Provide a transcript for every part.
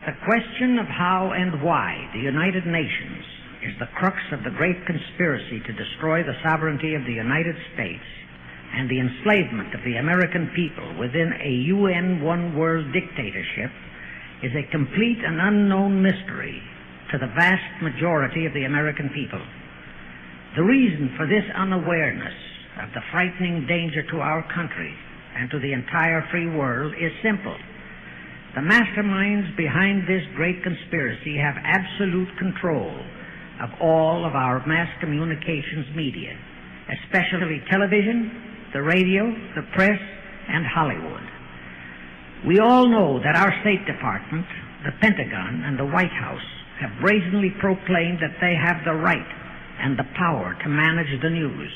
The question of how and why the United Nations is the crux of the great conspiracy to destroy the sovereignty of the United States and the enslavement of the American people within a UN one-world dictatorship is a complete and unknown mystery to the vast majority of the American people. The reason for this unawareness of the frightening danger to our country and to the entire free world is simple. The masterminds behind this great conspiracy have absolute control of all of our mass communications media, especially television, the radio, the press, and Hollywood. We all know that our State Department, the Pentagon, and the White House have brazenly proclaimed that they have the right and the power to manage the news,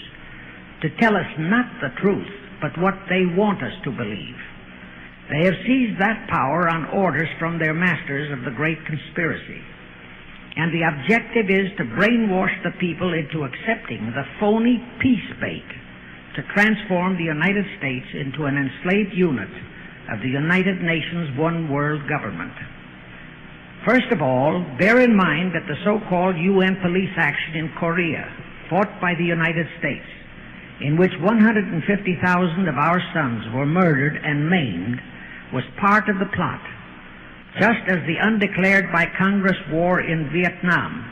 to tell us not the truth, but what they want us to believe. They have seized that power on orders from their masters of the great conspiracy. And the objective is to brainwash the people into accepting the phony peace bait to transform the United States into an enslaved unit of the United Nations one-world government. First of all, bear in mind that the so-called UN police action in Korea, fought by the United States, in which 150,000 of our sons were murdered and maimed, was part of the plot, just as the undeclared by Congress war in Vietnam,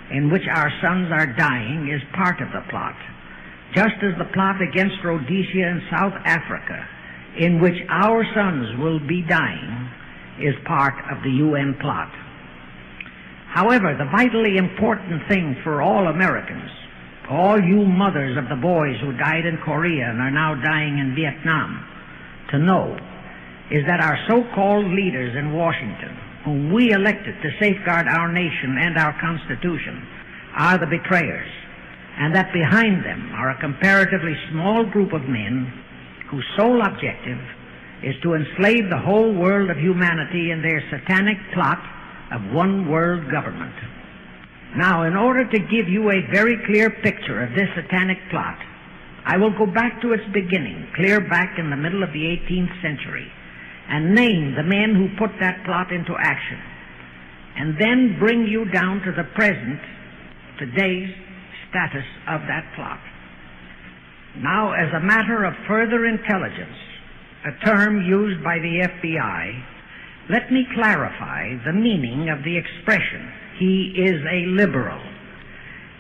in which our sons are dying, is part of the plot, just as the plot against Rhodesia and South Africa, in which our sons will be dying, is part of the UN plot. However, the vitally important thing for all Americans, all you mothers of the boys who died in Korea and are now dying in Vietnam, to know is that our so-called leaders in Washington, whom we elected to safeguard our nation and our Constitution, are the betrayers, and that behind them are a comparatively small group of men whose sole objective is to enslave the whole world of humanity in their satanic plot of one world government. Now, in order to give you a very clear picture of this satanic plot, I will go back to its beginning, clear back in the middle of the 18th century, and name the men who put that plot into action, and then bring you down to the present, today's status of that plot. Now, as a matter of further intelligence, a term used by the FBI, let me clarify the meaning of the expression, "He is a liberal."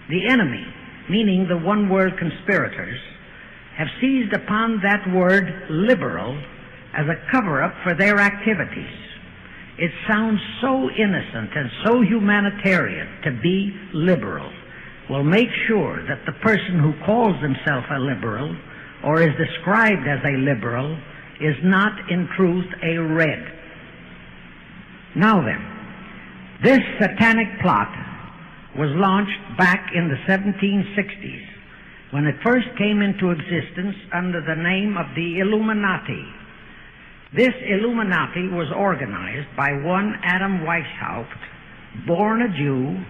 The enemy, meaning the one-world conspirators, have seized upon that word liberal as a cover-up for their activities. It sounds so innocent and so humanitarian to be liberal. We'll make sure that the person who calls himself a liberal or is described as a liberal is not in truth a red. Now then, this satanic plot was launched back in the 1760s when it first came into existence under the name of the Illuminati. This Illuminati was organized by one Adam Weishaupt, born a Jew,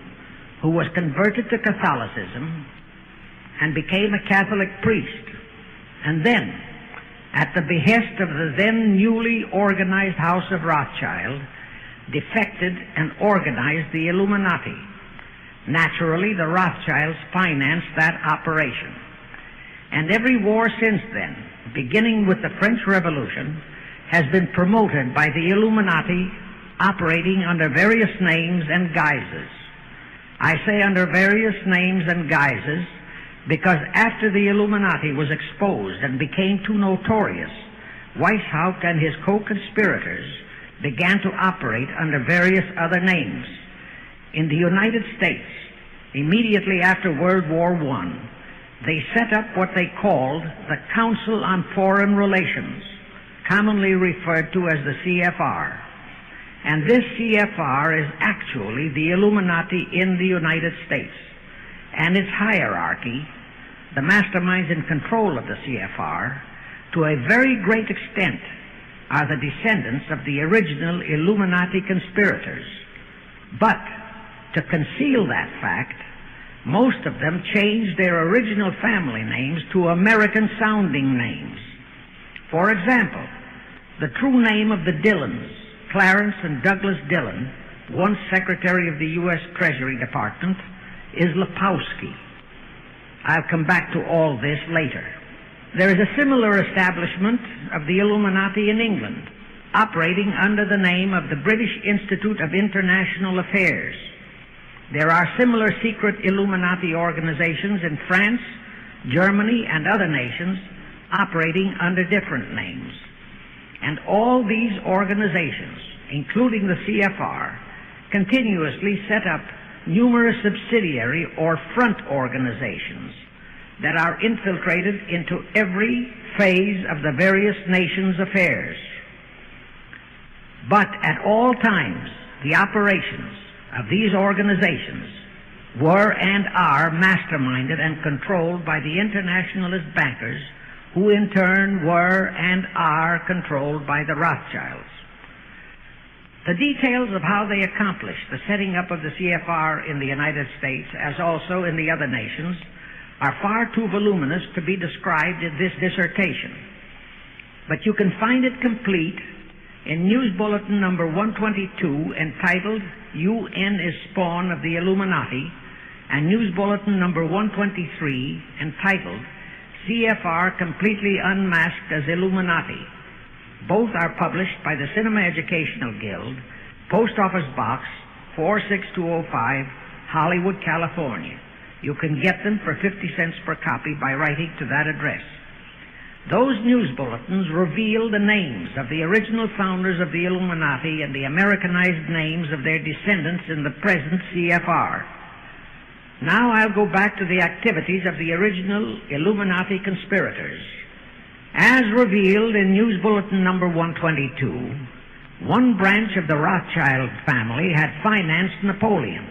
who was converted to Catholicism and became a Catholic priest, and then, at the behest of the then newly organized House of Rothschild, defected and organized the Illuminati. Naturally, the Rothschilds financed that operation. And every war since then, beginning with the French Revolution, has been promoted by the Illuminati operating under various names and guises. I say under various names and guises because after the Illuminati was exposed and became too notorious, Weishaupt and his co-conspirators began to operate under various other names. In the United States, immediately after World War I, they set up what they called the Council on Foreign Relations, commonly referred to as the CFR. And this CFR is actually the Illuminati in the United States. And its hierarchy, the masterminds in control of the CFR, to a very great extent, are the descendants of the original Illuminati conspirators. But to conceal that fact, most of them changed their original family names to American-sounding names. For example, the true name of the Dillons Clarence and Douglas Dillon, once Secretary of the U.S. Treasury Department, is Lepowski. I'll come back to all this later. There is a similar establishment of the Illuminati in England, operating under the name of the British Institute of International Affairs. There are similar secret Illuminati organizations in France, Germany, and other nations operating under different names. And all these organizations, including the CFR, continuously set up numerous subsidiary or front organizations that are infiltrated into every phase of the various nations' affairs. But at all times, the operations of these organizations were and are masterminded and controlled by the internationalist bankers, who in turn were and are controlled by the Rothschilds. The details of how they accomplished the setting up of the CFR in the United States, as also in the other nations, are far too voluminous to be described in this dissertation. But you can find it complete in News Bulletin number 122, entitled UN is Spawn of the Illuminati, and News Bulletin number 123, entitled CFR Completely Unmasked as Illuminati. Both are published by the Cinema Educational Guild, Post Office Box 46205, Hollywood, California. You can get them for 50 cents per copy by writing to that address. Those news bulletins reveal the names of the original founders of the Illuminati and the Americanized names of their descendants in the present CFR. Now I'll go back to the activities of the original Illuminati conspirators. As revealed in News Bulletin number 122, one branch of the Rothschild family had financed Napoleon.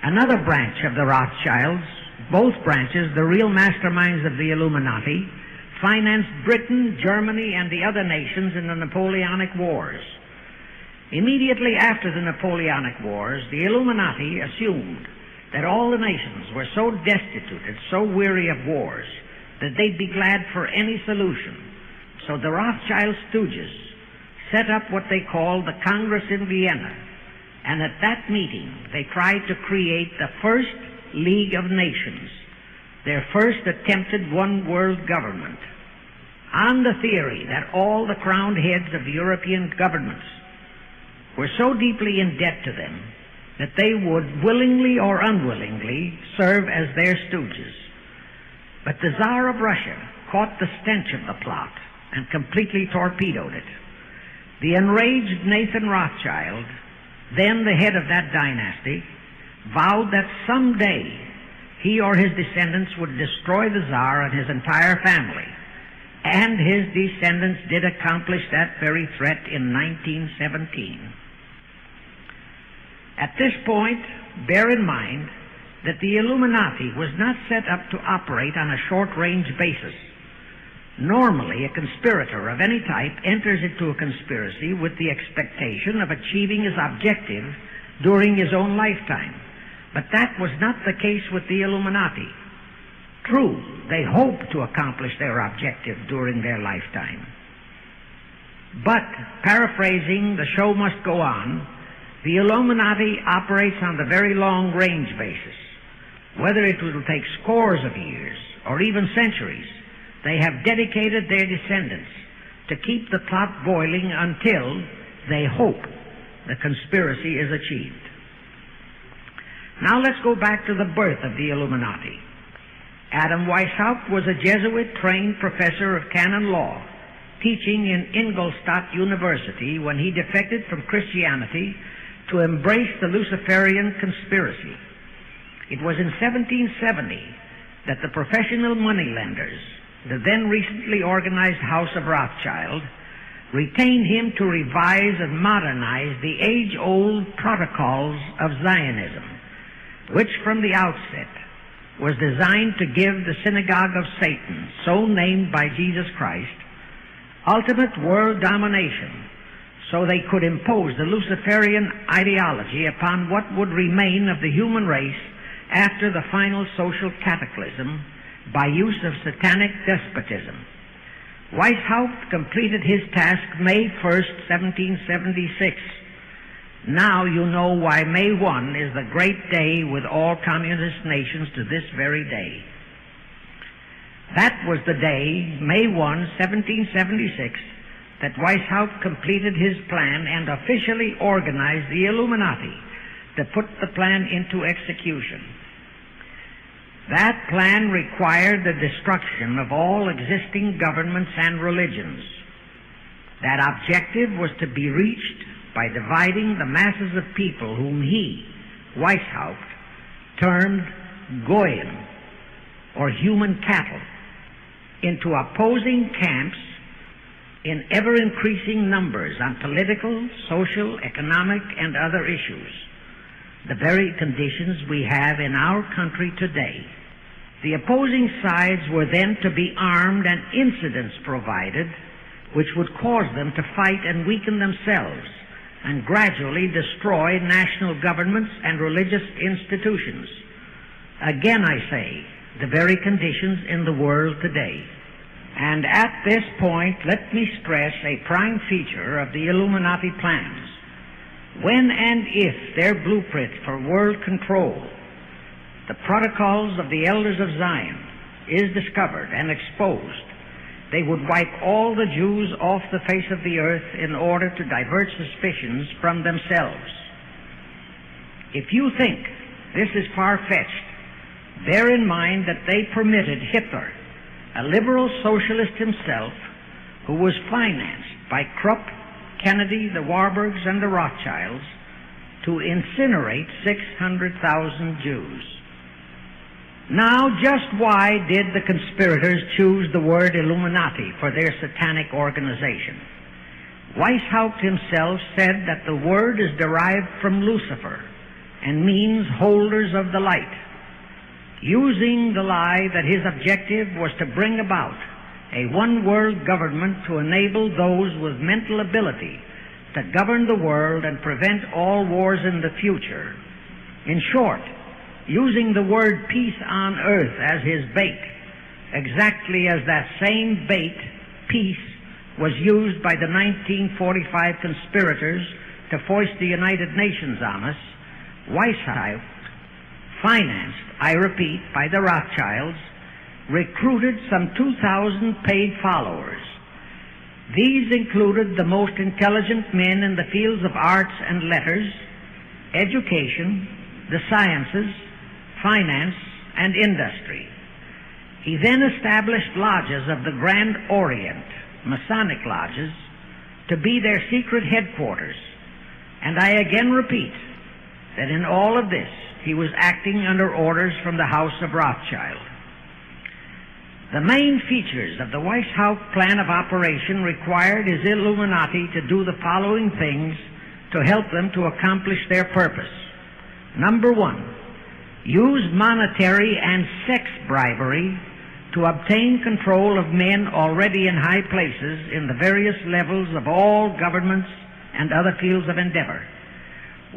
Another branch of the Rothschilds, both branches the real masterminds of the Illuminati, financed Britain, Germany, and the other nations in the Napoleonic Wars. Immediately after the Napoleonic Wars, the Illuminati assumed that all the nations were so destitute and so weary of wars that they'd be glad for any solution. So the Rothschild stooges set up what they called the Congress in Vienna, and at that meeting they tried to create the first League of Nations, their first attempted one-world government, on the theory that all the crowned heads of the European governments were so deeply in debt to them that they would willingly or unwillingly serve as their stooges. But the Tsar of Russia caught the stench of the plot and completely torpedoed it. The enraged Nathan Rothschild, then the head of that dynasty, vowed that someday he or his descendants would destroy the Tsar and his entire family. And his descendants did accomplish that very threat in 1917. At this point, bear in mind that the Illuminati was not set up to operate on a short-range basis. Normally, a conspirator of any type enters into a conspiracy with the expectation of achieving his objective during his own lifetime. But that was not the case with the Illuminati. True, they hoped to accomplish their objective during their lifetime. But, paraphrasing The Show Must Go On, the Illuminati operates on the very long-range basis. Whether it will take scores of years or even centuries, they have dedicated their descendants to keep the plot boiling until they hope the conspiracy is achieved. Now let's go back to the birth of the Illuminati. Adam Weishaupt was a Jesuit-trained professor of canon law, teaching in Ingolstadt University when he defected from Christianity to embrace the Luciferian conspiracy. It was in 1770 that the professional moneylenders, the then recently organized House of Rothschild, retained him to revise and modernize the age-old protocols of Zionism, which from the outset was designed to give the synagogue of Satan, so named by Jesus Christ, ultimate world domination, so they could impose the Luciferian ideology upon what would remain of the human race after the final social cataclysm by use of satanic despotism. Weishaupt completed his task May 1st, 1776. Now you know why May 1 is the great day with all communist nations to this very day. That was the day, May 1, 1776, that Weishaupt completed his plan and officially organized the Illuminati to put the plan into execution. That plan required the destruction of all existing governments and religions. That objective was to be reached by dividing the masses of people whom he, Weishaupt, termed Goyim, or human cattle, into opposing camps in ever-increasing numbers on political, social, economic, and other issues, the very conditions we have in our country today. The opposing sides were then to be armed and incidents provided which would cause them to fight and weaken themselves and gradually destroy national governments and religious institutions. Again, I say, the very conditions in the world today. And at this point, let me stress a prime feature of the Illuminati plans. When and if their blueprint for world control, the protocols of the elders of Zion, is discovered and exposed, they would wipe all the Jews off the face of the earth in order to divert suspicions from themselves. If you think this is far-fetched, bear in mind that they permitted Hitler, a liberal socialist himself, who was financed by Krupp, Kennedy, the Warburgs, and the Rothschilds, to incinerate 600,000 Jews. Now, just why did the conspirators choose the word Illuminati for their satanic organization? Weishaupt himself said that the word is derived from Lucifer and means holders of the light, using the lie that his objective was to bring about a one-world government to enable those with mental ability to govern the world and prevent all wars in the future. In short, using the word peace on earth as his bait, exactly as that same bait, peace, was used by the 1945 conspirators to foist the United Nations on us. Weishaupt, financed, I repeat, by the Rothschilds, recruited some 2,000 paid followers. These included the most intelligent men in the fields of arts and letters, education, the sciences, finance, and industry. He then established lodges of the Grand Orient, Masonic lodges, to be their secret headquarters. And I again repeat that in all of this, he was acting under orders from the House of Rothschild. The main features of the Weishaupt plan of operation required his Illuminati to do the following things to help them to accomplish their purpose. Number one, use monetary and sex bribery to obtain control of men already in high places in the various levels of all governments and other fields of endeavor.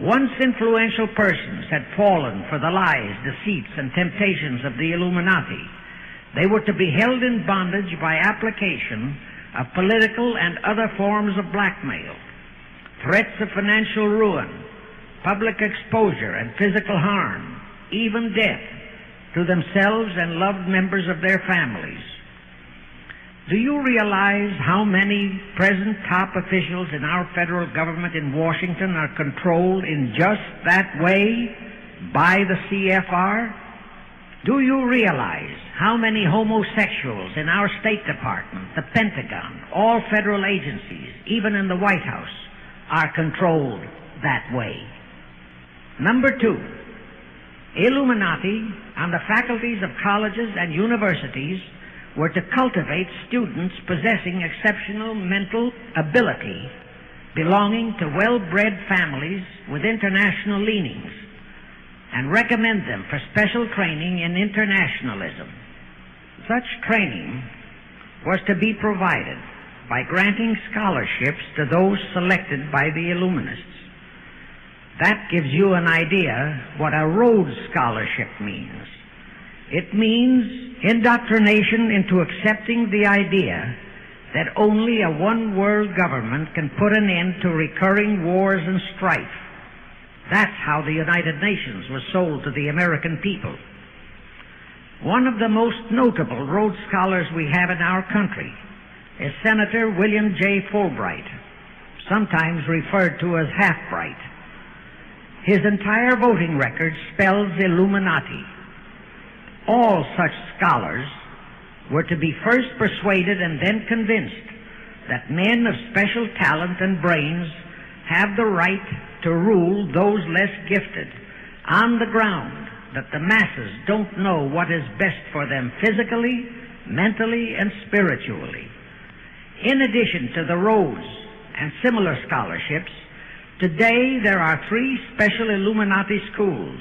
Once influential persons had fallen for the lies, deceits, and temptations of the Illuminati, they were to be held in bondage by application of political and other forms of blackmail, threats of financial ruin, public exposure and physical harm, even death, to themselves and loved members of their families. Do you realize how many present top officials in our federal government in Washington are controlled in just that way by the CFR? Do you realize how many homosexuals in our State Department, the Pentagon, all federal agencies, even in the White House, are controlled that way? Number two, Illuminati on the faculties of colleges and universities were to cultivate students possessing exceptional mental ability, belonging to well-bred families with international leanings, and recommend them for special training in internationalism. Such training was to be provided by granting scholarships to those selected by the Illuminists. That gives you an idea what a Rhodes Scholarship means. It means indoctrination into accepting the idea that only a one-world government can put an end to recurring wars and strife. That's how the United Nations was sold to the American people. One of the most notable Rhodes Scholars we have in our country is Senator William J. Fulbright, sometimes referred to as Half-Bright. His entire voting record spells Illuminati. All such scholars were to be first persuaded and then convinced that men of special talent and brains have the right to rule those less gifted on the ground that the masses don't know what is best for them physically, mentally, and spiritually. In addition to the Rhodes and similar scholarships, today there are 3 special Illuminati schools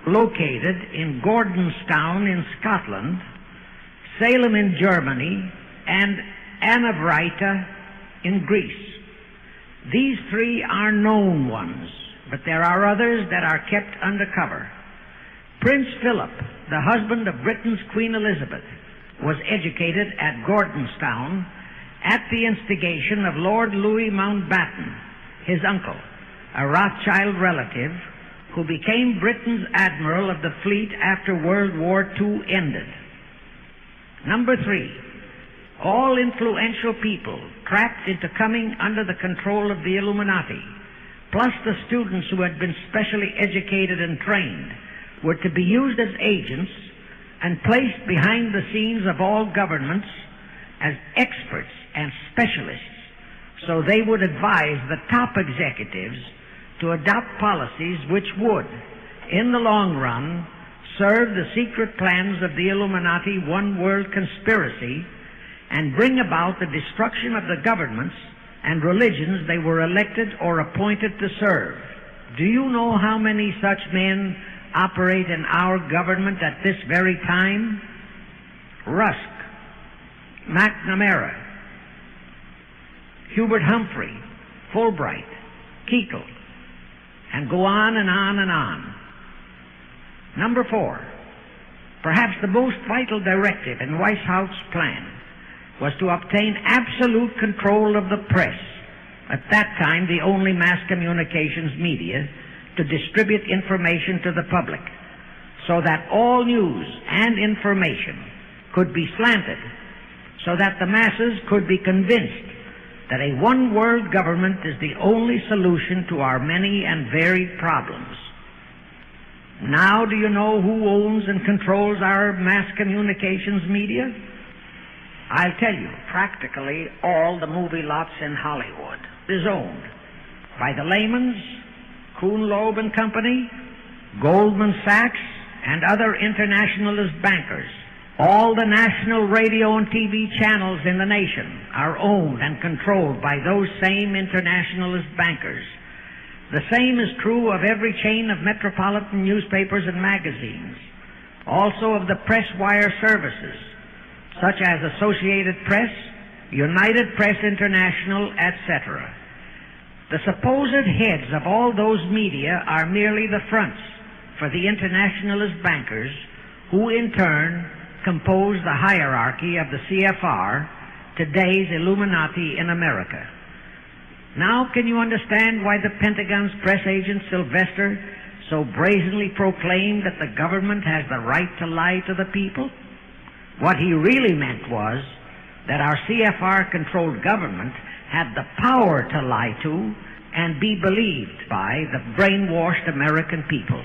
located in Gordonstown in Scotland, Salem in Germany, and Anavryta in Greece. These 3 are known ones, but there are others that are kept undercover. Prince Philip, the husband of Britain's Queen Elizabeth, was educated at Gordonstown at the instigation of Lord Louis Mountbatten, his uncle, a Rothschild relative who became Britain's admiral of the fleet after World War II ended. Number 3, all influential people trapped into coming under the control of the Illuminati, plus the students who had been specially educated and trained, were to be used as agents and placed behind the scenes of all governments as experts and specialists, so they would advise the top executives to adopt policies which would, in the long run, serve the secret plans of the Illuminati one-world conspiracy and bring about the destruction of the governments and religions they were elected or appointed to serve. Do you know how many such men operate in our government at this very time? Rusk, McNamara, Hubert Humphrey, Fulbright, Kuchel, and go on and on and on. Number 4, perhaps the most vital directive in Weishaupt's plan was to obtain absolute control of the press, at that time the only mass communications media, to distribute information to the public, so that all news and information could be slanted, so that the masses could be convinced that a one-world government is the only solution to our many and varied problems. Now do you know who owns and controls our mass communications media? I'll tell you, practically all the movie lots in Hollywood is owned by the Leymans, Kuhn, Loeb and Company, Goldman Sachs, and other internationalist bankers. All the national radio and TV channels in the nation are owned and controlled by those same internationalist bankers. The same is true of every chain of metropolitan newspapers and magazines, also of the press wire services, such as Associated Press, United Press International, etc. The supposed heads of all those media are merely the fronts for the internationalist bankers, who in turn compose the hierarchy of the CFR, today's Illuminati in America. Now can you understand why the Pentagon's press agent Sylvester so brazenly proclaimed that the government has the right to lie to the people? What he really meant was that our CFR-controlled government had the power to lie to and be believed by the brainwashed American people.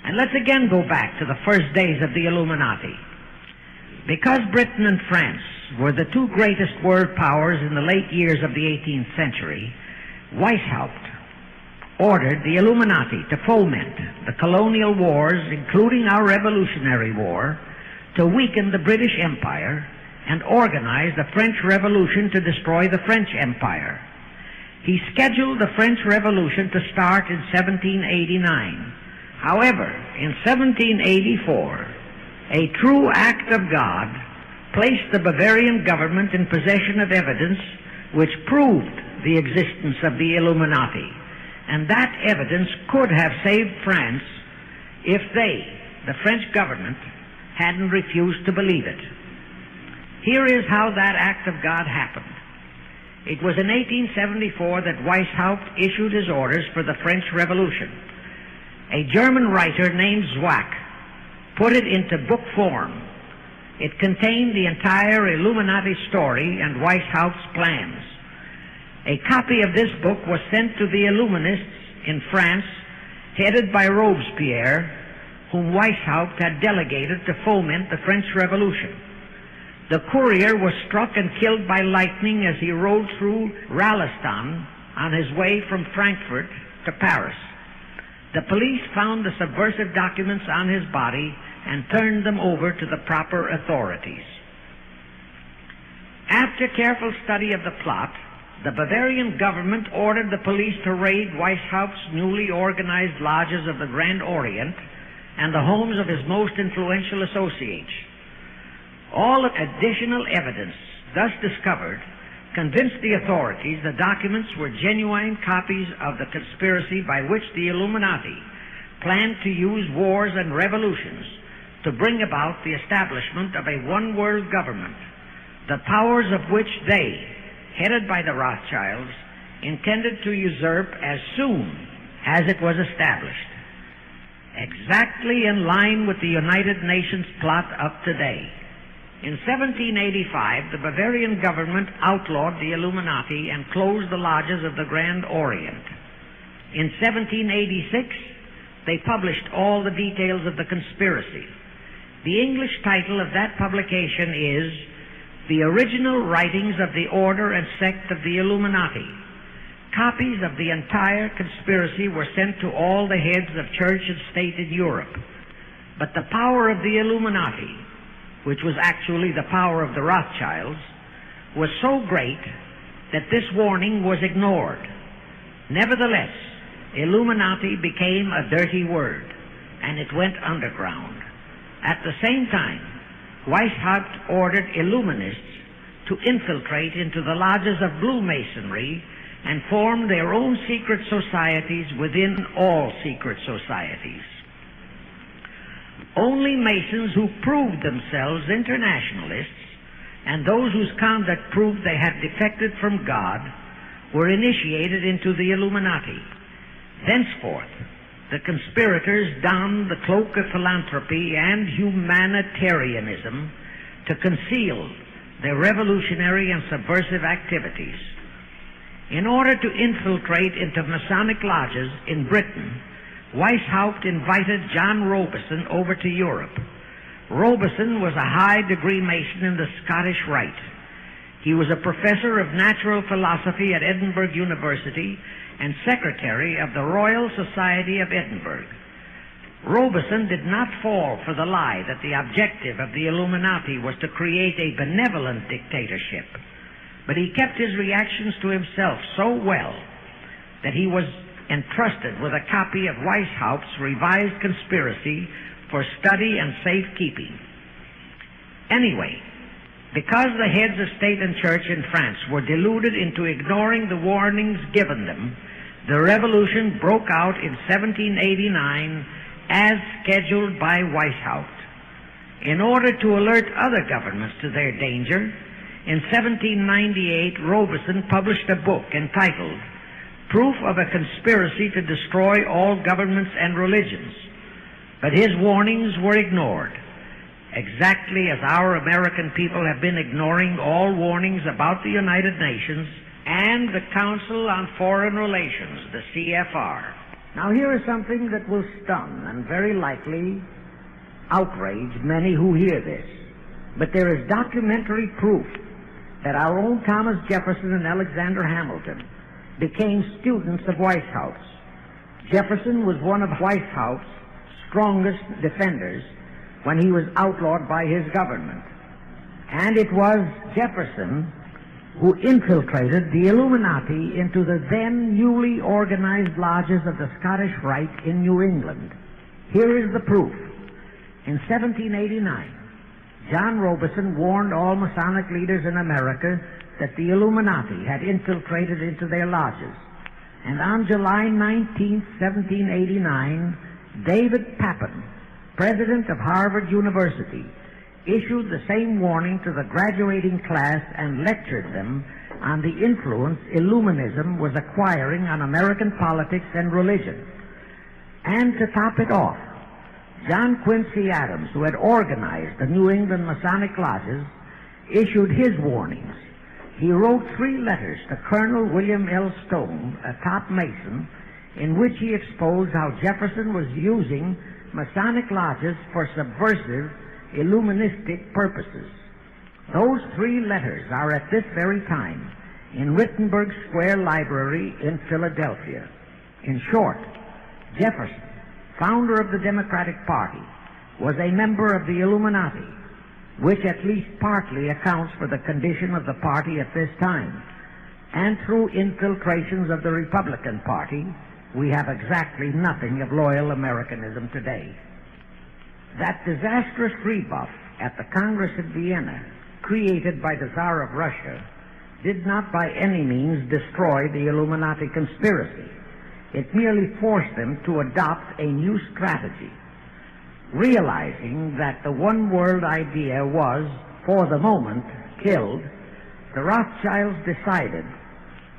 And let's again go back to the first days of the Illuminati. Because Britain and France were the 2 greatest world powers in the late years of the 18th century, Weishaupt ordered the Illuminati to foment the colonial wars, including our Revolutionary War, to weaken the British Empire and organize the French Revolution to destroy the French Empire. He scheduled the French Revolution to start in 1789. However, in 1784, a true act of God placed the Bavarian government in possession of evidence which proved the existence of the Illuminati, and that evidence could have saved France if they, the French government, hadn't refused to believe it. Here is how that act of God happened. It was in 1874 that Weishaupt issued his orders for the French Revolution. A German writer named Zwack put it into book form. It contained the entire Illuminati story and Weishaupt's plans. A copy of this book was sent to the Illuminists in France, headed by Robespierre, whom Weishaupt had delegated to foment the French Revolution. The courier was struck and killed by lightning as he rode through Ralston on his way from Frankfurt to Paris. The police found the subversive documents on his body and turned them over to the proper authorities. After careful study of the plot, the Bavarian government ordered the police to raid Weishaupt's newly organized lodges of the Grand Orient and the homes of his most influential associates. All additional evidence thus discovered convinced the authorities the documents were genuine copies of the conspiracy by which the Illuminati planned to use wars and revolutions to bring about the establishment of a one-world government, the powers of which they, headed by the Rothschilds, intended to usurp as soon as it was established. Exactly in line with the United Nations plot of today. In 1785, the Bavarian government outlawed the Illuminati and closed the lodges of the Grand Orient. In 1786, they published all the details of the conspiracy. The English title of that publication is The Original Writings of the Order and Sect of the Illuminati. Copies of the entire conspiracy were sent to all the heads of church and state in Europe. But the power of the Illuminati, which was actually the power of the Rothschilds, was so great that this warning was ignored. Nevertheless, Illuminati became a dirty word, and it went underground. At the same time, Weishaupt ordered Illuminists to infiltrate into the lodges of Blue Masonry and form their own secret societies within all secret societies. Only Masons who proved themselves internationalists and those whose conduct proved they had defected from God were initiated into the Illuminati. Thenceforth, the conspirators donned the cloak of philanthropy and humanitarianism to conceal their revolutionary and subversive activities. In order to infiltrate into Masonic lodges in Britain, Weishaupt invited John Robison over to Europe. Robison was a high-degree Mason in the Scottish Rite. He was a professor of natural philosophy at Edinburgh University and secretary of the Royal Society of Edinburgh. Robison did not fall for the lie that the objective of the Illuminati was to create a benevolent dictatorship, but he kept his reactions to himself so well that he was entrusted with a copy of Weishaupt's revised conspiracy for study and safekeeping. Anyway, because the heads of state and church in France were deluded into ignoring the warnings given them, the revolution broke out in 1789 as scheduled by Weishaupt. In order to alert other governments to their danger, in 1798 Robison published a book entitled Proof of a Conspiracy to Destroy All Governments and Religions. But his warnings were ignored, exactly as our American people have been ignoring all warnings about the United Nations and the Council on Foreign Relations, the CFR. Now here is something that will stun and very likely outrage many who hear this. But there is documentary proof that our own Thomas Jefferson and Alexander Hamilton became students of Weishaupt's. Jefferson was one of Weishaupt's strongest defenders when he was outlawed by his government. And it was Jefferson who infiltrated the Illuminati into the then newly organized lodges of the Scottish Rite in New England. Here is the proof. In 1789, John Robison warned all Masonic leaders in America that the Illuminati had infiltrated into their lodges. And on July 19, 1789, David Papin, president of Harvard University, issued the same warning to the graduating class and lectured them on the influence Illuminism was acquiring on American politics and religion. And to top it off, John Quincy Adams, who had organized the New England Masonic Lodges, issued his warnings. He wrote 3 letters to Colonel William L. Stone, a top Mason, in which he exposed how Jefferson was using Masonic lodges for subversive, Illuministic purposes. Those 3 letters are at this very time in Wittenberg Square Library in Philadelphia. In short, Jefferson, founder of the Democratic Party, was a member of the Illuminati, which at least partly accounts for the condition of the party at this time. And through infiltrations of the Republican Party, we have exactly nothing of loyal Americanism today. That disastrous rebuff at the Congress at Vienna, created by the Tsar of Russia, did not by any means destroy the Illuminati conspiracy. It merely forced them to adopt a new strategy. Realizing that the one-world idea was, for the moment, killed, the Rothschilds decided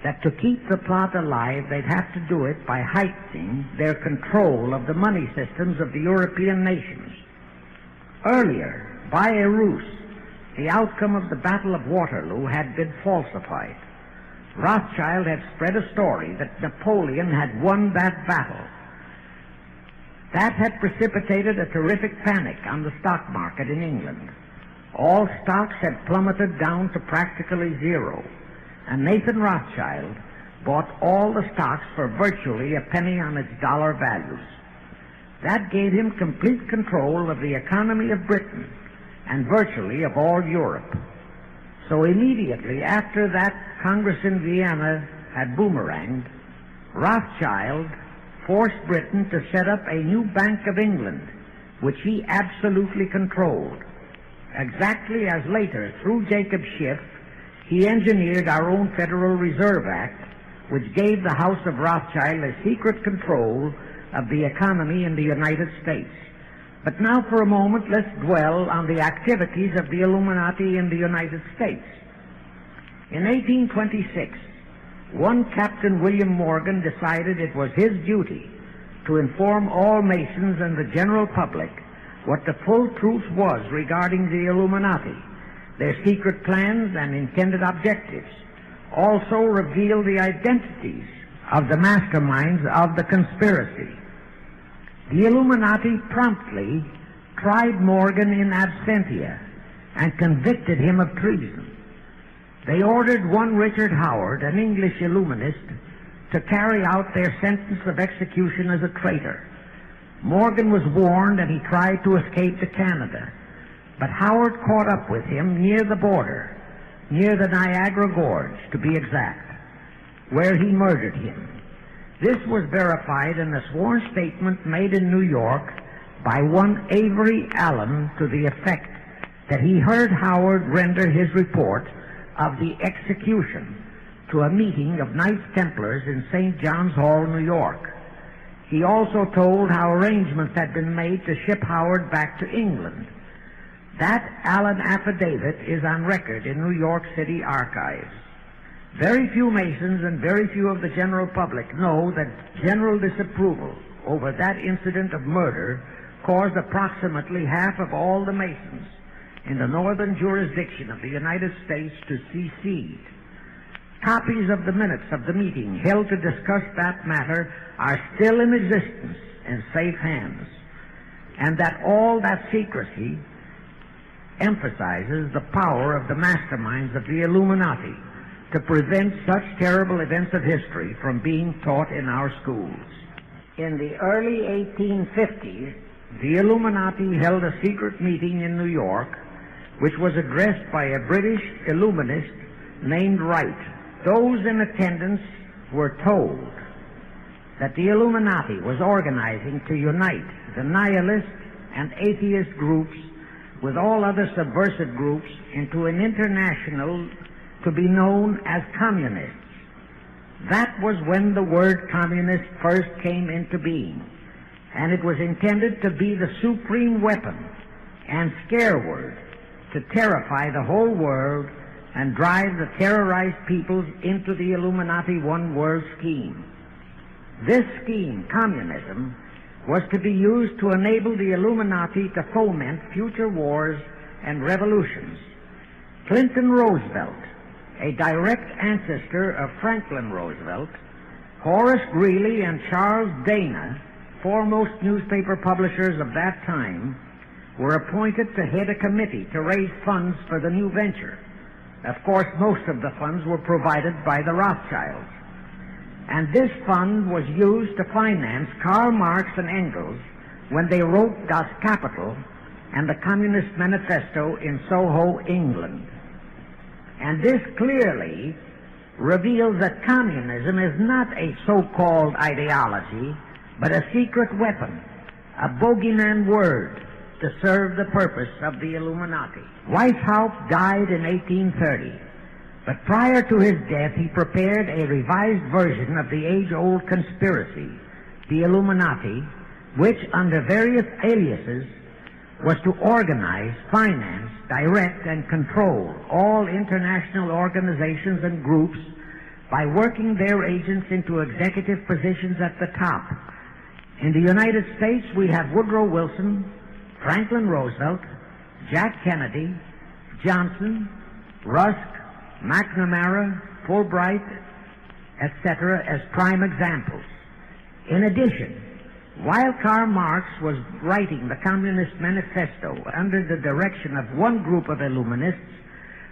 that to keep the plot alive, they'd have to do it by heightening their control of the money systems of the European nations. Earlier, by a ruse, the outcome of the Battle of Waterloo had been falsified. Rothschild had spread a story that Napoleon had won that battle. That had precipitated a terrific panic on the stock market in England. All stocks had plummeted down to practically zero, and Nathan Rothschild bought all the stocks for virtually a penny on its dollar values. That gave him complete control of the economy of Britain and virtually of all Europe. So immediately after that Congress in Vienna had boomeranged, Rothschild forced Britain to set up a new Bank of England, which he absolutely controlled. Exactly as later, through Jacob Schiff, he engineered our own Federal Reserve Act, which gave the House of Rothschild a secret control of the economy in the United States. But now for a moment, let's dwell on the activities of the Illuminati in the United States. In 1826, one Captain William Morgan decided it was his duty to inform all Masons and the general public what the full truth was regarding the Illuminati, their secret plans and intended objectives. Also reveal the identities of the masterminds of the conspiracy. The Illuminati promptly tried Morgan in absentia and convicted him of treason. They ordered one Richard Howard, an English Illuminist, to carry out their sentence of execution as a traitor. Morgan was warned and he tried to escape to Canada, but Howard caught up with him near the border, near the Niagara Gorge, to be exact, where he murdered him. This was verified in a sworn statement made in New York by one Avery Allen to the effect that he heard Howard render his report of the execution to a meeting of Knights Templars in St. John's Hall, New York. He also told how arrangements had been made to ship Howard back to England. That Allen affidavit is on record in New York City archives. Very few Masons and very few of the general public know that general disapproval over that incident of murder caused approximately half of all the Masons in the northern jurisdiction of the United States to secede. Copies of the minutes of the meeting held to discuss that matter are still in existence in safe hands, and that all that secrecy emphasizes the power of the masterminds of the Illuminati to prevent such terrible events of history from being taught in our schools. In the early 1850s, the Illuminati held a secret meeting in New York, which was addressed by a British Illuminist named Wright. Those in attendance were told that the Illuminati was organizing to unite the nihilist and atheist groups with all other subversive groups into an international to be known as communists. That was when the word communist first came into being, and it was intended to be the supreme weapon and scare word to terrify the whole world and drive the terrorized peoples into the Illuminati one world scheme. This scheme, communism, was to be used to enable the Illuminati to foment future wars and revolutions. Clinton Roosevelt, a direct ancestor of Franklin Roosevelt, Horace Greeley and Charles Dana, foremost newspaper publishers of that time, were appointed to head a committee to raise funds for the new venture. Of course, most of the funds were provided by the Rothschilds. And this fund was used to finance Karl Marx and Engels when they wrote Das Kapital and the Communist Manifesto in Soho, England. And this clearly reveals that communism is not a so-called ideology, but a secret weapon, a bogeyman word to serve the purpose of the Illuminati. Weishaupt died in 1830, but prior to his death he prepared a revised version of the age-old conspiracy, the Illuminati, which under various aliases was to organize, finance, direct, and control all international organizations and groups by working their agents into executive positions at the top. In the United States, we have Woodrow Wilson, Franklin Roosevelt, Jack Kennedy, Johnson, Rusk, McNamara, Fulbright, etc. as prime examples. In addition, while Karl Marx was writing the Communist Manifesto under the direction of one group of Illuminists,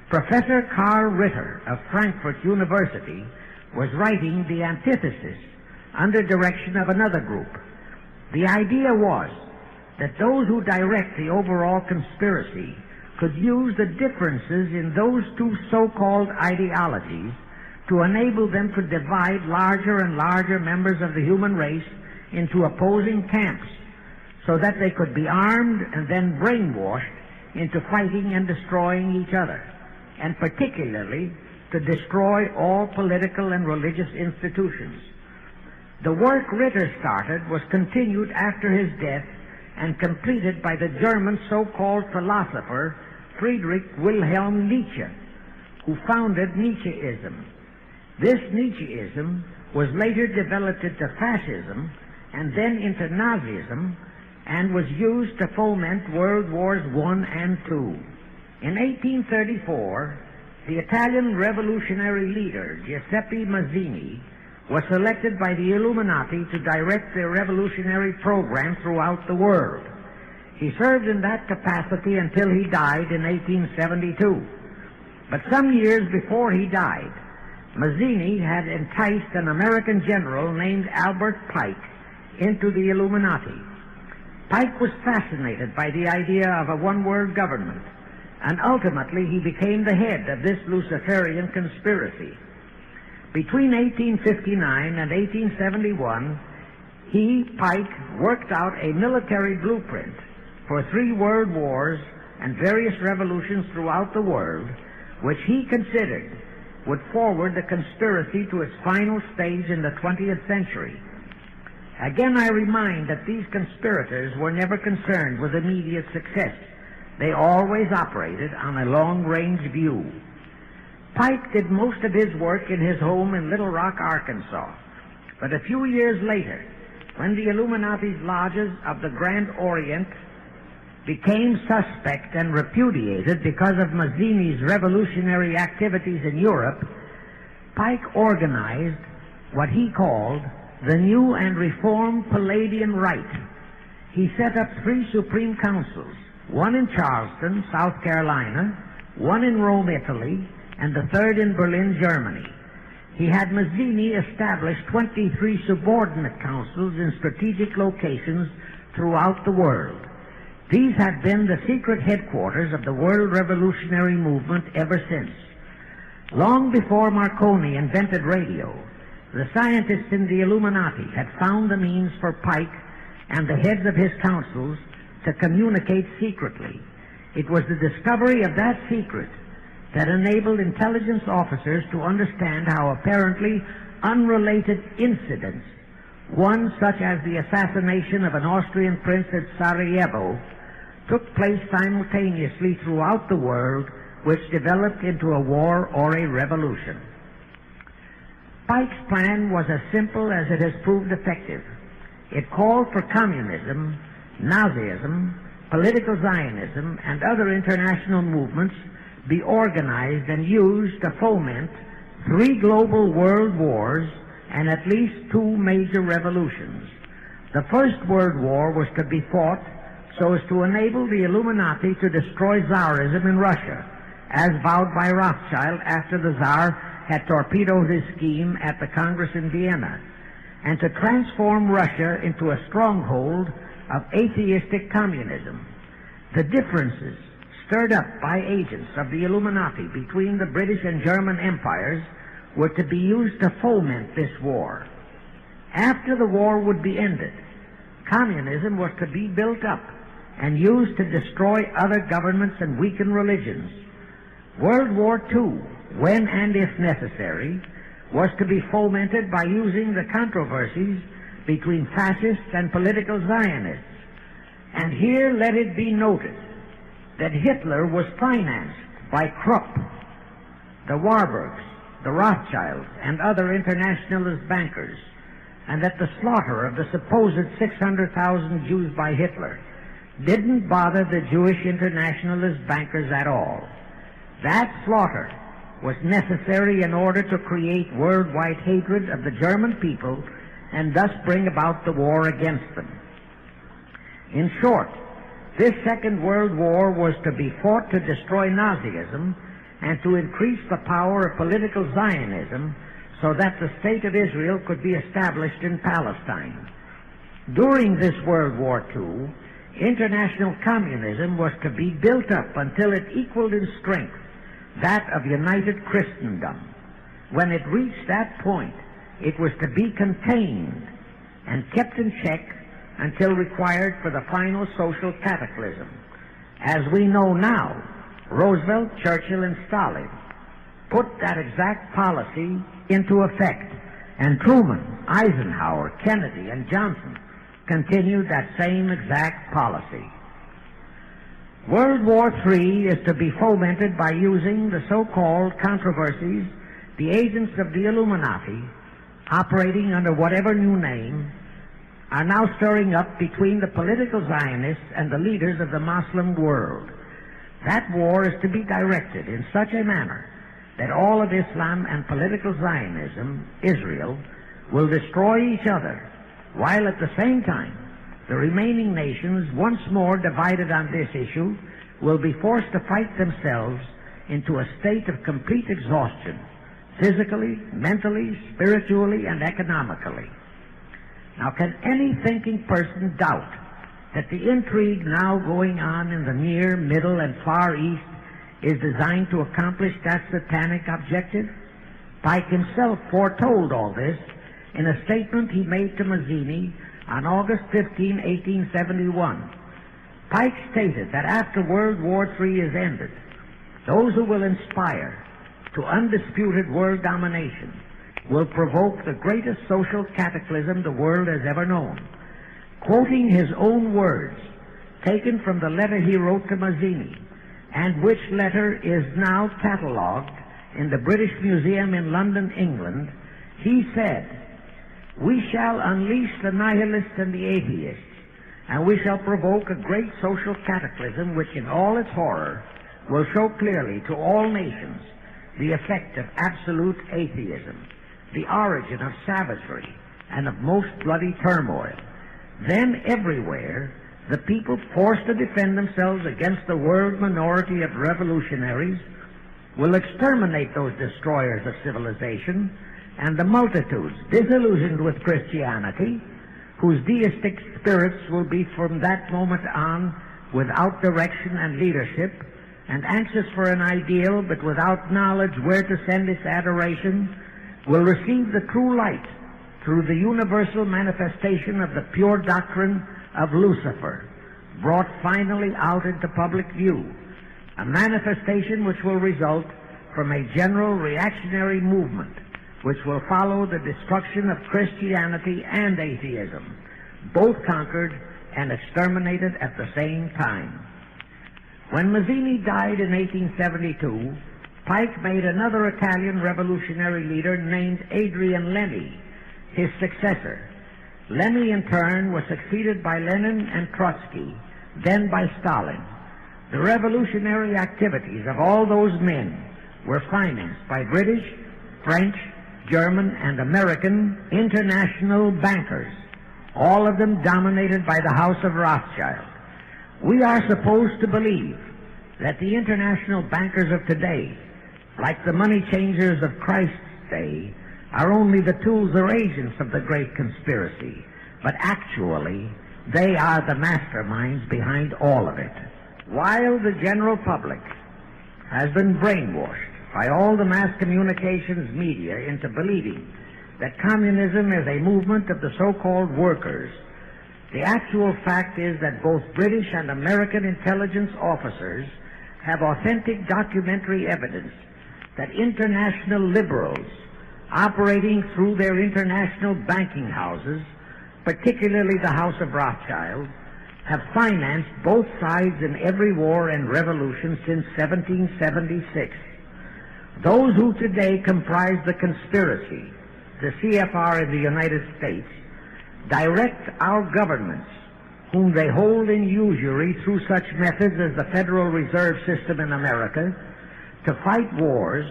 Professor Karl Ritter of Frankfurt University was writing the antithesis under direction of another group. The idea was that those who direct the overall conspiracy could use the differences in those two so-called ideologies to enable them to divide larger and larger members of the human race into opposing camps so that they could be armed and then brainwashed into fighting and destroying each other, and particularly to destroy all political and religious institutions. The work Ritter started was continued after his death and completed by the German so-called philosopher Friedrich Wilhelm Nietzsche, who founded Nietzscheism. This Nietzscheism was later developed into fascism and then into Nazism and was used to foment World Wars I and II. In 1834, the Italian revolutionary leader Giuseppe Mazzini was selected by the Illuminati to direct their revolutionary program throughout the world. He served in that capacity until he died in 1872. But some years before he died, Mazzini had enticed an American general named Albert Pike into the Illuminati. Pike was fascinated by the idea of a one-world government, and ultimately he became the head of this Luciferian conspiracy. Between 1859 and 1871, he, Pike, worked out a military blueprint for 3 world wars and various revolutions throughout the world, which he considered would forward the conspiracy to its final stage in the 20th century. Again, I remind that these conspirators were never concerned with immediate success. They always operated on a long-range view. Pike did most of his work in his home in Little Rock, Arkansas. But a few years later, when the Illuminati's lodges of the Grand Orient became suspect and repudiated because of Mazzini's revolutionary activities in Europe, Pike organized what he called the New and Reformed Palladian Rite. He set up 3 supreme councils, one in Charleston, South Carolina, one in Rome, Italy, and the 3rd in Berlin, Germany. He had Mazzini establish 23 subordinate councils in strategic locations throughout the world. These have been the secret headquarters of the world revolutionary movement ever since. Long before Marconi invented radio, the scientists in the Illuminati had found the means for Pike and the heads of his councils to communicate secretly. It was the discovery of that secret that enabled intelligence officers to understand how apparently unrelated incidents, one such as the assassination of an Austrian prince at Sarajevo, took place simultaneously throughout the world, which developed into a war or a revolution. Pike's plan was as simple as it has proved effective. It called for communism, Nazism, political Zionism, and other international movements be organized and used to foment 3 global world wars and at least 2 major revolutions. The First World War was to be fought so as to enable the Illuminati to destroy Tsarism in Russia, as vowed by Rothschild after the Tsar had torpedoed his scheme at the Congress in Vienna, and to transform Russia into a stronghold of atheistic communism. The differences stirred up by agents of the Illuminati between the British and German empires were to be used to foment this war. After the war would be ended, communism was to be built up and used to destroy other governments and weaken religions. World War II, when and if necessary, was to be fomented by using the controversies between fascists and political Zionists. And here let it be noted that Hitler was financed by Krupp, the Warburgs, the Rothschilds, and other internationalist bankers, and that the slaughter of the supposed 600,000 Jews by Hitler didn't bother the Jewish internationalist bankers at all. That slaughter was necessary in order to create worldwide hatred of the German people and thus bring about the war against them. In short, this Second World War was to be fought to destroy Nazism and to increase the power of political Zionism so that the State of Israel could be established in Palestine. During this World War II, international communism was to be built up until it equaled in strength that of united Christendom. When it reached that point, it was to be contained and kept in check until required for the final social cataclysm. As we know now, Roosevelt, Churchill, and Stalin put that exact policy into effect, and Truman, Eisenhower, Kennedy, and Johnson continued that same exact policy. World War III is to be fomented by using the so-called controversies the agents of the Illuminati, operating under whatever new name, are now stirring up between the political Zionists and the leaders of the Muslim world. That war is to be directed in such a manner that all of Islam and political Zionism, Israel, will destroy each other, while at the same time the remaining nations, once more divided on this issue, will be forced to fight themselves into a state of complete exhaustion, physically, mentally, spiritually, and economically. Now, can any thinking person doubt that the intrigue now going on in the Near, Middle, and Far East is designed to accomplish that satanic objective? Pike himself foretold all this in a statement he made to Mazzini on August 15, 1871. Pike stated that after World War III is ended, those who will inspire to undisputed world domination will provoke the greatest social cataclysm the world has ever known. Quoting his own words, taken from the letter he wrote to Mazzini, and which letter is now catalogued in the British Museum in London, England, he said, "We shall unleash the nihilists and the atheists, and we shall provoke a great social cataclysm which in all its horror will show clearly to all nations the effect of absolute atheism, the origin of savagery and of most bloody turmoil. Then everywhere the people forced to defend themselves against the world minority of revolutionaries will exterminate those destroyers of civilization, and the multitudes disillusioned with Christianity, whose deistic spirits will be from that moment on without direction and leadership, and anxious for an ideal but without knowledge where to send its adoration, will receive the true light through the universal manifestation of the pure doctrine of Lucifer, brought finally out into public view, a manifestation which will result from a general reactionary movement which will follow the destruction of Christianity and atheism, both conquered and exterminated at the same time." When Mazzini died in 1872, Pike made another Italian revolutionary leader named Adrian Lemmy his successor. Lemmy, in turn, was succeeded by Lenin and Trotsky, then by Stalin. The revolutionary activities of all those men were financed by British, French, German, and American international bankers, all of them dominated by the House of Rothschild. We are supposed to believe that the international bankers of today, like the money changers of Christ's day, are only the tools or agents of the great conspiracy, but actually they are the masterminds behind all of it. While the general public has been brainwashed by all the mass communications media into believing that communism is a movement of the so-called workers, the actual fact is that both British and American intelligence officers have authentic documentary evidence that international liberals operating through their international banking houses, particularly the House of Rothschild, have financed both sides in every war and revolution since 1776. Those who today comprise the conspiracy, the CFR in the United States, direct our governments, whom they hold in usury through such methods as the Federal Reserve System in America, to fight wars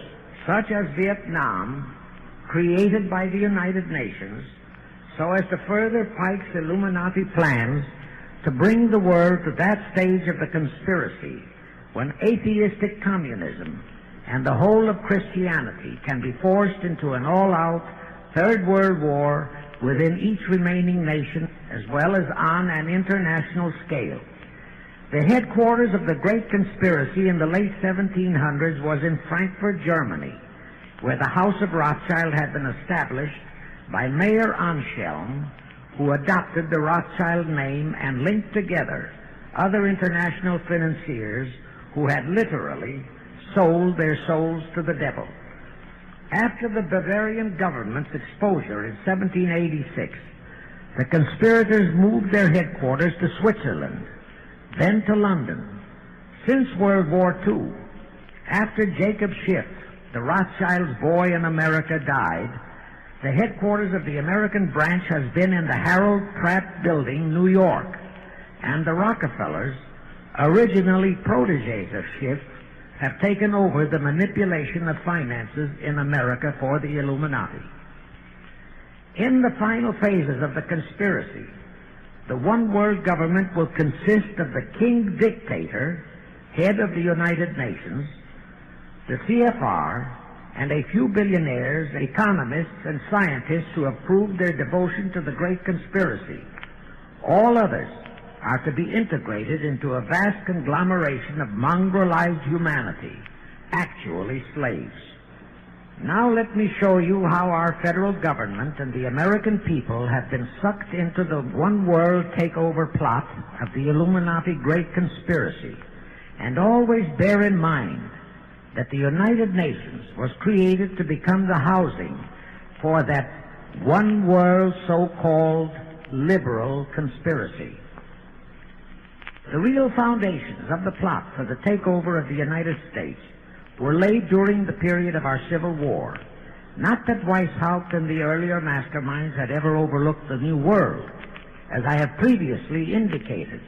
such as Vietnam, created by the United Nations, so as to further Pike's Illuminati plans to bring the world to that stage of the conspiracy when atheistic communism and the whole of Christianity can be forced into an all-out Third World War within each remaining nation, as well as on an international scale. The headquarters of the great conspiracy in the late 1700s was in Frankfurt, Germany, where the House of Rothschild had been established by Mayer Anschelm, who adopted the Rothschild name and linked together other international financiers who had literally sold their souls to the devil. After the Bavarian government's exposure in 1786, the conspirators moved their headquarters to Switzerland, then to London. Since World War II, after Jacob Schiff, the Rothschild's boy in America, died, the headquarters of the American branch has been in the Harold Pratt Building, New York, and the Rockefellers, originally protégés of Schiff, have taken over the manipulation of finances in America for the Illuminati. In the final phases of the conspiracy, the one-world government will consist of the king dictator, head of the United Nations, the CFR, and a few billionaires, economists, and scientists who have proved their devotion to the great conspiracy. All others are to be integrated into a vast conglomeration of mongrelized humanity, actually slaves. Now let me show you how our federal government and the American people have been sucked into the one-world takeover plot of the Illuminati great conspiracy. And always bear in mind that the United Nations was created to become the housing for that one-world so-called liberal conspiracy. The real foundations of the plot for the takeover of the United States were laid during the period of our Civil War. Not that Weishaupt and the earlier masterminds had ever overlooked the New World. As I have previously indicated,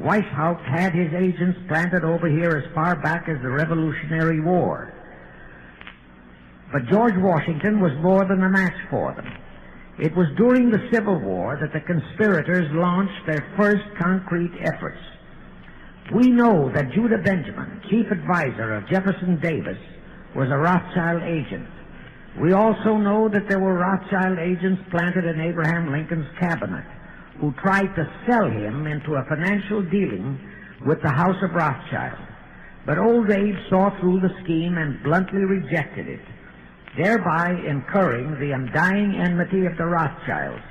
Weishaupt had his agents planted over here as far back as the Revolutionary War. But George Washington was more than a match for them. It was during the Civil War that the conspirators launched their first concrete efforts. We know that Judah Benjamin, chief advisor of Jefferson Davis, was a Rothschild agent. We also know that there were Rothschild agents planted in Abraham Lincoln's cabinet who tried to sell him into a financial dealing with the House of Rothschild. But old Abe saw through the scheme and bluntly rejected it, thereby incurring the undying enmity of the Rothschilds,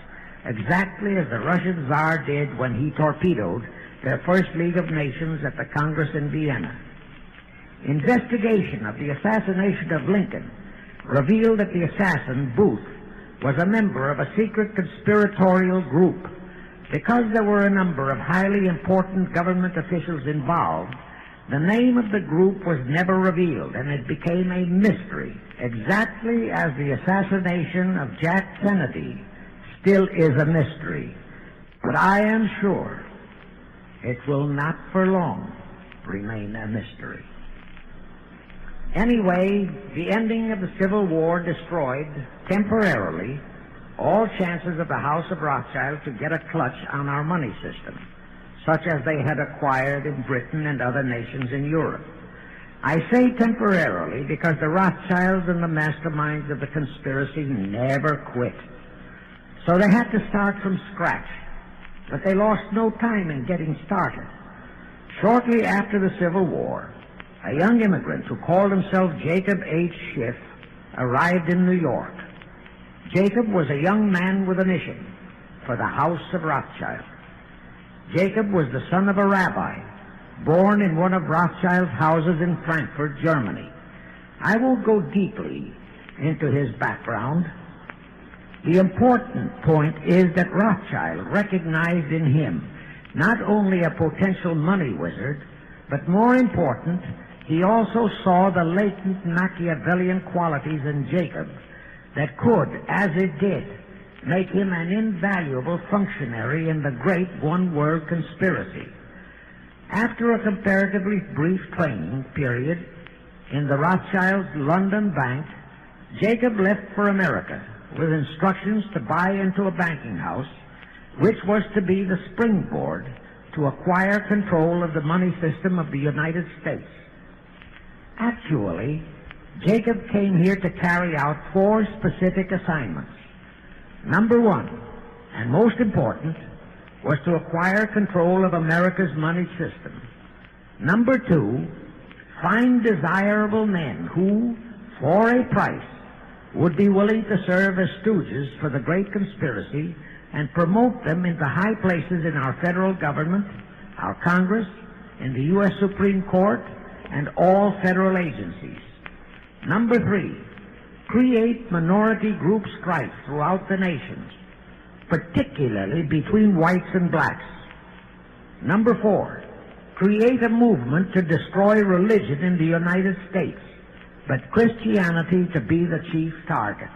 exactly as the Russian Tsar did when he torpedoed their first League of Nations at the Congress in Vienna. Investigation of the assassination of Lincoln revealed that the assassin, Booth, was a member of a secret conspiratorial group. Because there were a number of highly important government officials involved, The name of the group was never revealed, and it became a mystery, exactly as the assassination of Jack Kennedy still is a mystery. But I am sure it will not for long remain a mystery. Anyway, the ending of the Civil War destroyed, temporarily, all chances of the House of Rothschild to get a clutch on our money system, such as they had acquired in Britain and other nations in Europe. I say temporarily because the Rothschilds and the masterminds of the conspiracy never quit. So they had to start from scratch, but they lost no time in getting started. Shortly after the Civil War, a young immigrant who called himself Jacob H. Schiff arrived in New York. Jacob was a young man with a mission for the House of Rothschild. Jacob was the son of a rabbi, born in one of Rothschild's houses in Frankfurt, Germany. I won't go deeply into his background. The important point is that Rothschild recognized in him not only a potential money wizard, but more important, he also saw the latent Machiavellian qualities in Jacob that could, as it did, make him an invaluable functionary in the great one-world conspiracy. After a comparatively brief training period in the Rothschilds' London bank, Jacob left for America with instructions to buy into a banking house, which was to be the springboard to acquire control of the money system of the United States. Actually, Jacob came here to carry out 4 specific assignments. Number 1, and most important, was to acquire control of America's money system. Number 2, find desirable men who, for a price, would be willing to serve as stooges for the great conspiracy and promote them into high places in our federal government, our Congress, in the U.S. Supreme Court, and all federal agencies. Number 3, create minority group strife throughout the nations, particularly between whites and blacks. Number 4, create a movement to destroy religion in the United States, but Christianity to be the chief target.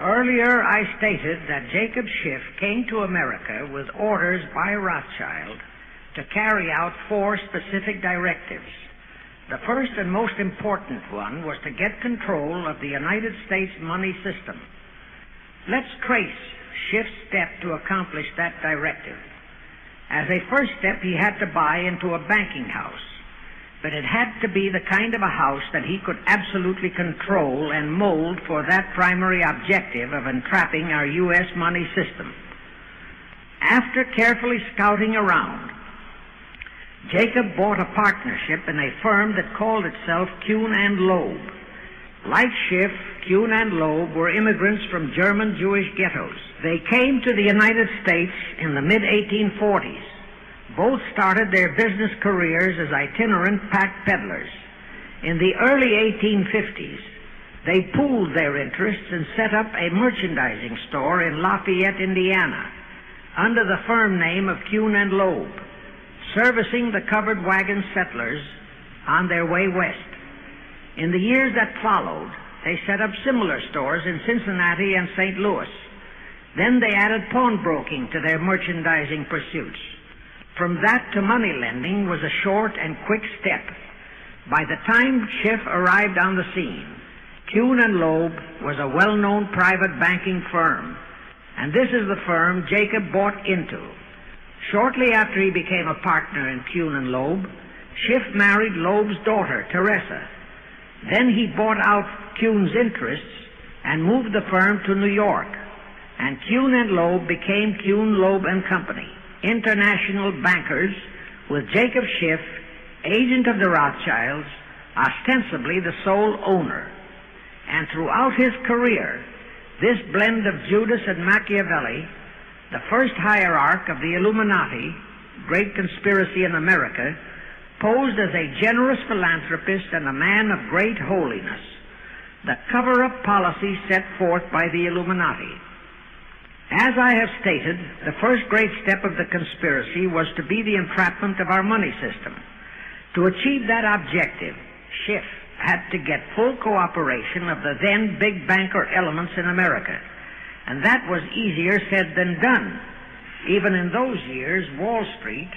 Earlier, I stated that Jacob Schiff came to America with orders by Rothschild to carry out 4 specific directives. The first and most important one was to get control of the United States money system. Let's trace Schiff's step to accomplish that directive. As a first step, he had to buy into a banking house, but it had to be the kind of a house that he could absolutely control and mold for that primary objective of entrapping our U.S. money system. After carefully scouting around, Jacob bought a partnership in a firm that called itself Kuhn and Loeb. Like Schiff, Kuhn and Loeb were immigrants from German Jewish ghettos. They came to the United States in the mid-1840s. Both started their business careers as itinerant pack peddlers. In the early 1850s, they pooled their interests and set up a merchandising store in Lafayette, Indiana, under the firm name of Kuhn and Loeb, servicing the covered wagon settlers on their way west. In the years that followed, they set up similar stores in Cincinnati and St. Louis. Then they added pawnbroking to their merchandising pursuits. From that to money lending was a short and quick step. By the time Schiff arrived on the scene, Kuhn and Loeb was a well-known private banking firm, and this is the firm Jacob bought into. Shortly after he became a partner in Kuhn and Loeb, Schiff married Loeb's daughter, Teresa. Then he bought out Kuhn's interests and moved the firm to New York, and Kuhn and Loeb became Kuhn, Loeb and Company, international bankers with Jacob Schiff, agent of the Rothschilds, ostensibly the sole owner. And throughout his career, this blend of Judas and Machiavelli, the first hierarch of the Illuminati, great conspiracy in America, posed as a generous philanthropist and a man of great holiness, the cover-up policy set forth by the Illuminati. As I have stated, the first great step of the conspiracy was to be the entrapment of our money system. To achieve that objective, Schiff had to get full cooperation of the then big banker elements in America, and that was easier said than done. Even in those years, Wall Street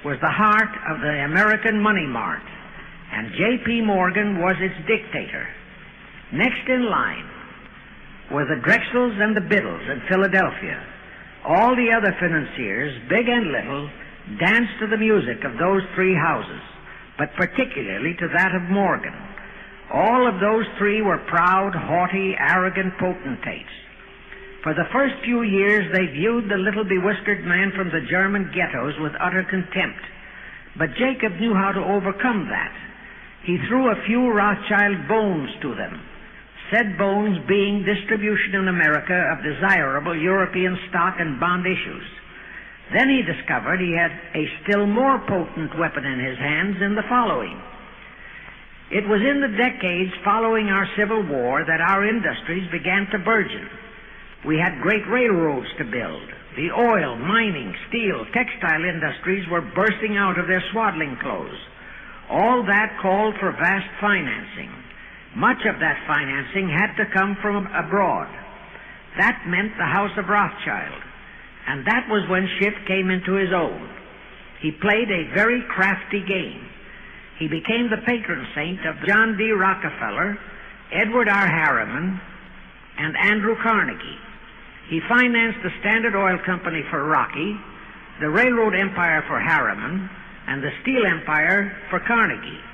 was the heart of the American money mart, and J.P. Morgan was its dictator. Next in line were the Drexels and the Biddles in Philadelphia. All the other financiers, big and little, danced to the music of those three houses, but particularly to that of Morgan. All of those three were proud, haughty, arrogant potentates. For the first few years, they viewed the little bewhiskered man from the German ghettos with utter contempt. But Jacob knew how to overcome that. He threw a few Rothschild bones to them, said bones being distribution in America of desirable European stock and bond issues. Then he discovered he had a still more potent weapon in his hands in the following. It was in the decades following our Civil War that our industries began to burgeon. We had great railroads to build. The oil, mining, steel, textile industries were bursting out of their swaddling clothes. All that called for vast financing. Much of that financing had to come from abroad. That meant the House of Rothschild. And that was when Schiff came into his own. He played a very crafty game. He became the patron saint of John D. Rockefeller, Edward R. Harriman, and Andrew Carnegie. He financed the Standard Oil Company for Rocky, the railroad empire for Harriman, and the steel empire for Carnegie.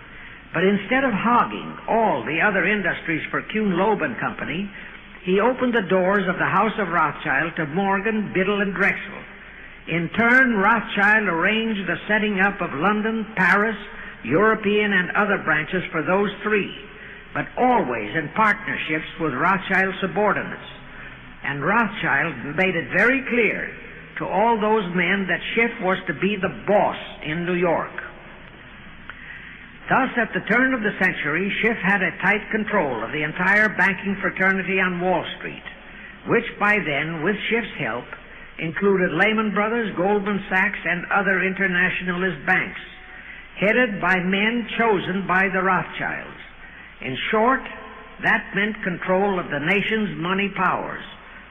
But instead of hogging all the other industries for Kuhn, Loeb and Company, he opened the doors of the House of Rothschild to Morgan, Biddle, and Drexel. In turn, Rothschild arranged the setting up of London, Paris, European, and other branches for those three, but always in partnerships with Rothschild subordinates. And Rothschild made it very clear to all those men that Schiff was to be the boss in New York. Thus, at the turn of the century, Schiff had a tight control of the entire banking fraternity on Wall Street, which by then, with Schiff's help, included Lehman Brothers, Goldman Sachs, and other internationalist banks, headed by men chosen by the Rothschilds. In short, that meant control of the nation's money powers,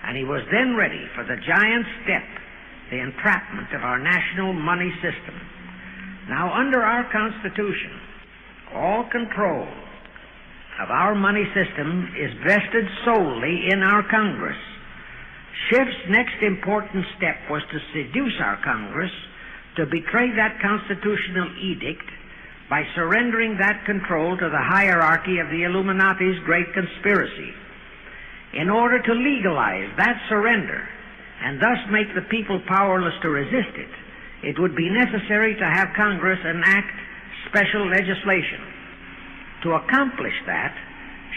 and he was then ready for the giant step, the entrapment of our national money system. Now, under our Constitution, all control of our money system is vested solely in our Congress. Schiff's next important step was to seduce our Congress to betray that constitutional edict by surrendering that control to the hierarchy of the Illuminati's great conspiracy. In order to legalize that surrender and thus make the people powerless to resist it, it would be necessary to have Congress enact special legislation. To accomplish that,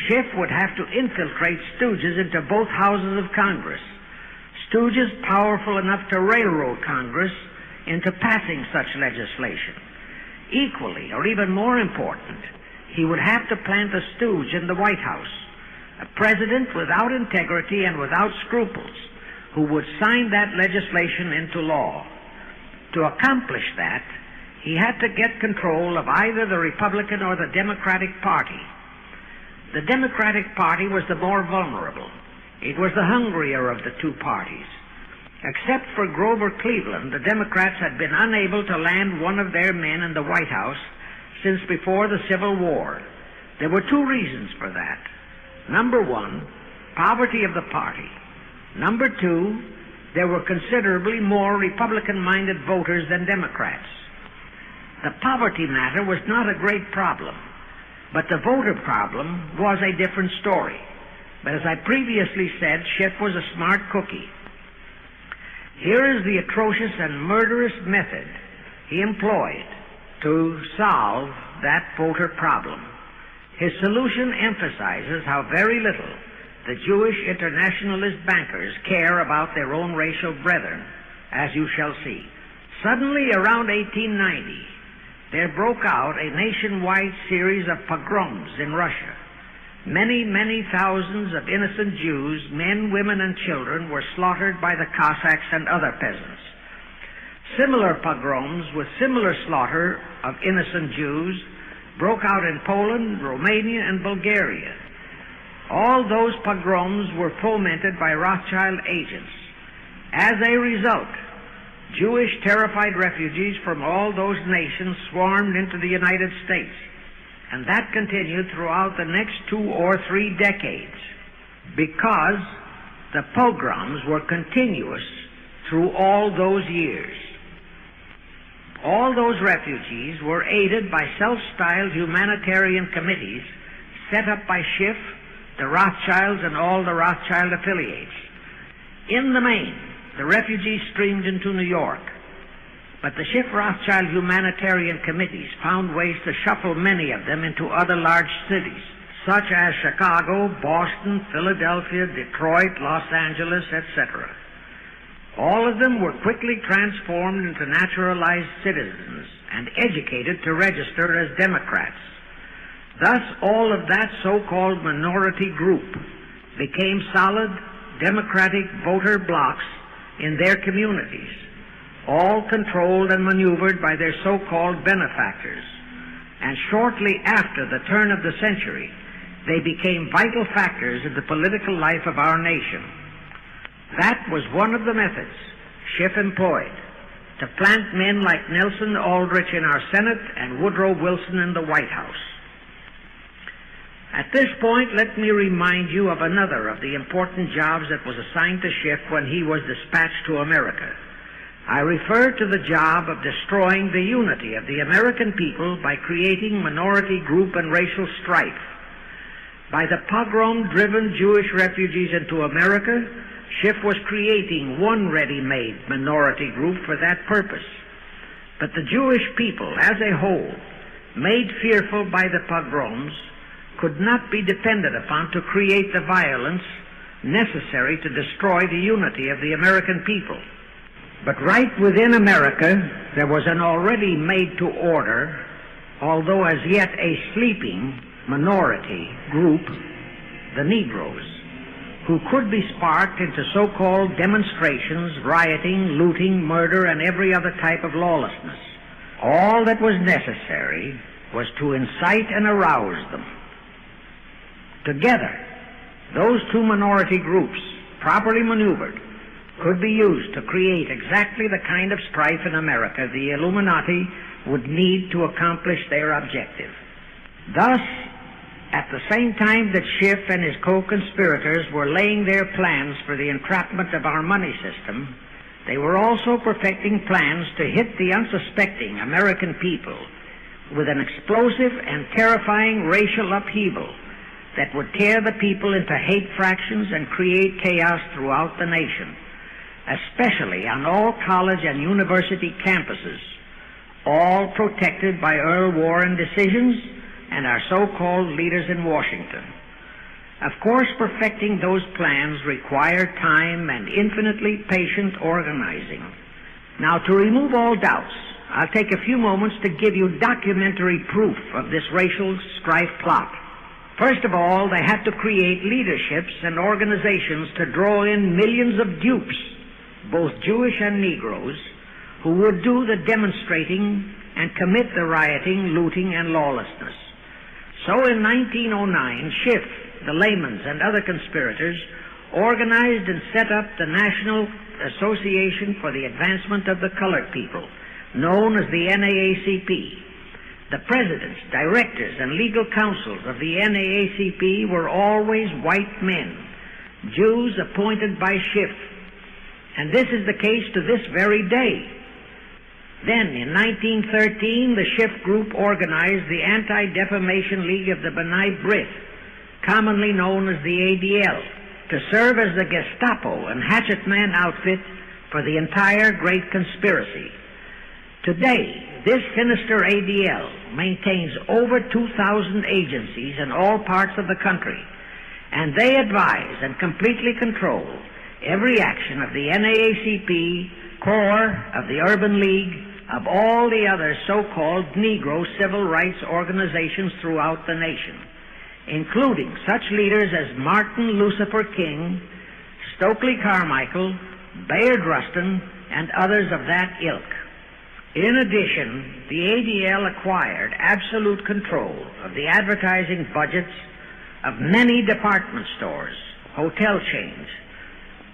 Schiff would have to infiltrate stooges into both houses of Congress, stooges powerful enough to railroad Congress into passing such legislation. Equally, or even more important, he would have to plant a stooge in the White House, a president without integrity and without scruples, who would sign that legislation into law. To accomplish that, he had to get control of either the Republican or the Democratic Party. The Democratic Party was the more vulnerable. It was the hungrier of the two parties. Except for Grover Cleveland, the Democrats had been unable to land one of their men in the White House since before the Civil War. There were two reasons for that. Number one, poverty of the party. Number two, there were considerably more Republican-minded voters than Democrats. The poverty matter was not a great problem, but the voter problem was a different story. But as I previously said, Schiff was a smart cookie. Here is the atrocious and murderous method he employed to solve that voter problem. His solution emphasizes how very little the Jewish internationalist bankers care about their own racial brethren, as you shall see. Suddenly, around 1890, there broke out a nationwide series of pogroms in Russia. Many, many thousands of innocent Jews, men, women, and children, were slaughtered by the Cossacks and other peasants. Similar pogroms with similar slaughter of innocent Jews broke out in Poland, Romania, and Bulgaria. All those pogroms were fomented by Rothschild agents. As a result, Jewish terrified refugees from all those nations swarmed into the United States, and that continued throughout the next 2 or 3 decades because the pogroms were continuous through all those years. All those refugees were aided by self-styled humanitarian committees set up by Schiff, the Rothschilds, and all the Rothschild affiliates. In the main, the refugees streamed into New York, but the Schiff-Rothschild humanitarian committees found ways to shuffle many of them into other large cities, such as Chicago, Boston, Philadelphia, Detroit, Los Angeles, etc. All of them were quickly transformed into naturalized citizens and educated to register as Democrats. Thus, all of that so-called minority group became solid Democratic voter blocs in their communities, all controlled and maneuvered by their so-called benefactors. And shortly after the turn of the century, they became vital factors in the political life of our nation. That was one of the methods Schiff employed to plant men like Nelson Aldrich in our Senate and Woodrow Wilson in the White House. At this point, let me remind you of another of the important jobs that was assigned to Schiff when he was dispatched to America. I refer to the job of destroying the unity of the American people by creating minority group and racial strife. By the pogrom-driven Jewish refugees into America, Schiff was creating one ready-made minority group for that purpose. But the Jewish people as a whole, made fearful by the pogroms, could not be depended upon to create the violence necessary to destroy the unity of the American people. But right within America, there was an already made-to-order, although as yet a sleeping minority group, the Negroes, who could be sparked into so-called demonstrations, rioting, looting, murder, and every other type of lawlessness. All that was necessary was to incite and arouse them. Together, those two minority groups, properly maneuvered, could be used to create exactly the kind of strife in America the Illuminati would need to accomplish their objective. Thus, at the same time that Schiff and his co-conspirators were laying their plans for the entrapment of our money system, they were also perfecting plans to hit the unsuspecting American people with an explosive and terrifying racial upheaval that would tear the people into hate fractions and create chaos throughout the nation, especially on all college and university campuses, all protected by Earl Warren decisions and our so-called leaders in Washington. Of course, perfecting those plans required time and infinitely patient organizing. Now, to remove all doubts, I'll take a few moments to give you documentary proof of this racial strife plot. First of all, they had to create leaderships and organizations to draw in millions of dupes, both Jewish and Negroes, who would do the demonstrating and commit the rioting, looting, and lawlessness. So in 1909, Schiff, the Laymans, and other conspirators organized and set up the National Association for the Advancement of the Colored People, known as the NAACP. The presidents, directors, and legal counsels of the NAACP were always white men, Jews appointed by Schiff. And this is the case to this very day. Then, in 1913, the Schiff Group organized the Anti-Defamation League of the B'nai B'rith, commonly known as the ADL, to serve as the Gestapo and hatchet man outfit for the entire Great Conspiracy. Today, this sinister ADL maintains over 2,000 agencies in all parts of the country, and they advise and completely control every action of the NAACP, CORE, of the Urban League, of all the other so-called Negro civil rights organizations throughout the nation, including such leaders as Martin Lucifer King, Stokely Carmichael, Bayard Rustin, and others of that ilk. In addition, the ADL acquired absolute control of the advertising budgets of many department stores, hotel chains,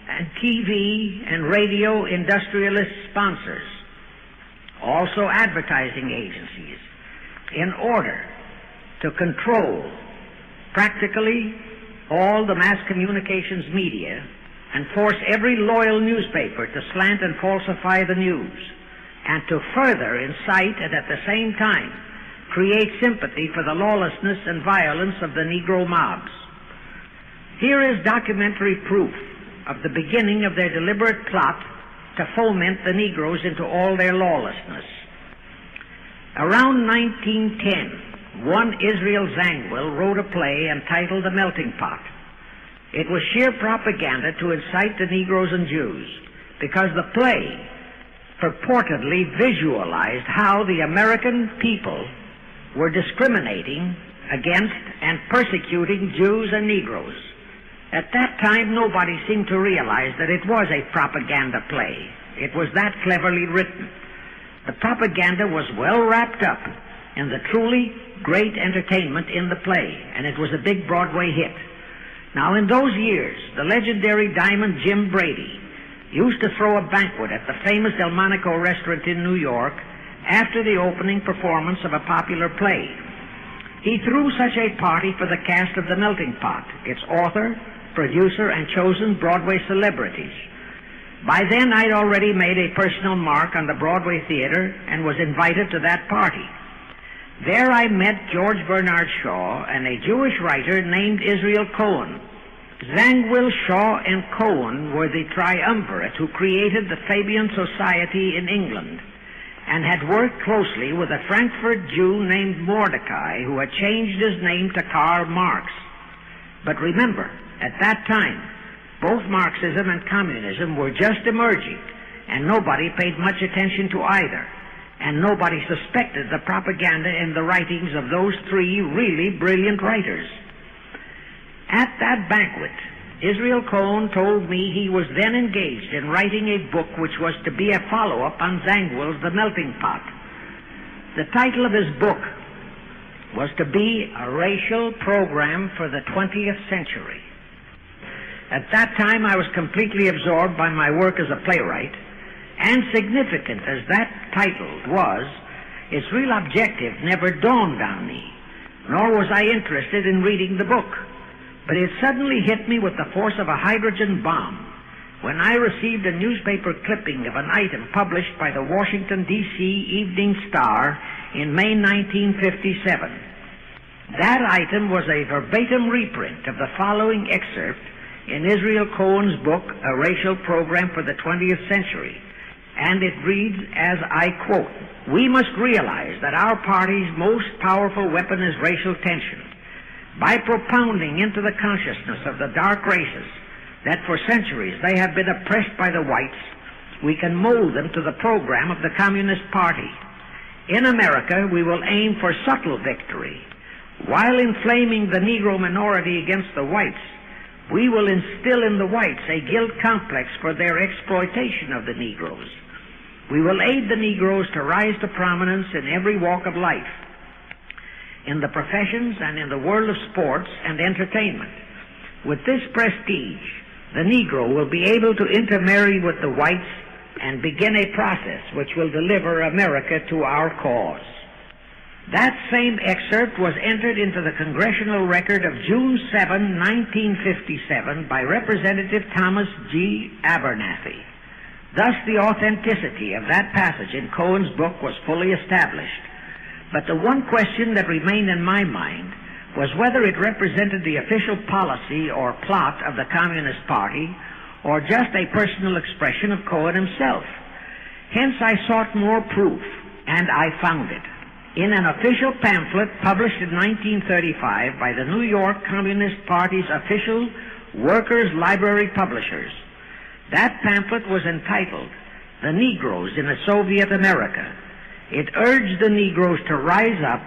and TV and radio industrialist sponsors, also advertising agencies, in order to control practically all the mass communications media and force every loyal newspaper to slant and falsify the news, and to further incite and at the same time create sympathy for the lawlessness and violence of the Negro mobs. Here is documentary proof of the beginning of their deliberate plot to foment the Negroes into all their lawlessness. Around 1910, one Israel Zangwill wrote a play entitled The Melting Pot. It was sheer propaganda to incite the Negroes and Jews, because the play purportedly visualized how the American people were discriminating against and persecuting Jews and Negroes. At that time, nobody seemed to realize that it was a propaganda play. It was that cleverly written. The propaganda was well wrapped up in the truly great entertainment in the play, and it was a big Broadway hit. Now, in those years, the legendary Diamond Jim Brady used to throw a banquet at the famous Delmonico restaurant in New York after the opening performance of a popular play. He threw such a party for the cast of The Melting Pot, its author, producer, and chosen Broadway celebrities. By then, I'd already made a personal mark on the Broadway theater and was invited to that party. There I met George Bernard Shaw and a Jewish writer named Israel Cohen. Zangwill, Shaw, and Cohen were the triumvirate who created the Fabian Society in England and had worked closely with a Frankfurt Jew named Mordecai, who had changed his name to Karl Marx. But remember, at that time, both Marxism and communism were just emerging, and nobody paid much attention to either, and nobody suspected the propaganda in the writings of those three really brilliant writers. At that banquet, Israel Cohen told me he was then engaged in writing a book which was to be a follow-up on Zangwill's The Melting Pot. The title of his book was to be A Racial Program for the 20th Century. At that time, I was completely absorbed by my work as a playwright, and significant as that title was, its real objective never dawned on me, nor was I interested in reading the book. But it suddenly hit me with the force of a hydrogen bomb when I received a newspaper clipping of an item published by the Washington, D.C. Evening Star in May 1957. That item was a verbatim reprint of the following excerpt in Israel Cohen's book, A Racial Program for the 20th Century, and it reads as I quote, "We must realize that our party's most powerful weapon is racial tension. By propounding into the consciousness of the dark races that for centuries they have been oppressed by the whites, we can mold them to the program of the Communist Party. In America, we will aim for subtle victory. While inflaming the Negro minority against the whites, we will instill in the whites a guilt complex for their exploitation of the Negroes. We will aid the Negroes to rise to prominence in every walk of life, in the professions and in the world of sports and entertainment. With this prestige, the Negro will be able to intermarry with the whites and begin a process which will deliver America to our cause." That same excerpt was entered into the Congressional Record of June 7, 1957 by Representative Thomas G. Abernathy. Thus the authenticity of that passage in Cohen's book was fully established. But the one question that remained in my mind was whether it represented the official policy or plot of the Communist Party or just a personal expression of Cohen himself. Hence I sought more proof, and I found it. In an official pamphlet published in 1935 by the New York Communist Party's official Workers' Library Publishers. That pamphlet was entitled, "The Negroes in a Soviet America." It urged the Negroes to rise up,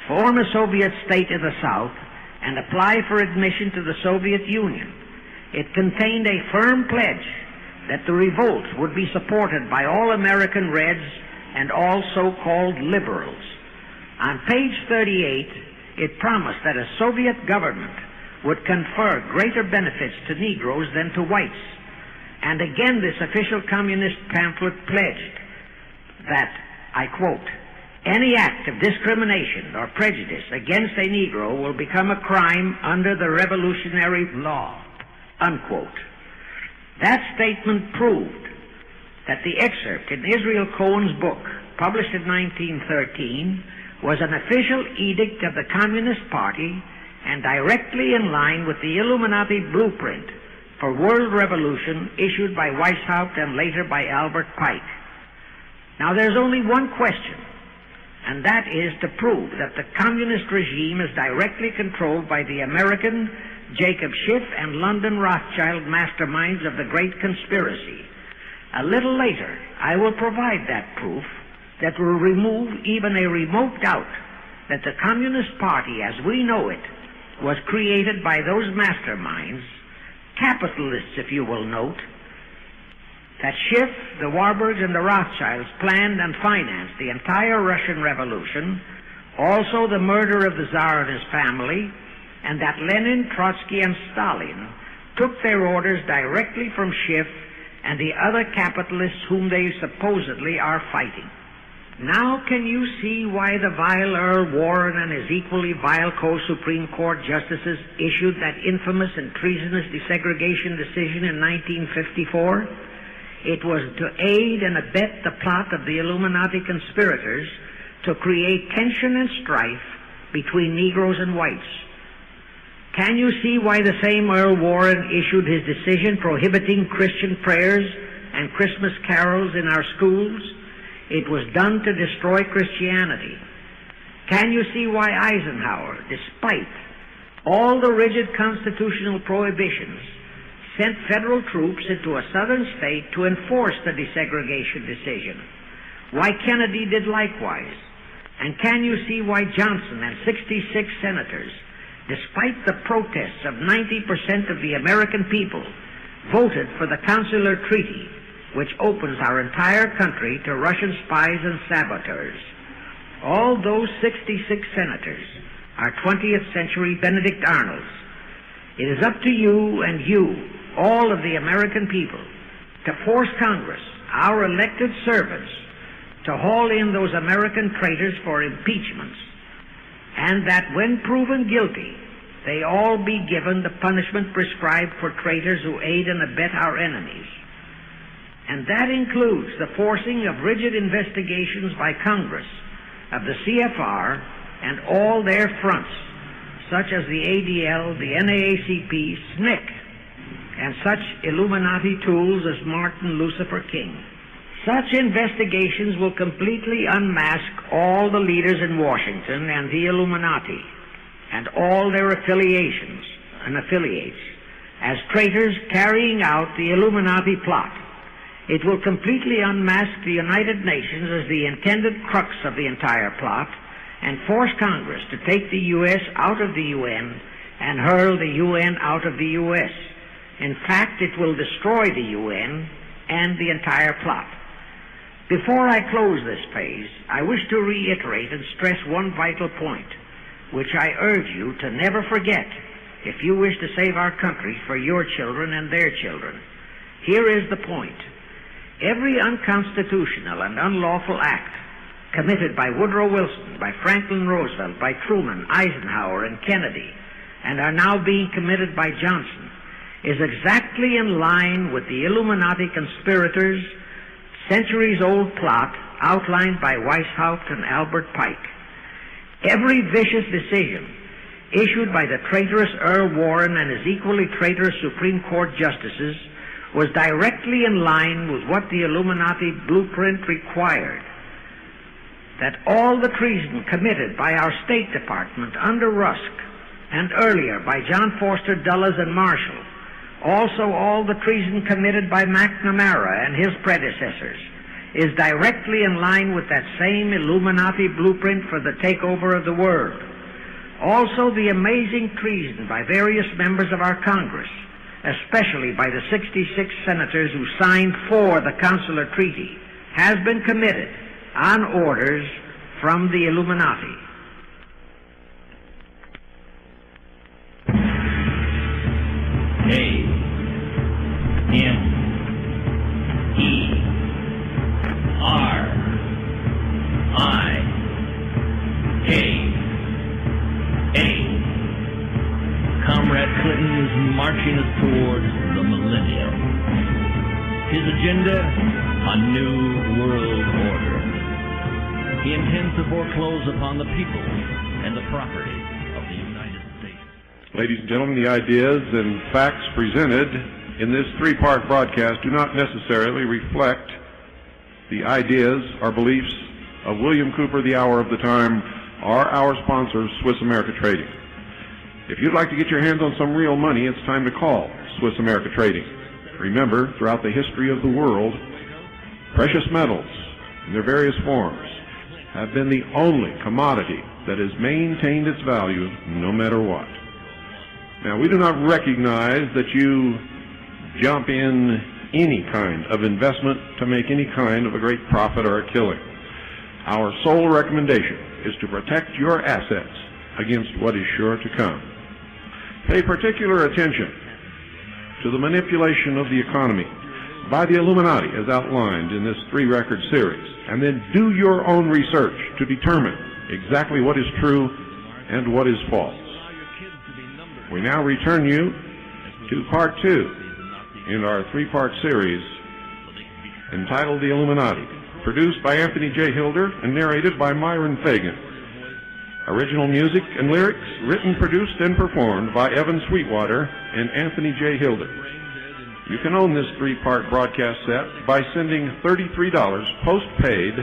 form a Soviet state in the South, and apply for admission to the Soviet Union. It contained a firm pledge that the revolt would be supported by all American Reds and all so-called liberals. On page 38, it promised that a Soviet government would confer greater benefits to Negroes than to whites. And again, this official communist pamphlet pledged that, I quote, "Any act of discrimination or prejudice against a Negro will become a crime under the revolutionary law," unquote. That statement proved that the excerpt in Israel Cohen's book, published in 1913, was an official edict of the Communist Party and directly in line with the Illuminati blueprint for world revolution issued by Weishaupt and later by Albert Pike. Now there's only one question, and that is to prove that the communist regime is directly controlled by the American Jacob Schiff and London Rothschild masterminds of the Great Conspiracy. A little later, I will provide that proof that will remove even a remote doubt that the Communist Party, as we know it, was created by those masterminds, capitalists, if you will note, that Schiff, the Warburgs, and the Rothschilds planned and financed the entire Russian Revolution, also the murder of the Tsar and his family, and that Lenin, Trotsky, and Stalin took their orders directly from Schiff and the other capitalists whom they supposedly are fighting. Now can you see why the vile Earl Warren and his equally vile co-Supreme Court justices issued that infamous and treasonous desegregation decision in 1954? It was to aid and abet the plot of the Illuminati conspirators to create tension and strife between Negroes and whites. Can you see why the same Earl Warren issued his decision prohibiting Christian prayers and Christmas carols in our schools? It was done to destroy Christianity. Can you see why Eisenhower, despite all the rigid constitutional prohibitions, sent federal troops into a southern state to enforce the desegregation decision? Why Kennedy did likewise? And can you see why Johnson and 66 senators, despite the protests of 90% of the American people, voted for the Consular Treaty, which opens our entire country to Russian spies and saboteurs? All those 66 senators are 20th century Benedict Arnolds. It is up to you and you, all of the American people, to force Congress, our elected servants, to haul in those American traitors for impeachments, and that when proven guilty, they all be given the punishment prescribed for traitors who aid and abet our enemies. And that includes the forcing of rigid investigations by Congress of the CFR and all their fronts, such as the ADL, the NAACP, SNCC, and such Illuminati tools as Martin Lucifer King. Such investigations will completely unmask all the leaders in Washington and the Illuminati and all their affiliations and affiliates as traitors carrying out the Illuminati plot. It will completely unmask the United Nations as the intended crux of the entire plot and force Congress to take the U.S. out of the UN and hurl the UN out of the U.S. In fact, it will destroy the UN and the entire plot. Before I close this phase, I wish to reiterate and stress one vital point, which I urge you to never forget if you wish to save our country for your children and their children. Here is the point. Every unconstitutional and unlawful act committed by Woodrow Wilson, by Franklin Roosevelt, by Truman, Eisenhower, and Kennedy, and are now being committed by Johnson, is exactly in line with the Illuminati conspirators' centuries-old plot outlined by Weishaupt and Albert Pike. Every vicious decision issued by the traitorous Earl Warren and his equally traitorous Supreme Court justices was directly in line with what the Illuminati blueprint required. That all the treason committed by our State Department under Rusk and earlier by John Foster Dulles and Marshall, also all the treason committed by McNamara and his predecessors, is directly in line with that same Illuminati blueprint for the takeover of the world. Also the amazing treason by various members of our Congress, especially by the 66 senators who signed for the Consular Treaty, has been committed on orders from the Illuminati. Comrade Clinton is marching us towards the millennium. His agenda, a new world order. He intends to foreclose upon the people and the property of the United States. Ladies and gentlemen, the ideas and facts presented in this three-part broadcast do not necessarily reflect the ideas or beliefs of William Cooper, the Hour of the Time, or our sponsors, Swiss America Trading. If you'd like to get your hands on some real money, it's time to call Swiss America Trading. Remember, throughout the history of the world, precious metals in their various forms have been the only commodity that has maintained its value no matter what. Now, we do not recognize that you jump in any kind of investment to make any kind of a great profit or a killing. Our sole recommendation is to protect your assets against what is sure to come. Pay particular attention to the manipulation of the economy by the Illuminati as outlined in this three-record series, and then do your own research to determine exactly what is true and what is false. We now return you to part 2 in our three-part series entitled The Illuminati, produced by Anthony J. Hilder and narrated by Myron Fagan. Original music and lyrics written, produced, and performed by Evan Sweetwater and Anthony J. Hilder. You can own this three-part broadcast set by sending $33 post-paid.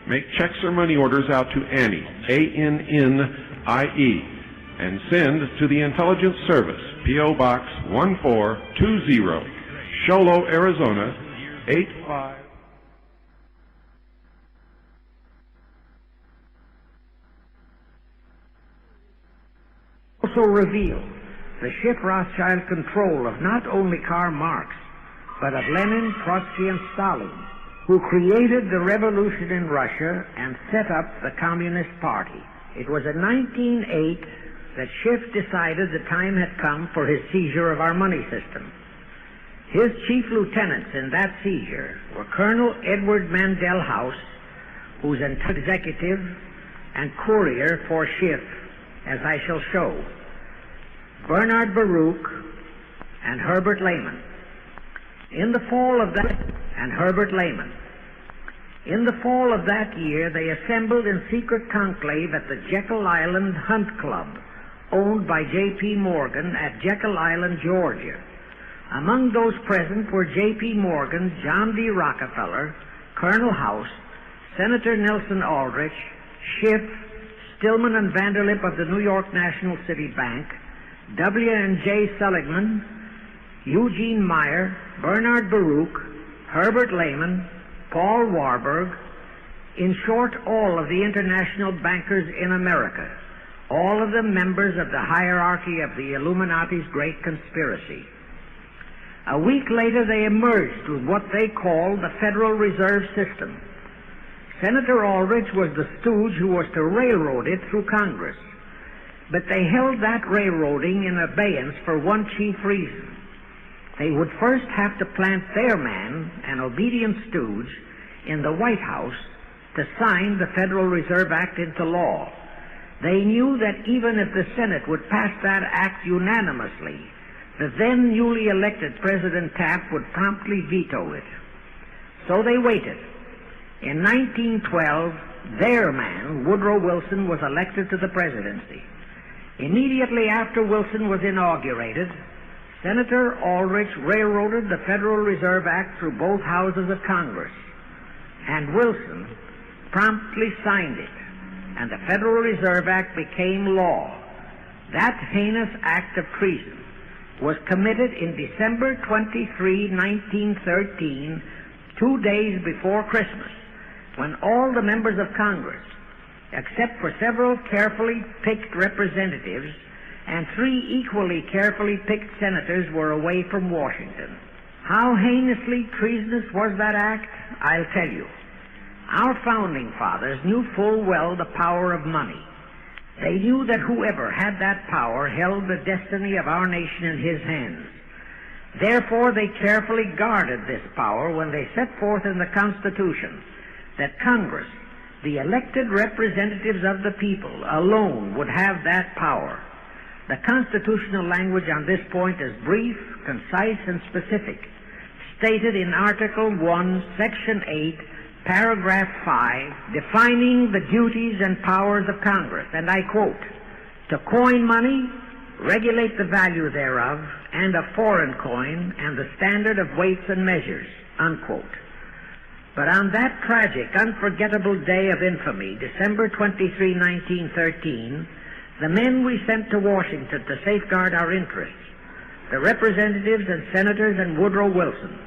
Make checks or money orders out to Annie, A-N-N-I-E, and send to the Intelligence Service, P.O. Box 1420, Sholo, Arizona, 85. Also revealed the Schiff Rothschild control of not only Karl Marx, but of Lenin, Trotsky, and Stalin, who created the revolution in Russia and set up the Communist Party. It was in 1908 that Schiff decided the time had come for his seizure of our money system. His chief lieutenants in that seizure were Colonel Edward Mandel House, who's an executive and courier for Schiff, as I shall show, Bernard Baruch, and Herbert Lehman. In the fall of that year, they assembled in secret conclave at the Jekyll Island Hunt Club, owned by J.P. Morgan at Jekyll Island, Georgia. Among those present were J.P. Morgan, John D. Rockefeller, Colonel House, Senator Nelson Aldrich, Schiff, Stillman and Vanderlip of the New York National City Bank, W. and J. Seligman, Eugene Meyer, Bernard Baruch, Herbert Lehman, Paul Warburg, in short, all of the international bankers in America, all of them members of the hierarchy of the Illuminati's great conspiracy. A week later, they emerged with what they called the Federal Reserve System. Senator Aldrich was the stooge who was to railroad it through Congress. But they held that railroading in abeyance for one chief reason. They would first have to plant their man, an obedient stooge, in the White House to sign the Federal Reserve Act into law. They knew that even if the Senate would pass that act unanimously, the then newly elected President Taft would promptly veto it. So they waited. In 1912, their man, Woodrow Wilson, was elected to the presidency. Immediately after Wilson was inaugurated, Senator Aldrich railroaded the Federal Reserve Act through both houses of Congress, and Wilson promptly signed it, and the Federal Reserve Act became law. That heinous act of treason was committed in December 23, 1913, 2 days before Christmas, when all the members of Congress, except for several carefully picked representatives and 3 equally carefully picked senators, were away from Washington. How heinously treasonous was that act? I'll tell you. Our founding fathers knew full well the power of money. They knew that whoever had that power held the destiny of our nation in his hands. Therefore, they carefully guarded this power when they set forth in the Constitution that Congress, the elected representatives of the people, alone would have that power. The constitutional language on this point is brief, concise, and specific, stated in Article 1, Section 8, Paragraph 5, defining the duties and powers of Congress, and I quote, "To coin money, regulate the value thereof, and a foreign coin, and the standard of weights and measures," unquote. But on that tragic, unforgettable day of infamy, December 23, 1913, the men we sent to Washington to safeguard our interests, the representatives and senators and Woodrow Wilson,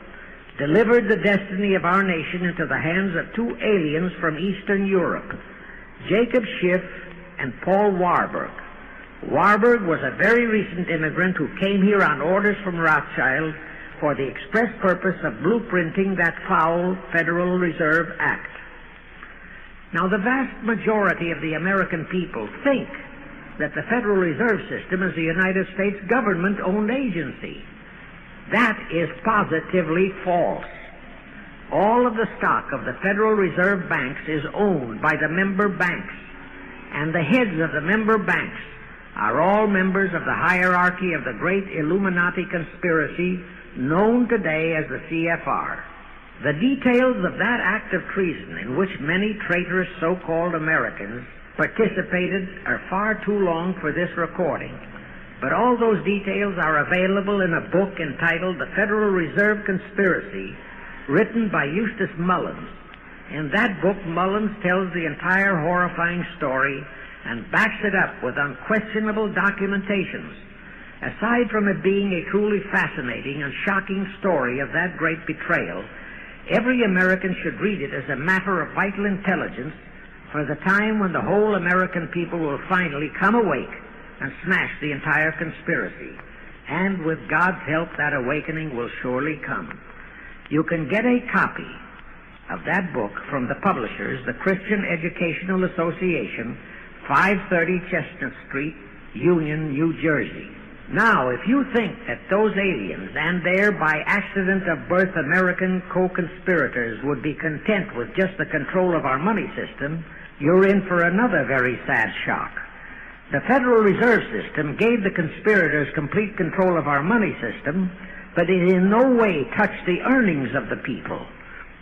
delivered the destiny of our nation into the hands of two aliens from Eastern Europe, Jacob Schiff and Paul Warburg. Warburg was a very recent immigrant who came here on orders from Rothschild for the express purpose of blueprinting that foul Federal Reserve Act. Now, the vast majority of the American people think that the Federal Reserve System is a United States government-owned agency. That is positively false. All of the stock of the Federal Reserve banks is owned by the member banks, and the heads of the member banks are all members of the hierarchy of the great Illuminati conspiracy known today as the CFR. The details of that act of treason in which many traitorous so-called Americans participated are far too long for this recording, but all those details are available in a book entitled The Federal Reserve Conspiracy, written by Eustace Mullins. In that book, Mullins tells the entire horrifying story and backs it up with unquestionable documentations. Aside from it being a truly fascinating and shocking story of that great betrayal, every American should read it as a matter of vital intelligence for the time when the whole American people will finally come awake and smash the entire conspiracy. And with God's help, that awakening will surely come. You can get a copy of that book from the publishers, the Christian Educational Association, 530 Chestnut Street, Union, New Jersey. Now, if you think that those aliens and their by accident of birth American co-conspirators would be content with just the control of our money system, you're in for another very sad shock. The Federal Reserve System gave the conspirators complete control of our money system, but it in no way touched the earnings of the people,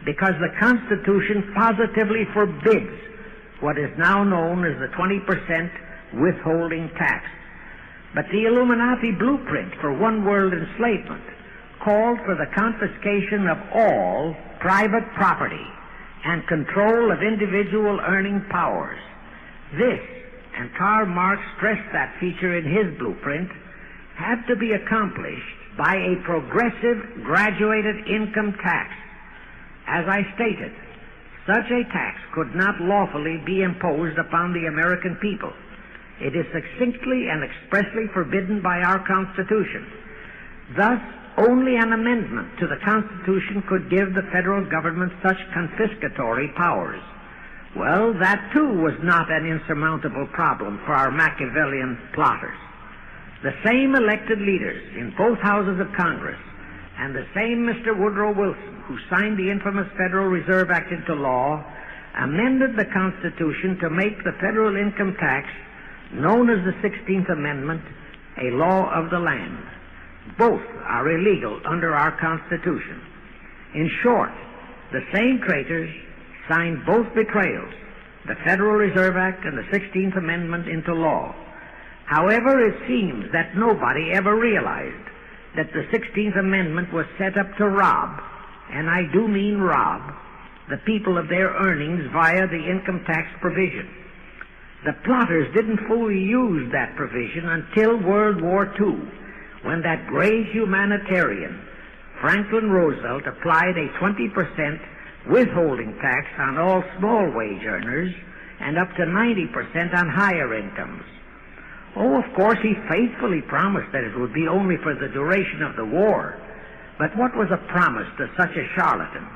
because the Constitution positively forbids what is now known as the 20% withholding tax. But the Illuminati blueprint for one-world enslavement called for the confiscation of all private property and control of individual earning powers. This, and Karl Marx stressed that feature in his blueprint, had to be accomplished by a progressive graduated income tax. As I stated, such a tax could not lawfully be imposed upon the American people. It is succinctly and expressly forbidden by our Constitution. Thus, only an amendment to the Constitution could give the federal government such confiscatory powers. Well, that too was not an insurmountable problem for our Machiavellian plotters. The same elected leaders in both houses of Congress and the same Mr. Woodrow Wilson, who signed the infamous Federal Reserve Act into law, amended the Constitution to make the federal income tax, known as the 16th Amendment, a law of the land. Both are illegal under our Constitution. In short, the same traitors signed both betrayals, the Federal Reserve Act and the 16th Amendment, into law. However, it seems that nobody ever realized that the 16th Amendment was set up to rob, and I do mean rob, the people of their earnings via the income tax provision. The plotters didn't fully use that provision until World War II, when that great humanitarian, Franklin Roosevelt, applied a 20% withholding tax on all small wage earners and up to 90% on higher incomes. Oh, of course, he faithfully promised that it would be only for the duration of the war. But what was a promise to such a charlatan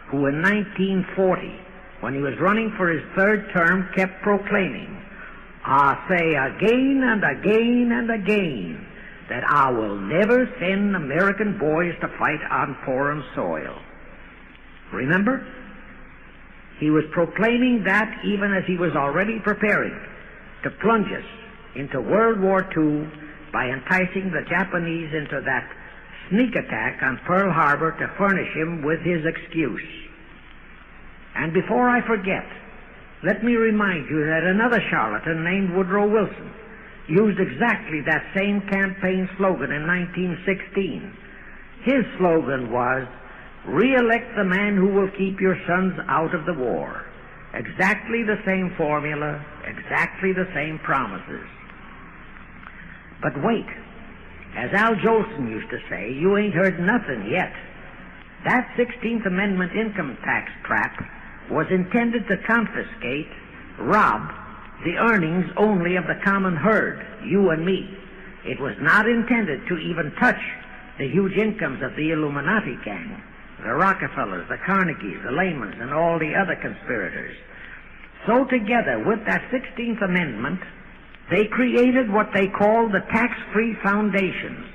who in 1940 when he was running for his third term, kept proclaiming, "I say again and again and again that I will never send American boys to fight on foreign soil." Remember? He was proclaiming that even as he was already preparing to plunge us into World War II by enticing the Japanese into that sneak attack on Pearl Harbor to furnish him with his excuse. And before I forget, let me remind you that another charlatan named Woodrow Wilson used exactly that same campaign slogan in 1916. His slogan was, "Re-elect the man who will keep your sons out of the war." Exactly the same formula, exactly the same promises. But wait, as Al Jolson used to say, you ain't heard nothing yet. That 16th Amendment income tax trap was intended to confiscate, rob, the earnings only of the common herd, you and me. It was not intended to even touch the huge incomes of the Illuminati gang, the Rockefellers, the Carnegies, the Lehmans, and all the other conspirators. So together with that 16th Amendment, they created what they called the tax-free foundations.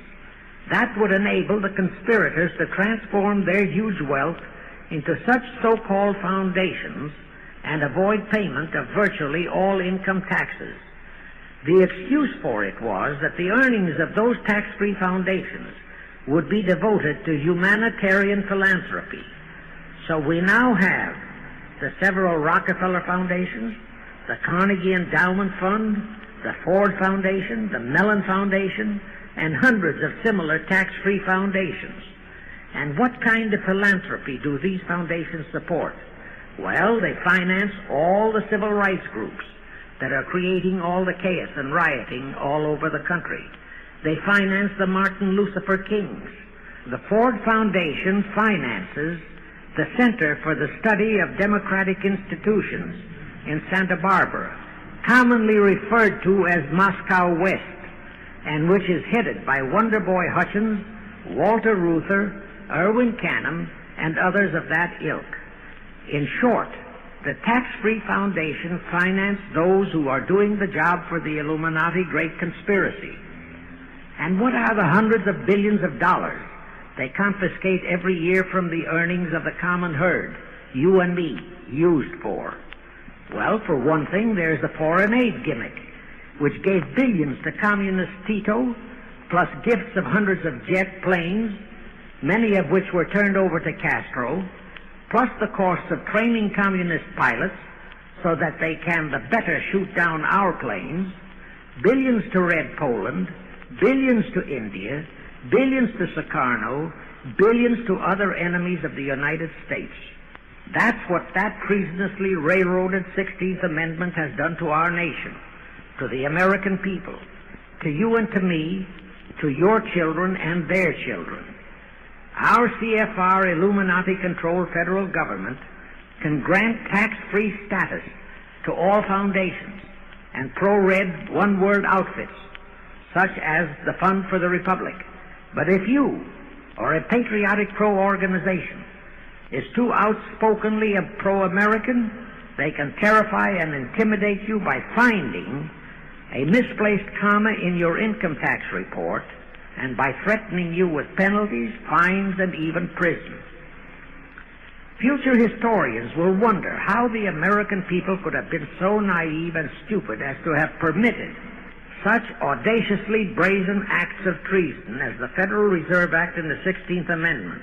That would enable the conspirators to transform their huge wealth into such so-called foundations and avoid payment of virtually all income taxes. The excuse for it was that the earnings of those tax-free foundations would be devoted to humanitarian philanthropy. So we now have the several Rockefeller foundations, the Carnegie Endowment Fund, the Ford Foundation, the Mellon Foundation, and hundreds of similar tax-free foundations. And what kind of philanthropy do these foundations support? Well, they finance all the civil rights groups that are creating all the chaos and rioting all over the country. They finance the Martin Lucifer Kings. The Ford Foundation finances the Center for the Study of Democratic Institutions in Santa Barbara, commonly referred to as Moscow West, and which is headed by Wonderboy Hutchins, Walter Reuther, Irwin Canham, and others of that ilk. In short, the tax-free foundation finance those who are doing the job for the Illuminati Great Conspiracy. And what are the hundreds of billions of dollars they confiscate every year from the earnings of the common herd, you and me, used for? Well, for one thing, there's the foreign aid gimmick, which gave billions to communist Tito, plus gifts of hundreds of jet planes, many of which were turned over to Castro, plus the costs of training communist pilots so that they can the better shoot down our planes, billions to Red Poland, billions to India, billions to Sukarno, billions to other enemies of the United States. That's what that treasonously railroaded 16th Amendment has done to our nation, to the American people, to you and to me, to your children and their children. Our CFR Illuminati-controlled federal government can grant tax-free status to all foundations and pro-red one-word outfits, such as the Fund for the Republic. But if you, or a patriotic pro-organization, is too outspokenly pro-American, they can terrify and intimidate you by finding a misplaced comma in your income tax report and by threatening you with penalties, fines, and even prison. Future historians will wonder how the American people could have been so naive and stupid as to have permitted such audaciously brazen acts of treason as the Federal Reserve Act and the 16th Amendment.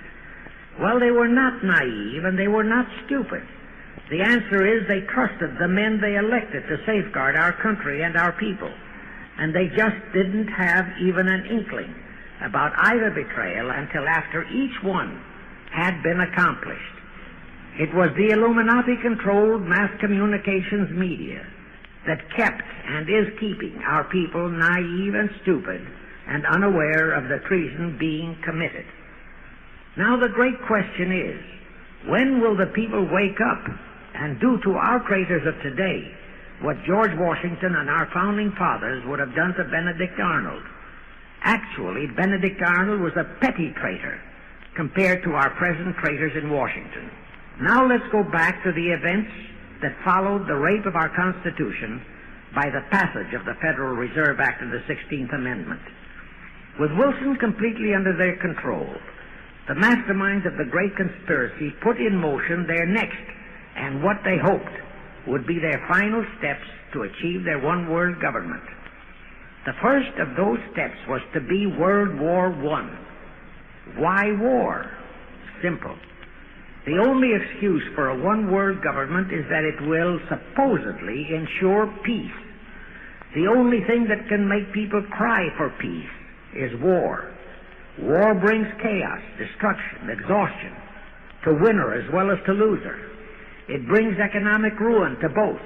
Well, they were not naive and they were not stupid. The answer is they trusted the men they elected to safeguard our country and our people, and they just didn't have even an inkling about either betrayal until after each one had been accomplished. It was the Illuminati-controlled mass communications media that kept and is keeping our people naive and stupid and unaware of the treason being committed. Now the great question is, when will the people wake up and do to our traitors of today what George Washington and our founding fathers would have done to Benedict Arnold? Actually, Benedict Arnold was a petty traitor compared to our present traitors in Washington. Now let's go back to the events that followed the rape of our Constitution by the passage of the Federal Reserve Act of the 16th Amendment. With Wilson completely under their control, the masterminds of the great conspiracy put in motion their next and what they hoped would be their final steps to achieve their one-world government. The first of those steps was to be World War I. Why war? Simple. The only excuse for a one-world government is that it will supposedly ensure peace. The only thing that can make people cry for peace is war. War brings chaos, destruction, exhaustion, to winner as well as to loser. It brings economic ruin to both.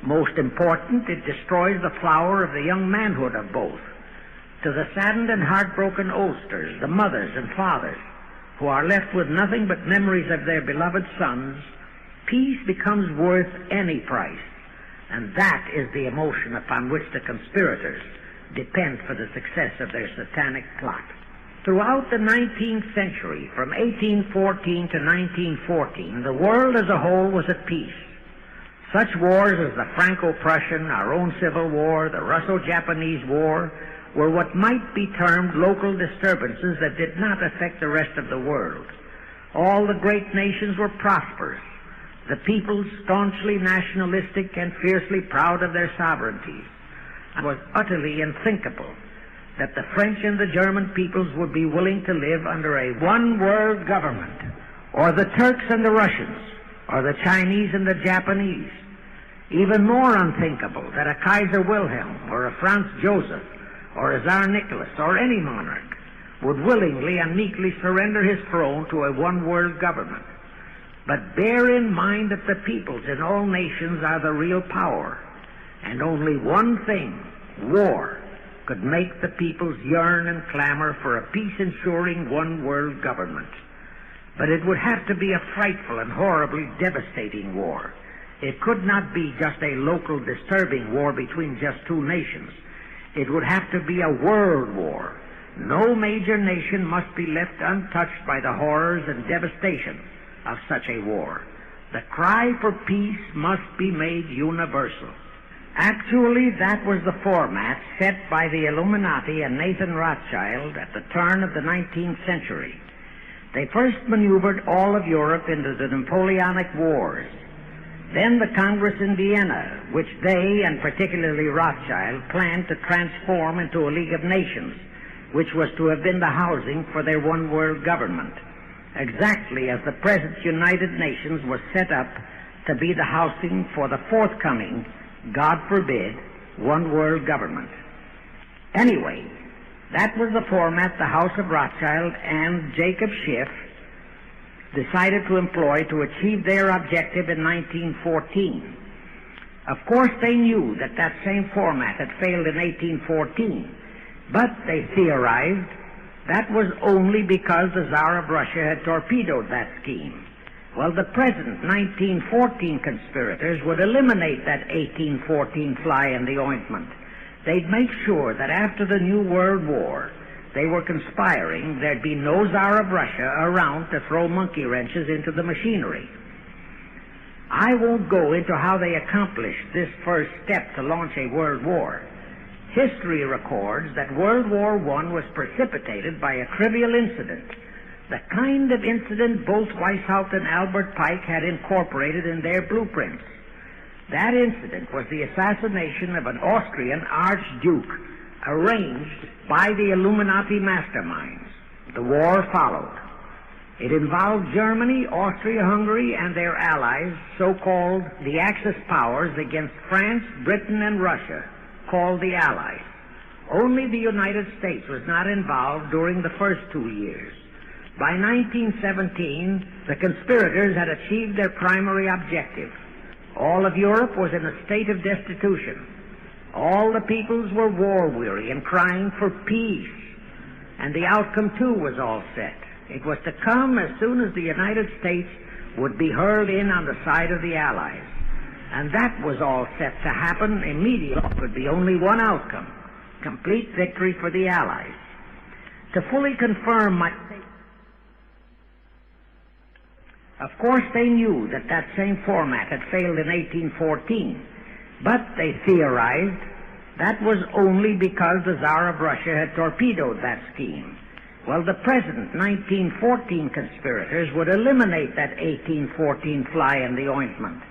Most important, it destroys the flower of the young manhood of both. To the saddened and heartbroken oldsters, the mothers and fathers, who are left with nothing but memories of their beloved sons, peace becomes worth any price. And that is the emotion upon which the conspirators depend for the success of their satanic plot. Throughout the 19th century, from 1814 to 1914, the world as a whole was at peace. Such wars as the Franco-Prussian, our own Civil War, the Russo-Japanese War, were what might be termed local disturbances that did not affect the rest of the world. All the great nations were prosperous, the peoples staunchly nationalistic and fiercely proud of their sovereignties. It was utterly unthinkable that the French and the German peoples would be willing to live under a one-world government, or the Turks and the Russians, or the Chinese and the Japanese. Even more unthinkable that a Kaiser Wilhelm, or a Franz Joseph, or a Tsar Nicholas, or any monarch, would willingly and meekly surrender his throne to a one-world government. But bear in mind that the peoples in all nations are the real power, and only one thing, war, could make the peoples yearn and clamor for a peace-ensuring one-world government. But it would have to be a frightful and horribly devastating war. It could not be just a local disturbing war between just two nations. It would have to be a world war. No major nation must be left untouched by the horrors and devastation of such a war. The cry for peace must be made universal. Actually, that was the format set by the Illuminati and Nathan Rothschild at the turn of the 19th century. They first maneuvered all of Europe into the Napoleonic Wars. Then the Congress in Vienna, which they, and particularly Rothschild, planned to transform into a League of Nations, which was to have been the housing for their one-world government, exactly as the present United Nations was set up to be the housing for the forthcoming, God forbid, one-world government. Anyway, that was the format the House of Rothschild and Jacob Schiff decided to employ to achieve their objective in 1914. Of course, they knew that that same format had failed in 1814, but they theorized that was only because the Tsar of Russia had torpedoed that scheme. Well, the present 1914 conspirators would eliminate that 1814 fly in the ointment. They'd make sure that after the New World War, they were conspiring, there'd be no Tsar of Russia around to throw monkey wrenches into the machinery. I won't go into how they accomplished this first step to launch a world war. History records that World War I was precipitated by a trivial incident, the kind of incident both Weishaupt and Albert Pike had incorporated in their blueprints. That incident was the assassination of an Austrian archduke, arranged by the Illuminati masterminds. The war followed. It involved Germany, Austria-Hungary, and their allies, so-called the Axis powers, against France, Britain, and Russia, called the Allies. Only the United States was not involved during the first 2 years. By 1917, the conspirators had achieved their primary objective. All of Europe was in a state of destitution. All the peoples were war-weary and crying for peace. And the outcome, too, was all set. It was to come as soon as the United States would be hurled in on the side of the Allies. And that was all set to happen immediately. There could be only one outcome: complete victory for the Allies. To fully confirm my statement, Of course, they knew that that same format had failed in 1814, but they theorized that was only because the Tsar of Russia had torpedoed that scheme. Well, the present 1914 conspirators would eliminate that 1814 fly in the ointment.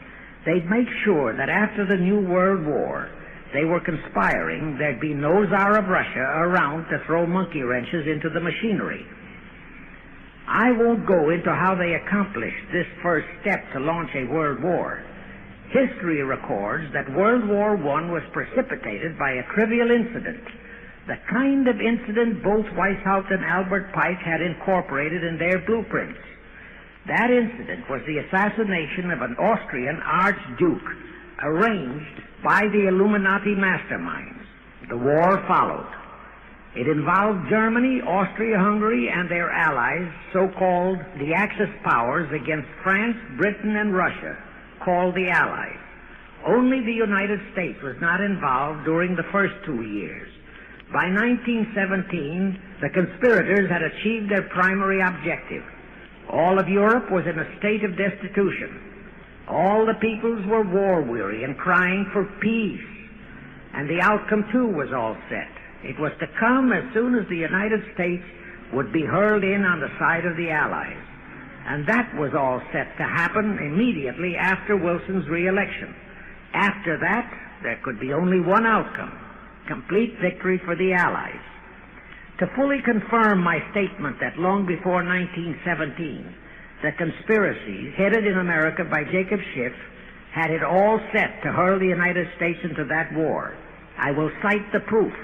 They'd make sure that after the New World War, they were conspiring there'd be no Tsar of Russia around to throw monkey wrenches into the machinery. I won't go into how they accomplished this first step to launch a world war. History records that World War I was precipitated by a trivial incident, the kind of incident both Weishaupt and Albert Pike had incorporated in their blueprints. That incident was the assassination of an Austrian archduke, arranged by the Illuminati masterminds. The war followed. It involved Germany, Austria-Hungary, and their allies, so-called the Axis powers, against France, Britain, and Russia, called the Allies. Only the United States was not involved during the first 2 years. By 1917, the conspirators had achieved their primary objective. All of Europe was in a state of destitution. All the peoples were war-weary and crying for peace. And the outcome, too, was all set. It was to come as soon as the United States would be hurled in on the side of the Allies. And that was all set to happen immediately after Wilson's re-election. After that, there could be only one outcome: complete victory for the Allies. To fully confirm my statement that long before 1917, the conspiracies headed in America by Jacob Schiff had it all set to hurl the United States into that war, I will cite the proof.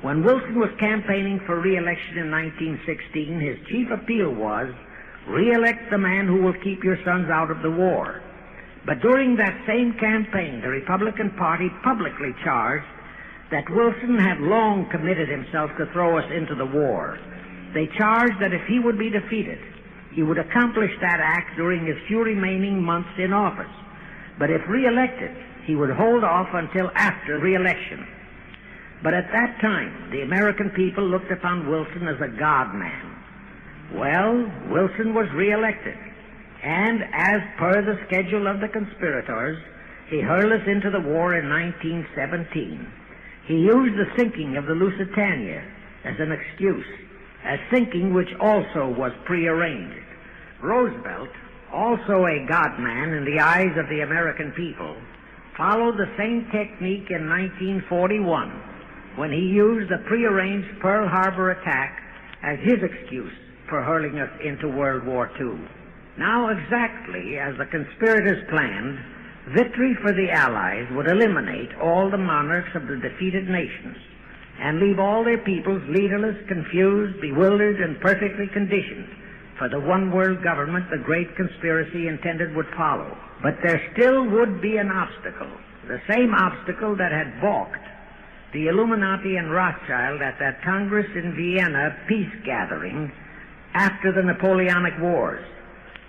When Wilson was campaigning for re-election in 1916, his chief appeal was, "Re-elect the man who will keep your sons out of the war." But during that same campaign, the Republican Party publicly charged that Wilson had long committed himself to throw us into the war. They charged that if he would be defeated, he would accomplish that act during his few remaining months in office. But if re-elected, he would hold off until after re-election. But at that time, the American people looked upon Wilson as a god-man. Well, Wilson was re-elected, and as per the schedule of the conspirators, he hurled us into the war in 1917. He used the sinking of the Lusitania as an excuse, a sinking which also was prearranged. Roosevelt, also a god-man in the eyes of the American people, followed the same technique in 1941 when he used the prearranged Pearl Harbor attack as his excuse for hurling us into World War II. Now, exactly as the conspirators planned, victory for the Allies would eliminate all the monarchs of the defeated nations and leave all their peoples leaderless, confused, bewildered, and perfectly conditioned for the one-world government the great conspiracy intended would follow. But there still would be an obstacle, the same obstacle that had balked the Illuminati and Rothschild at that Congress in Vienna peace gathering after the Napoleonic Wars.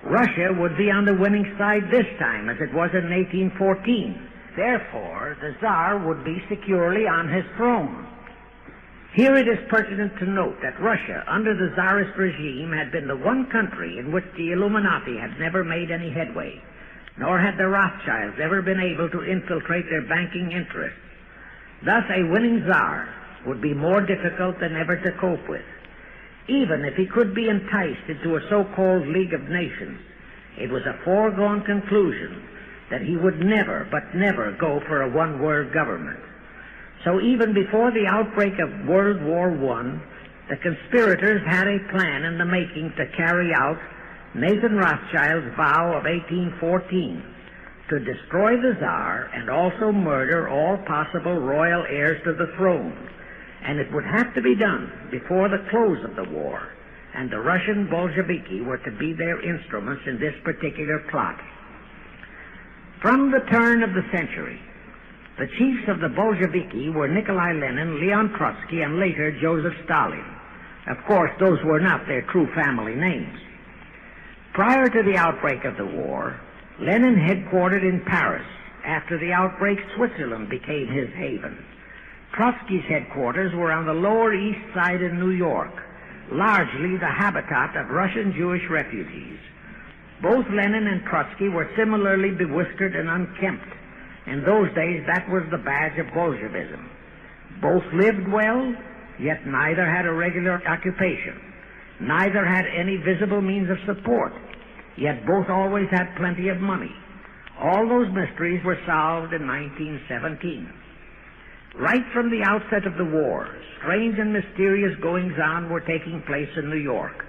Russia would be on the winning side this time, as it was in 1814. Therefore, the Tsar would be securely on his throne. Here it is pertinent to note that Russia, under the Tsarist regime, had been the one country in which the Illuminati had never made any headway, nor had the Rothschilds ever been able to infiltrate their banking interests. Thus, a winning Tsar would be more difficult than ever to cope with. Even if he could be enticed into a so-called League of Nations, it was a foregone conclusion that he would never, but never, go for a one-world government. So even before the outbreak of World War I, the conspirators had a plan in the making to carry out Nathan Rothschild's vow of 1814, to destroy the Tsar and also murder all possible royal heirs to the throne. And it would have to be done before the close of the war, and the Russian Bolsheviki were to be their instruments in this particular plot. From the turn of the century, the chiefs of the Bolsheviki were Nikolai Lenin, Leon Trotsky, and later Joseph Stalin. Of course, those were not their true family names. Prior to the outbreak of the war, Lenin headquartered in Paris. After the outbreak, Switzerland became his haven. Trotsky's headquarters were on the Lower East Side in New York, largely the habitat of Russian Jewish refugees. Both Lenin and Trotsky were similarly bewhiskered and unkempt. In those days, that was the badge of Bolshevism. Both lived well, yet neither had a regular occupation. Neither had any visible means of support, yet both always had plenty of money. All those mysteries were solved in 1917. Right from the outset of the war, strange and mysterious goings-on were taking place in New York.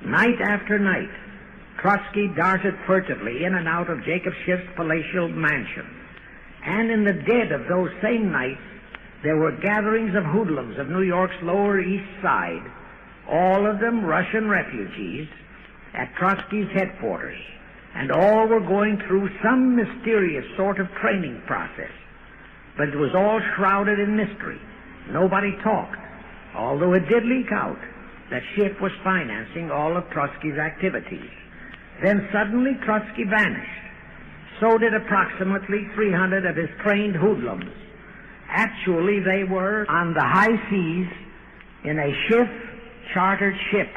Night after night, Trotsky darted furtively in and out of Jacob Schiff's palatial mansion. And in the dead of those same nights, there were gatherings of hoodlums of New York's Lower East Side, all of them Russian refugees, at Trotsky's headquarters, and all were going through some mysterious sort of training process. But it was all shrouded in mystery. Nobody talked, although it did leak out that Schiff was financing all of Trotsky's activities. Then suddenly Trotsky vanished. So did approximately 300 of his trained hoodlums. Actually, they were on the high seas in a Schiff-chartered ship,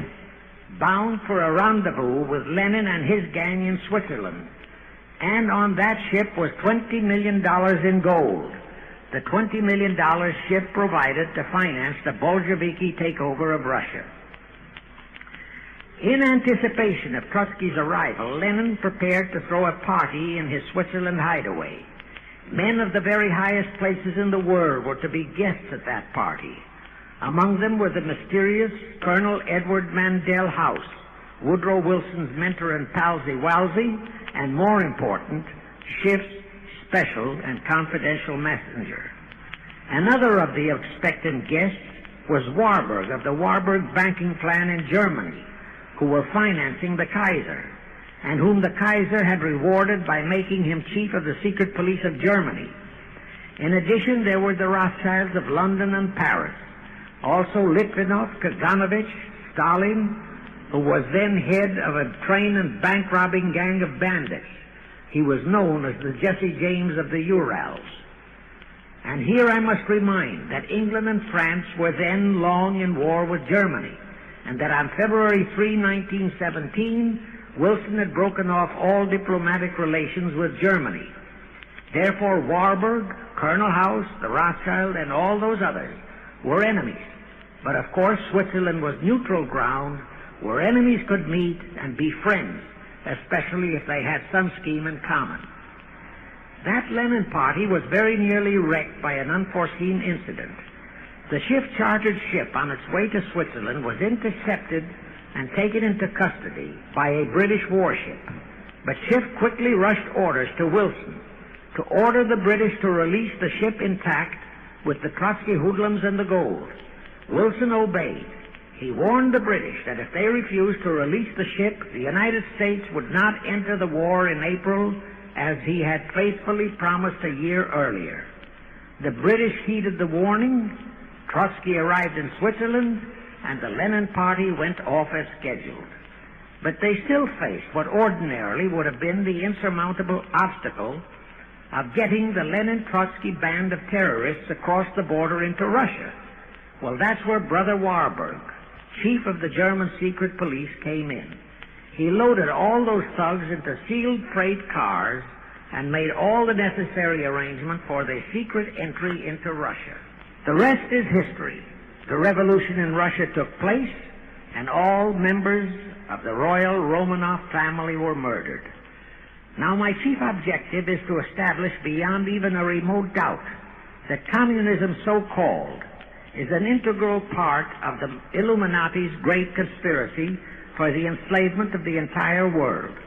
bound for a rendezvous with Lenin and his gang in Switzerland. And on that ship was $20 million in gold. The $20 million Schiff provided to finance the Bolsheviki takeover of Russia. In anticipation of Trotsky's arrival, Lenin prepared to throw a party in his Switzerland hideaway. Men of the very highest places in the world were to be guests at that party. Among them were the mysterious Colonel Edward Mandel House, Woodrow Wilson's mentor and palsy-walsy, and more important, Schiff's special and confidential messenger. Another of the expectant guests was Warburg of the Warburg banking clan in Germany, who were financing the Kaiser, and whom the Kaiser had rewarded by making him chief of the secret police of Germany. In addition, there were the Rothschilds of London and Paris, also Litvinov, Kaganovich, Stalin, who was then head of a train and bank-robbing gang of bandits. He was known as the Jesse James of the Urals. And here I must remind that England and France were then long in war with Germany, and that on February 3, 1917, Wilson had broken off all diplomatic relations with Germany. Therefore, Warburg, Colonel House, the Rothschild, and all those others were enemies. But of course, Switzerland was neutral ground where enemies could meet and be friends, especially if they had some scheme in common. That Lenin party was very nearly wrecked by an unforeseen incident. The Schiff-chartered ship on its way to Switzerland was intercepted and taken into custody by a British warship. But Schiff quickly rushed orders to Wilson to order the British to release the ship intact with the Trotsky hoodlums and the gold. Wilson obeyed. He warned the British that if they refused to release the ship, the United States would not enter the war in April as he had faithfully promised a year earlier. The British heeded the warning. Trotsky arrived in Switzerland, and the Lenin party went off as scheduled. But they still faced what ordinarily would have been the insurmountable obstacle of getting the Lenin-Trotsky band of terrorists across the border into Russia. Well, that's where Brother Warburg, chief of the German secret police, came in. He loaded all those thugs into sealed freight cars and made all the necessary arrangements for their secret entry into Russia. The rest is history. The revolution in Russia took place, and all members of the royal Romanov family were murdered. Now, my chief objective is to establish beyond even a remote doubt that communism, so-called, is an integral part of the Illuminati's great conspiracy for the enslavement of the entire world.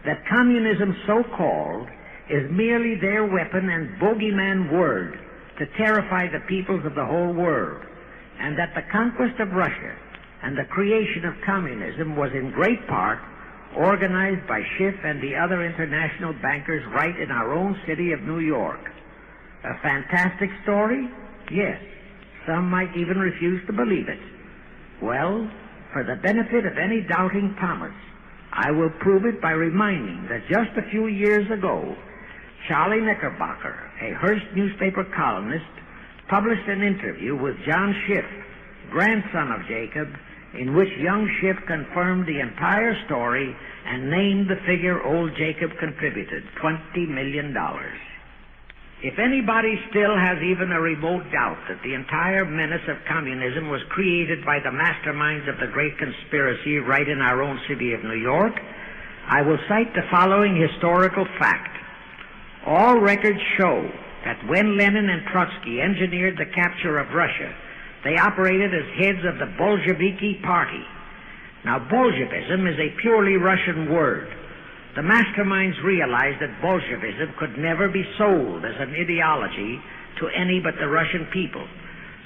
That communism, so-called, is merely their weapon and bogeyman word to terrify the peoples of the whole world, and that the conquest of Russia and the creation of communism was in great part organized by Schiff and the other international bankers right in our own city of New York. A fantastic story? Yes. Some might even refuse to believe it. Well, for the benefit of any doubting Thomas, I will prove it by reminding that just a few years ago, Charlie Knickerbocker, a Hearst newspaper columnist, published an interview with John Schiff, grandson of Jacob, in which young Schiff confirmed the entire story and named the figure old Jacob contributed, $20 million. If anybody still has even a remote doubt that the entire menace of communism was created by the masterminds of the great conspiracy right in our own city of New York, I will cite the following historical fact. All records show that when Lenin and Trotsky engineered the capture of Russia, they operated as heads of the Bolsheviki Party. Now, Bolshevism is a purely Russian word. The masterminds realized that Bolshevism could never be sold as an ideology to any but the Russian people.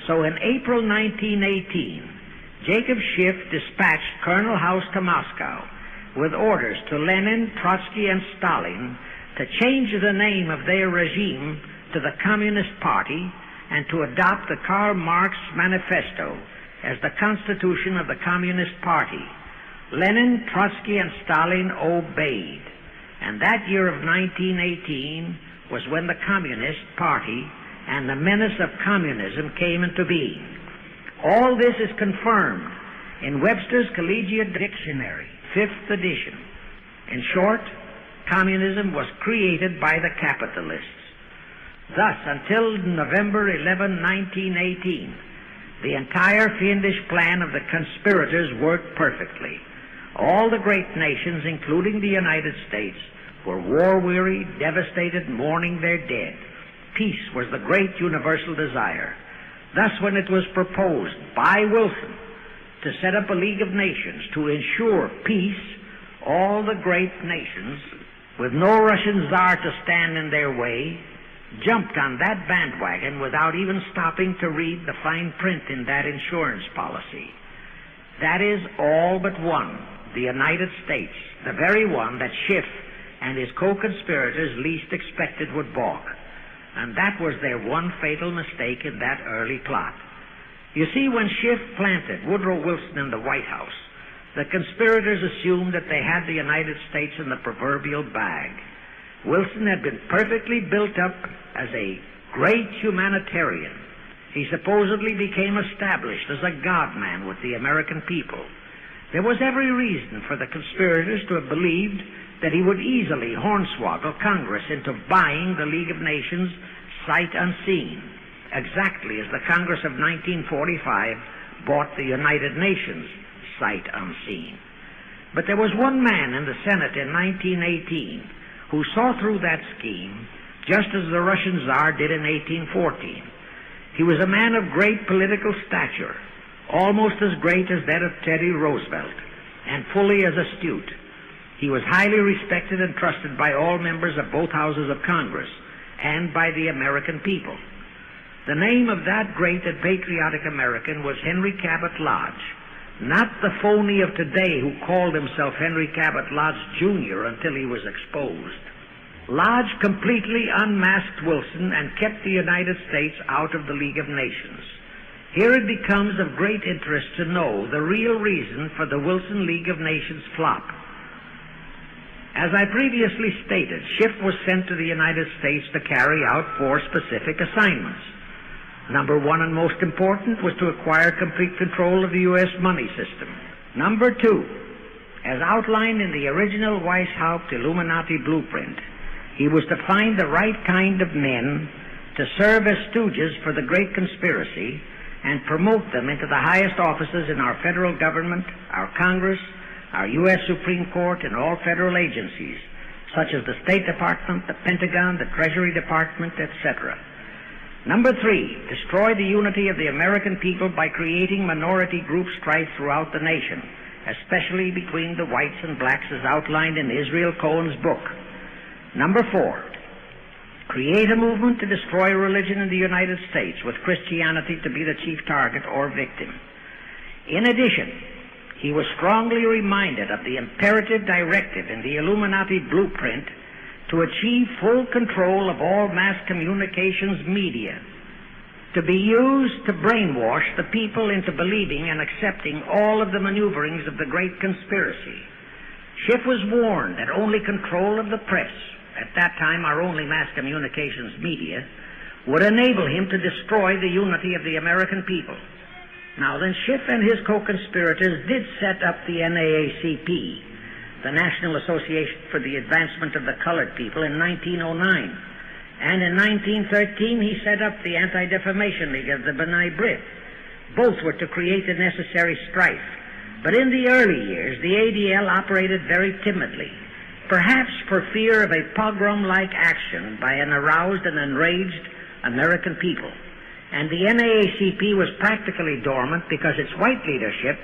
So in April 1918, Jacob Schiff dispatched Colonel House to Moscow with orders to Lenin, Trotsky, and Stalin to change the name of their regime to the Communist Party and to adopt the Karl Marx Manifesto as the constitution of the Communist Party. Lenin, Trotsky, and Stalin obeyed. And that year of 1918 was when the Communist Party and the menace of communism came into being. All this is confirmed in Webster's Collegiate Dictionary, 5th edition. In short, communism was created by the capitalists. Thus, until November 11, 1918, the entire fiendish plan of the conspirators worked perfectly. All the great nations, including the United States, were war-weary, devastated, mourning their dead. Peace was the great universal desire. Thus, when it was proposed by Wilson to set up a League of Nations to ensure peace, all the great nations, with no Russian czar to stand in their way, jumped on that bandwagon without even stopping to read the fine print in that insurance policy. That is all but one, the United States, the very one that Schiff and his co-conspirators least expected would balk. And that was their one fatal mistake in that early plot. You see, when Schiff planted Woodrow Wilson in the White House, the conspirators assumed that they had the United States in the proverbial bag. Wilson had been perfectly built up as a great humanitarian. He supposedly became established as a God-man with the American people. There was every reason for the conspirators to have believed that he would easily hornswoggle Congress into buying the League of Nations sight unseen, exactly as the Congress of 1945 bought the United Nations sight unseen. But there was one man in the Senate in 1918 who saw through that scheme, just as the Russian Tsar did in 1814. He was a man of great political stature, almost as great as that of Teddy Roosevelt, and fully as astute. He was highly respected and trusted by all members of both houses of Congress and by the American people. The name of that great and patriotic American was Henry Cabot Lodge, not the phony of today who called himself Henry Cabot Lodge Jr. until he was exposed. Lodge completely unmasked Wilson and kept the United States out of the League of Nations. Here it becomes of great interest to know the real reason for the Wilson League of Nations flop. As I previously stated, Schiff was sent to the United States to carry out 4 specific assignments. Number 1 and most important was to acquire complete control of the U.S. money system. Number 2, as outlined in the original Weishaupt Illuminati blueprint, he was to find the right kind of men to serve as stooges for the great conspiracy and promote them into the highest offices in our federal government, our Congress, our U.S. Supreme Court, and all federal agencies, such as the State Department, the Pentagon, the Treasury Department, etc. Number 3, destroy the unity of the American people by creating minority group strife throughout the nation, especially between the whites and blacks as outlined in Israel Cohen's book. Number 4, create a movement to destroy religion in the United States, with Christianity to be the chief target or victim. In addition, he was strongly reminded of the imperative directive in the Illuminati blueprint to achieve full control of all mass communications media, to be used to brainwash the people into believing and accepting all of the maneuverings of the great conspiracy. Schiff was warned that only control of the press, at that time our only mass communications media, would enable him to destroy the unity of the American people. Now then, Schiff and his co-conspirators did set up the NAACP, the National Association for the Advancement of the Colored People, in 1909. And in 1913 he set up the Anti-Defamation League of the B'nai B'rith. Both were to create the necessary strife. But in the early years, the ADL operated very timidly, perhaps for fear of a pogrom-like action by an aroused and enraged American people. And the NAACP was practically dormant because its white leadership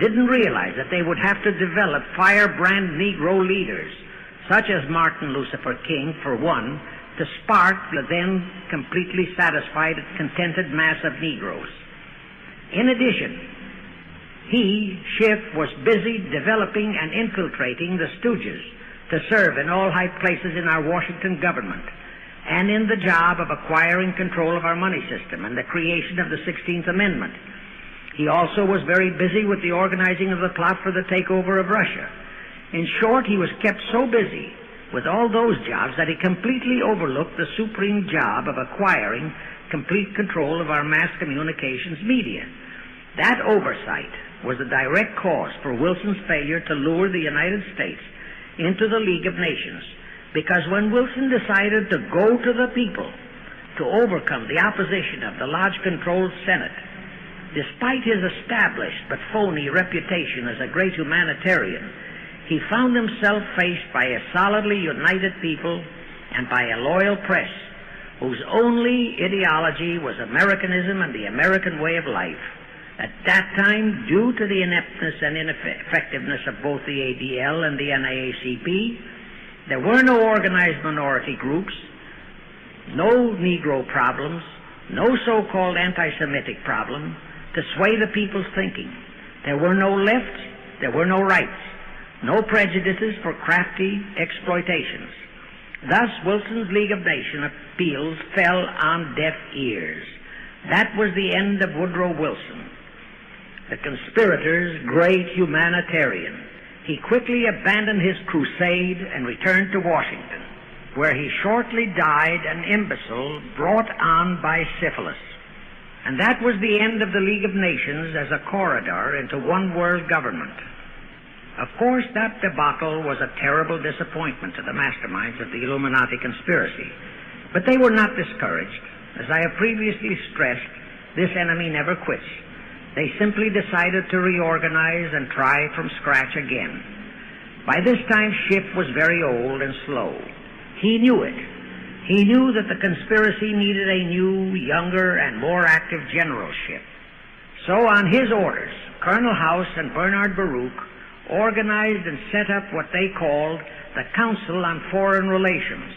didn't realize that they would have to develop firebrand Negro leaders, such as Martin Lucifer King, for one, to spark the then completely satisfied and contented mass of Negroes. In addition, he, Schiff, was busy developing and infiltrating the Stooges to serve in all high places in our Washington government and in the job of acquiring control of our money system and the creation of the 16th Amendment. He also was very busy with the organizing of the plot for the takeover of Russia. In short, he was kept so busy with all those jobs that he completely overlooked the supreme job of acquiring complete control of our mass communications media. That oversight was the direct cause for Wilson's failure to lure the United States into the League of Nations, because when Wilson decided to go to the people to overcome the opposition of the Lodge-controlled Senate, despite his established but phony reputation as a great humanitarian, he found himself faced by a solidly united people and by a loyal press whose only ideology was Americanism and the American way of life. At that time, due to the ineptness and ineffectiveness of both the ADL and the NAACP, there were no organized minority groups, no Negro problems, no so-called anti-Semitic problem to sway the people's thinking. There were no lefts, there were no rights, no prejudices for crafty exploitations. Thus, Wilson's League of Nations appeals fell on deaf ears. That was the end of Woodrow Wilson, the conspirator's great humanitarian. He quickly abandoned his crusade and returned to Washington, where he shortly died an imbecile brought on by syphilis. And that was the end of the League of Nations as a corridor into one world government. Of course, that debacle was a terrible disappointment to the masterminds of the Illuminati conspiracy. But they were not discouraged. As I have previously stressed, this enemy never quits. They simply decided to reorganize and try from scratch again. By this time, Schiff was very old and slow. He knew it. He knew that the conspiracy needed a new, younger, and more active generalship. So on his orders, Colonel House and Bernard Baruch organized and set up what they called the Council on Foreign Relations,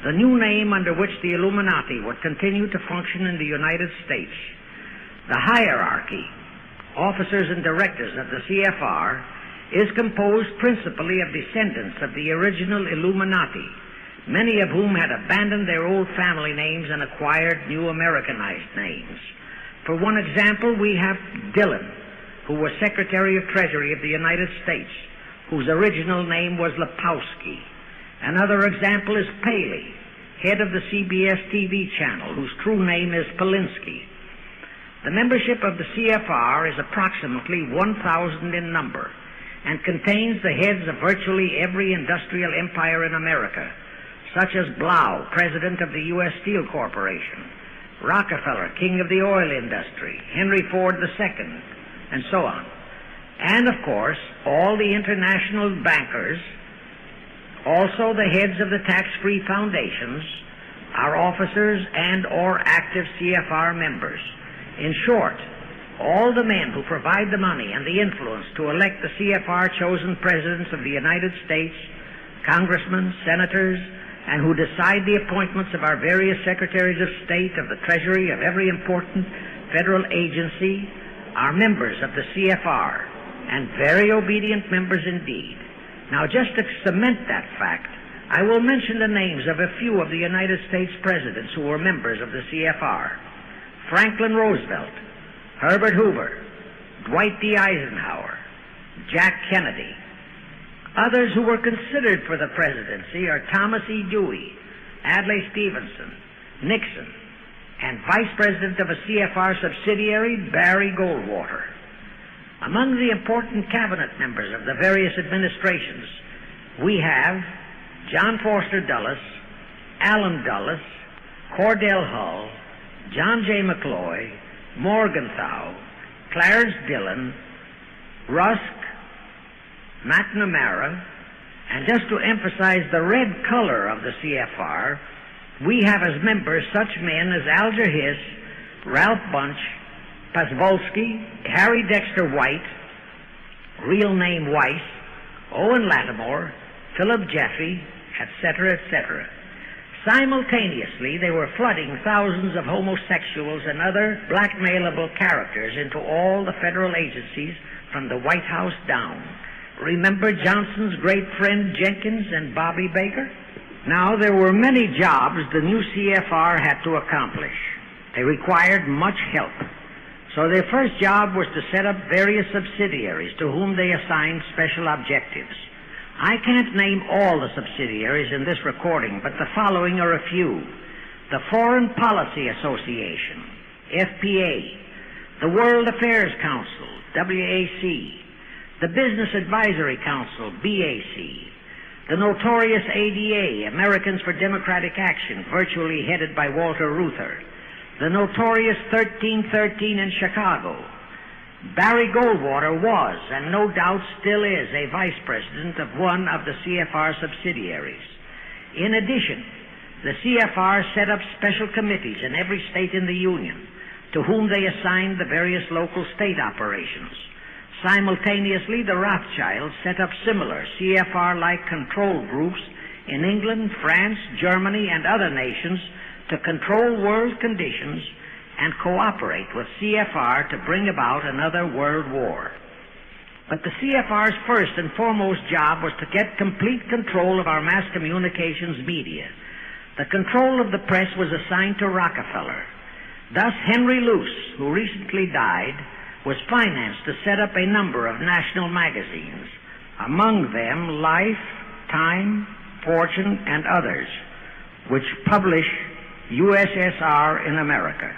the new name under which the Illuminati would continue to function in the United States. The hierarchy, officers and directors of the CFR, is composed principally of descendants of the original Illuminati, many of whom had abandoned their old family names and acquired new Americanized names. For one example, we have Dillon, who was Secretary of Treasury of the United States, whose original name was Lepowski. Another example is Paley, head of the CBS TV channel, whose true name is Polinsky. The membership of the CFR is approximately 1,000 in number and contains the heads of virtually every industrial empire in America, such as Blau, president of the U.S. Steel Corporation, Rockefeller, king of the oil industry, Henry Ford II, and so on. And, of course, all the international bankers, also the heads of the tax-free foundations, are officers and or active CFR members. In short, all the men who provide the money and the influence to elect the CFR-chosen presidents of the United States, congressmen, senators, and who decide the appointments of our various secretaries of state, of the Treasury, of every important federal agency, are members of the CFR, and very obedient members indeed. Now, just to cement that fact, I will mention the names of a few of the United States presidents who were members of the CFR. Franklin Roosevelt, Herbert Hoover, Dwight D. Eisenhower, Jack Kennedy. Others who were considered for the presidency are Thomas E. Dewey, Adlai Stevenson, Nixon, and Vice President of a CFR subsidiary, Barry Goldwater. Among the important cabinet members of the various administrations, we have John Foster Dulles, Allen Dulles, Cordell Hull, John J. McCloy, Morgenthau, Clarence Dillon, Rusk, McNamara, and just to emphasize the red color of the CFR, we have as members such men as Alger Hiss, Ralph Bunch, Pazvolsky, Harry Dexter White, real name Weiss, Owen Lattimore, Philip Jeffy, etc., etc. Simultaneously, they were flooding thousands of homosexuals and other blackmailable characters into all the federal agencies from the White House down. Remember Johnson's great friend Jenkins and Bobby Baker? Now, there were many jobs the new CFR had to accomplish. They required much help. So their first job was to set up various subsidiaries to whom they assigned special objectives. I can't name all the subsidiaries in this recording, but the following are a few. The Foreign Policy Association, FPA, the World Affairs Council, WAC, the Business Advisory Council, BAC, the notorious ADA, Americans for Democratic Action, virtually headed by Walter Reuther, the notorious 1313 in Chicago. Barry Goldwater was, and no doubt still is, a vice president of one of the CFR subsidiaries. In addition, the CFR set up special committees in every state in the Union, to whom they assigned the various local state operations. Simultaneously, the Rothschilds set up similar CFR-like control groups in England, France, Germany, and other nations to control world conditions and cooperate with CFR to bring about another world war. But the CFR's first and foremost job was to get complete control of our mass communications media. The control of the press was assigned to Rockefeller. Thus, Henry Luce, who recently died, was financed to set up a number of national magazines, among them Life, Time, Fortune, and others, which publish USSR in America.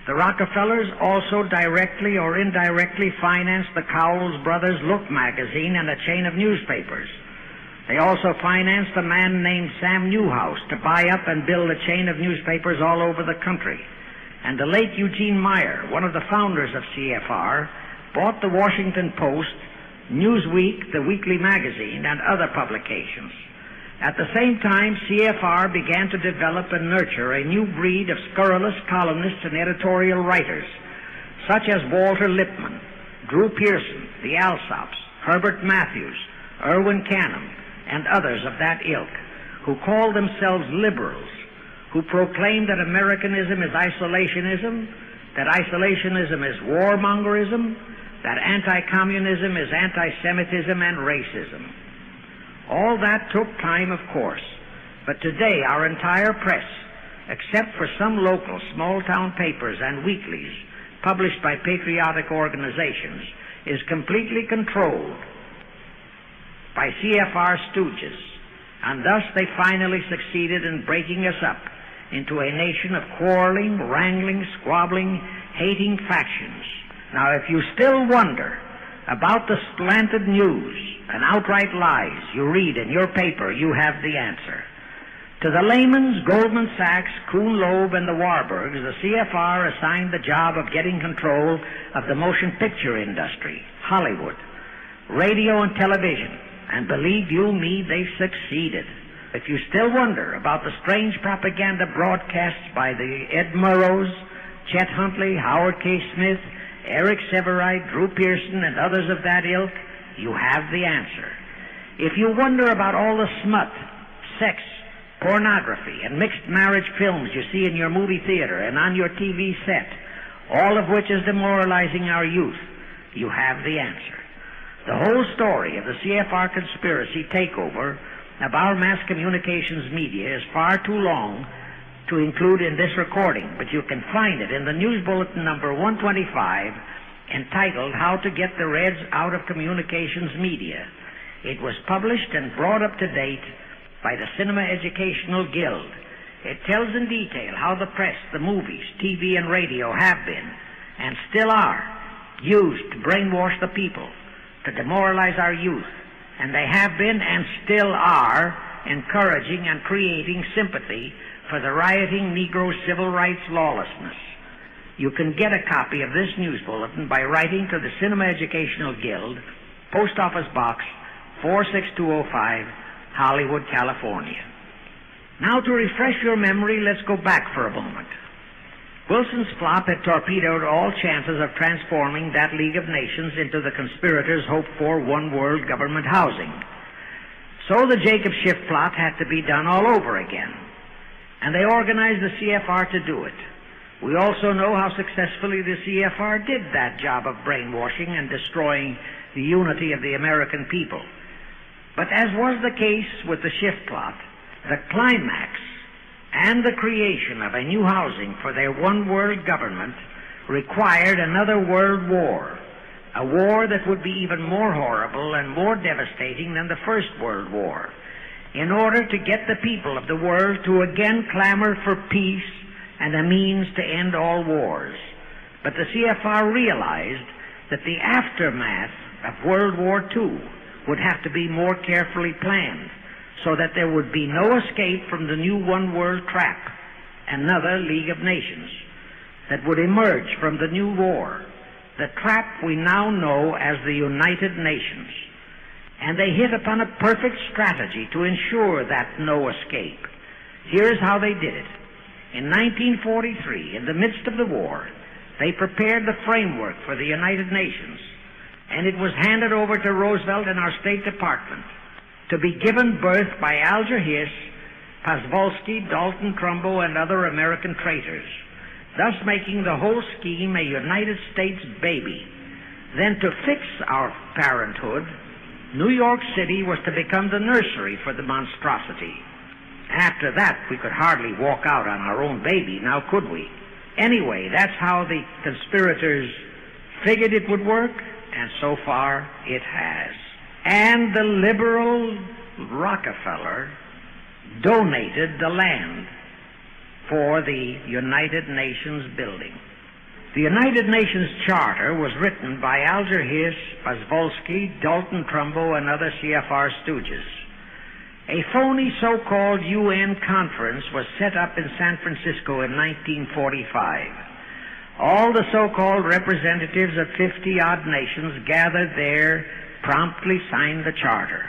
The Rockefellers also directly or indirectly financed the Cowles Brothers Look magazine and a chain of newspapers. They also financed a man named Sam Newhouse to buy up and build a chain of newspapers all over the country. And the late Eugene Meyer, one of the founders of CFR, bought the Washington Post, Newsweek, the weekly magazine, and other publications. At the same time, CFR began to develop and nurture a new breed of scurrilous columnists and editorial writers, such as Walter Lippmann, Drew Pearson, the Alsops, Herbert Matthews, Irwin Canham, and others of that ilk, who called themselves liberals, who proclaimed that Americanism is isolationism, that isolationism is warmongerism, that anti-communism is anti-Semitism and racism. All that took time, of course, but today our entire press, except for some local small-town papers and weeklies published by patriotic organizations, is completely controlled by CFR stooges, and thus they finally succeeded in breaking us up into a nation of quarreling, wrangling, squabbling, hating factions. Now, if you still wonder about the slanted news and outright lies you read in your paper, you have the answer. To the Lehmans, Goldman Sachs, Kuhn Loeb, and the Warburgs, the CFR assigned the job of getting control of the motion picture industry, Hollywood, radio and television, and believe you me, they succeeded. If you still wonder about the strange propaganda broadcasts by the Ed Murrows, Chet Huntley, Howard K. Smith, Eric Severide, Drew Pearson, and others of that ilk, you have the answer. If you wonder about all the smut, sex, pornography, and mixed marriage films you see in your movie theater and on your TV set, all of which is demoralizing our youth, you have the answer. The whole story of the CFR conspiracy takeover of our mass communications media is far too long to include in this recording, but you can find it in the News Bulletin number 125, entitled How to Get the Reds Out of Communications Media. It was published and brought up to date by the Cinema Educational Guild. It tells in detail how the press, the movies, TV, and radio have been, and still are, used to brainwash the people, to demoralize our youth, and they have been and still are encouraging and creating sympathy for the rioting Negro civil rights lawlessness. You can get a copy of this news bulletin by writing to the Cinema Educational Guild, Post Office Box 46205, Hollywood, California. Now, to refresh your memory, let's go back for a moment. Wilson's flop had torpedoed all chances of transforming that League of Nations into the conspirators' hoped-for one-world government housing. So the Jacob Schiff plot had to be done all over again, and they organized the CFR to do it. We also know how successfully the CFR did that job of brainwashing and destroying the unity of the American people. But as was the case with the Schiff plot, the climax and the creation of a new housing for their one-world government required another world war, a war that would be even more horrible and more devastating than the First World War, in order to get the people of the world to again clamor for peace and a means to end all wars. But the CFR realized that the aftermath of World War II would have to be more carefully planned, so that there would be no escape from the new one-world trap, another League of Nations, that would emerge from the new war, the trap we now know as the United Nations. And they hit upon a perfect strategy to ensure that no escape. Here's how they did it. In 1943, in the midst of the war, they prepared the framework for the United Nations, and it was handed over to Roosevelt and our State Department to be given birth by Alger Hiss, Pozwolsky, Dalton Trumbo, and other American traitors, thus making the whole scheme a United States baby. Then, to fix our parenthood, New York City was to become the nursery for the monstrosity. After that, we could hardly walk out on our own baby, now could we? Anyway, that's how the conspirators figured it would work, and so far it has. And the liberal Rockefeller donated the land for the United Nations building. The United Nations Charter was written by Alger Hiss, Pozwolsky, Dalton Trumbo, and other CFR stooges. A phony so-called UN conference was set up in San Francisco in 1945. All the so-called representatives of 50-odd nations gathered there, promptly signed the charter,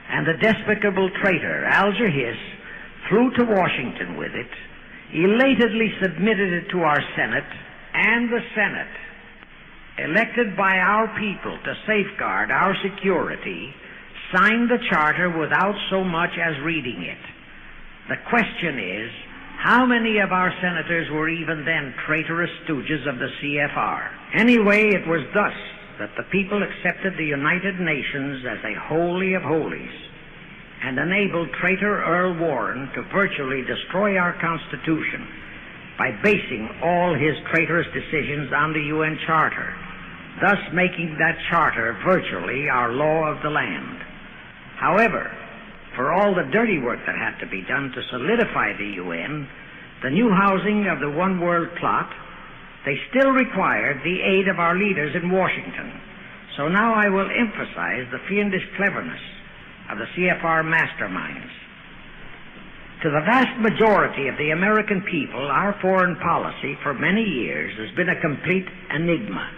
and the despicable traitor Alger Hiss flew to Washington with it, elatedly submitted it to our Senate, and the Senate, elected by our people to safeguard our security, signed the charter without so much as reading it. The question is, how many of our senators were even then traitorous stooges of the CFR? Anyway, it was thus that the people accepted the United Nations as a holy of holies, and enabled traitor Earl Warren to virtually destroy our Constitution by basing all his traitorous decisions on the UN Charter, thus making that charter virtually our law of the land. However, for all the dirty work that had to be done to solidify the UN, the new housing of the One World plot, they still required the aid of our leaders in Washington. So now I will emphasize the fiendish cleverness of the CFR masterminds. To the vast majority of the American people, our foreign policy for many years has been a complete enigma.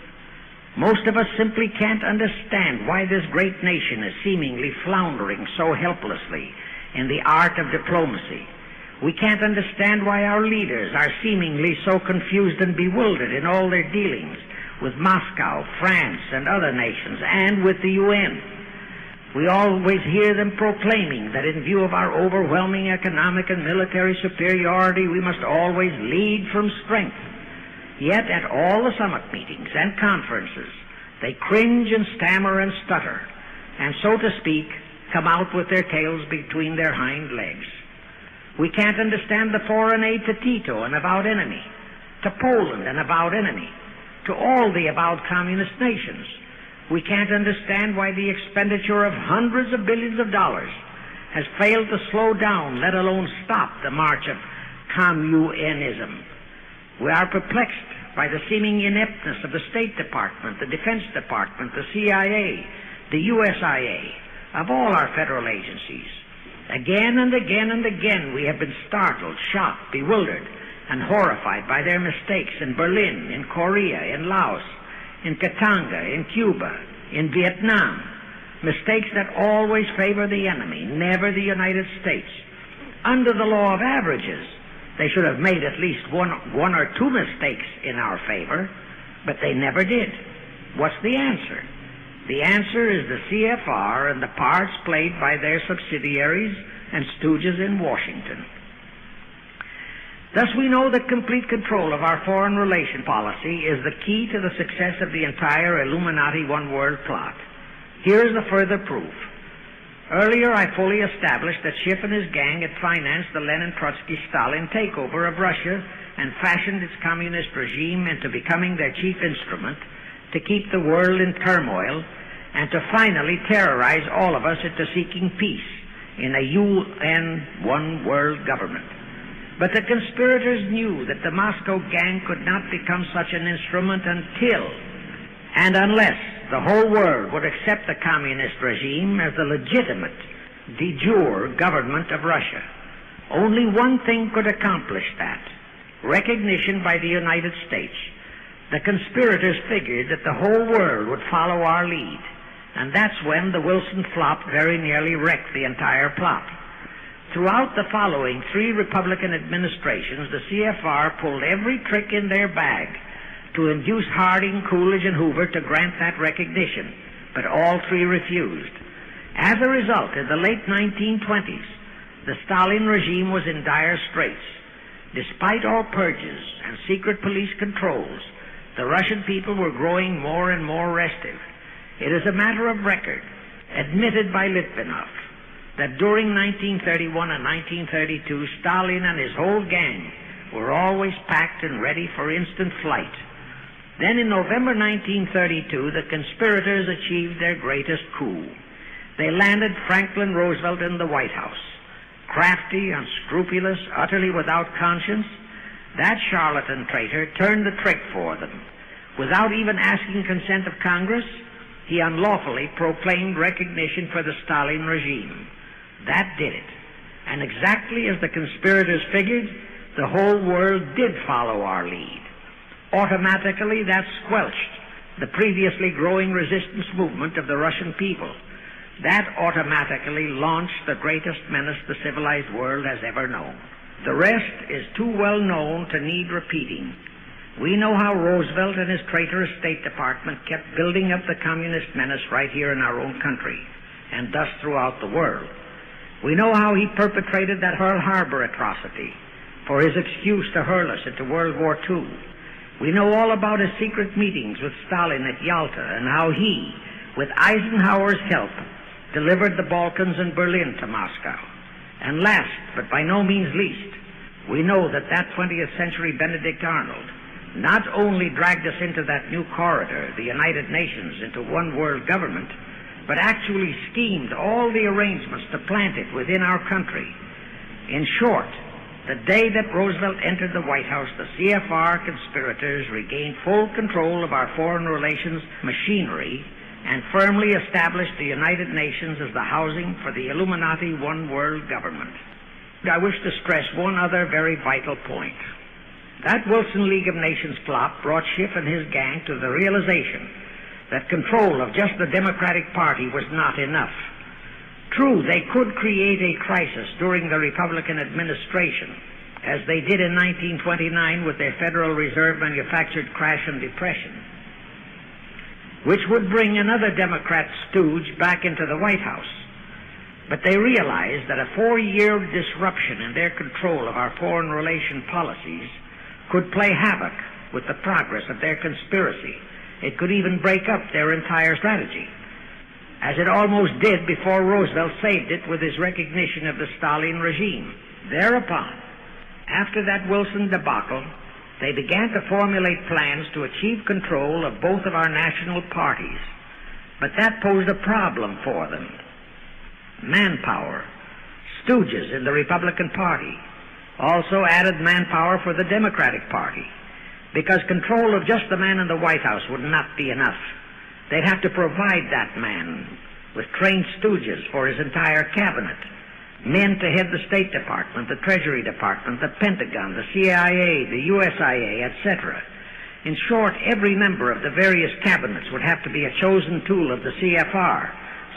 Most of us simply can't understand why this great nation is seemingly floundering so helplessly in the art of diplomacy. We can't understand why our leaders are seemingly so confused and bewildered in all their dealings with Moscow, France, and other nations, and with the UN. We always hear them proclaiming that in view of our overwhelming economic and military superiority, we must always lead from strength. Yet at all the summit meetings and conferences, they cringe and stammer and stutter, and so to speak, come out with their tails between their hind legs. We can't understand the foreign aid to Tito, an avowed enemy, to Poland, an avowed enemy, to all the avowed communist nations. We can't understand why the expenditure of hundreds of billions of dollars has failed to slow down, let alone stop, the march of communism. We are perplexed by the seeming ineptness of the State Department, the Defense Department, the CIA, the USIA, of all our federal agencies. Again and again and again we have been startled, shocked, bewildered, and horrified by their mistakes in Berlin, in Korea, in Laos, in Katanga, in Cuba, in Vietnam. Mistakes that always favor the enemy, never the United States. Under the law of averages, they should have made at least one or two mistakes in our favor, but they never did. What's the answer? The answer is the CFR and the parts played by their subsidiaries and stooges in Washington. Thus we know that complete control of our foreign relation policy is the key to the success of the entire Illuminati One World plot. Here is the further proof. Earlier I fully established that Schiff and his gang had financed the Lenin-Trotsky-Stalin takeover of Russia and fashioned its communist regime into becoming their chief instrument to keep the world in turmoil and to finally terrorize all of us into seeking peace in a UN One World government. But the conspirators knew that the Moscow gang could not become such an instrument until and unless the whole world would accept the communist regime as the legitimate, de jure government of Russia. Only one thing could accomplish that: recognition by the United States. The conspirators figured that the whole world would follow our lead, and that's when the Wilson flop very nearly wrecked the entire plot. Throughout the following 3 Republican administrations, the CFR pulled every trick in their bag to induce Harding, Coolidge, and Hoover to grant that recognition, but all 3 refused. As a result, in the late 1920s, the Stalin regime was in dire straits. Despite all purges and secret police controls, the Russian people were growing more and more restive. It is a matter of record, admitted by Litvinov, that during 1931 and 1932, Stalin and his whole gang were always packed and ready for instant flight. Then in November 1932, the conspirators achieved their greatest coup. They landed Franklin Roosevelt in the White House. Crafty, unscrupulous, utterly without conscience, that charlatan traitor turned the trick for them. Without even asking consent of Congress, he unlawfully proclaimed recognition for the Stalin regime. That did it. And exactly as the conspirators figured, the whole world did follow our lead. Automatically, that squelched the previously growing resistance movement of the Russian people. That automatically launched the greatest menace the civilized world has ever known. The rest is too well known to need repeating. We know how Roosevelt and his traitorous State Department kept building up the communist menace right here in our own country, and thus throughout the world. We know how he perpetrated that Pearl Harbor atrocity for his excuse to hurl us into World War II. We know all about his secret meetings with Stalin at Yalta and how he, with Eisenhower's help, delivered the Balkans and Berlin to Moscow. And last, but by no means least, we know that 20th century Benedict Arnold not only dragged us into that new corridor, the United Nations, into one world government, but actually schemed all the arrangements to plant it within our country. In short, the day that Roosevelt entered the White House, the CFR conspirators regained full control of our foreign relations machinery and firmly established the United Nations as the housing for the Illuminati One World government. I wish to stress one other very vital point. That Wilson League of Nations flop brought Schiff and his gang to the realization that control of just the Democratic Party was not enough. True, they could create a crisis during the Republican administration, as they did in 1929 with their Federal Reserve manufactured crash and depression, which would bring another Democrat stooge back into the White House. But they realized that a 4-year disruption in their control of our foreign relation policies could play havoc with the progress of their conspiracy. It could even break up their entire strategy, as it almost did before Roosevelt saved it with his recognition of the Stalin regime. Thereupon, after that Wilson debacle, they began to formulate plans to achieve control of both of our national parties. But that posed a problem for them. Manpower, stooges in the Republican Party, Also added manpower for the Democratic Party, because control of just the man in the White House would not be enough. They'd have to provide that man with trained stooges for his entire cabinet, men to head the State Department, the Treasury Department, the Pentagon, the CIA, the USIA, etc. In short, every member of the various cabinets would have to be a chosen tool of the CFR,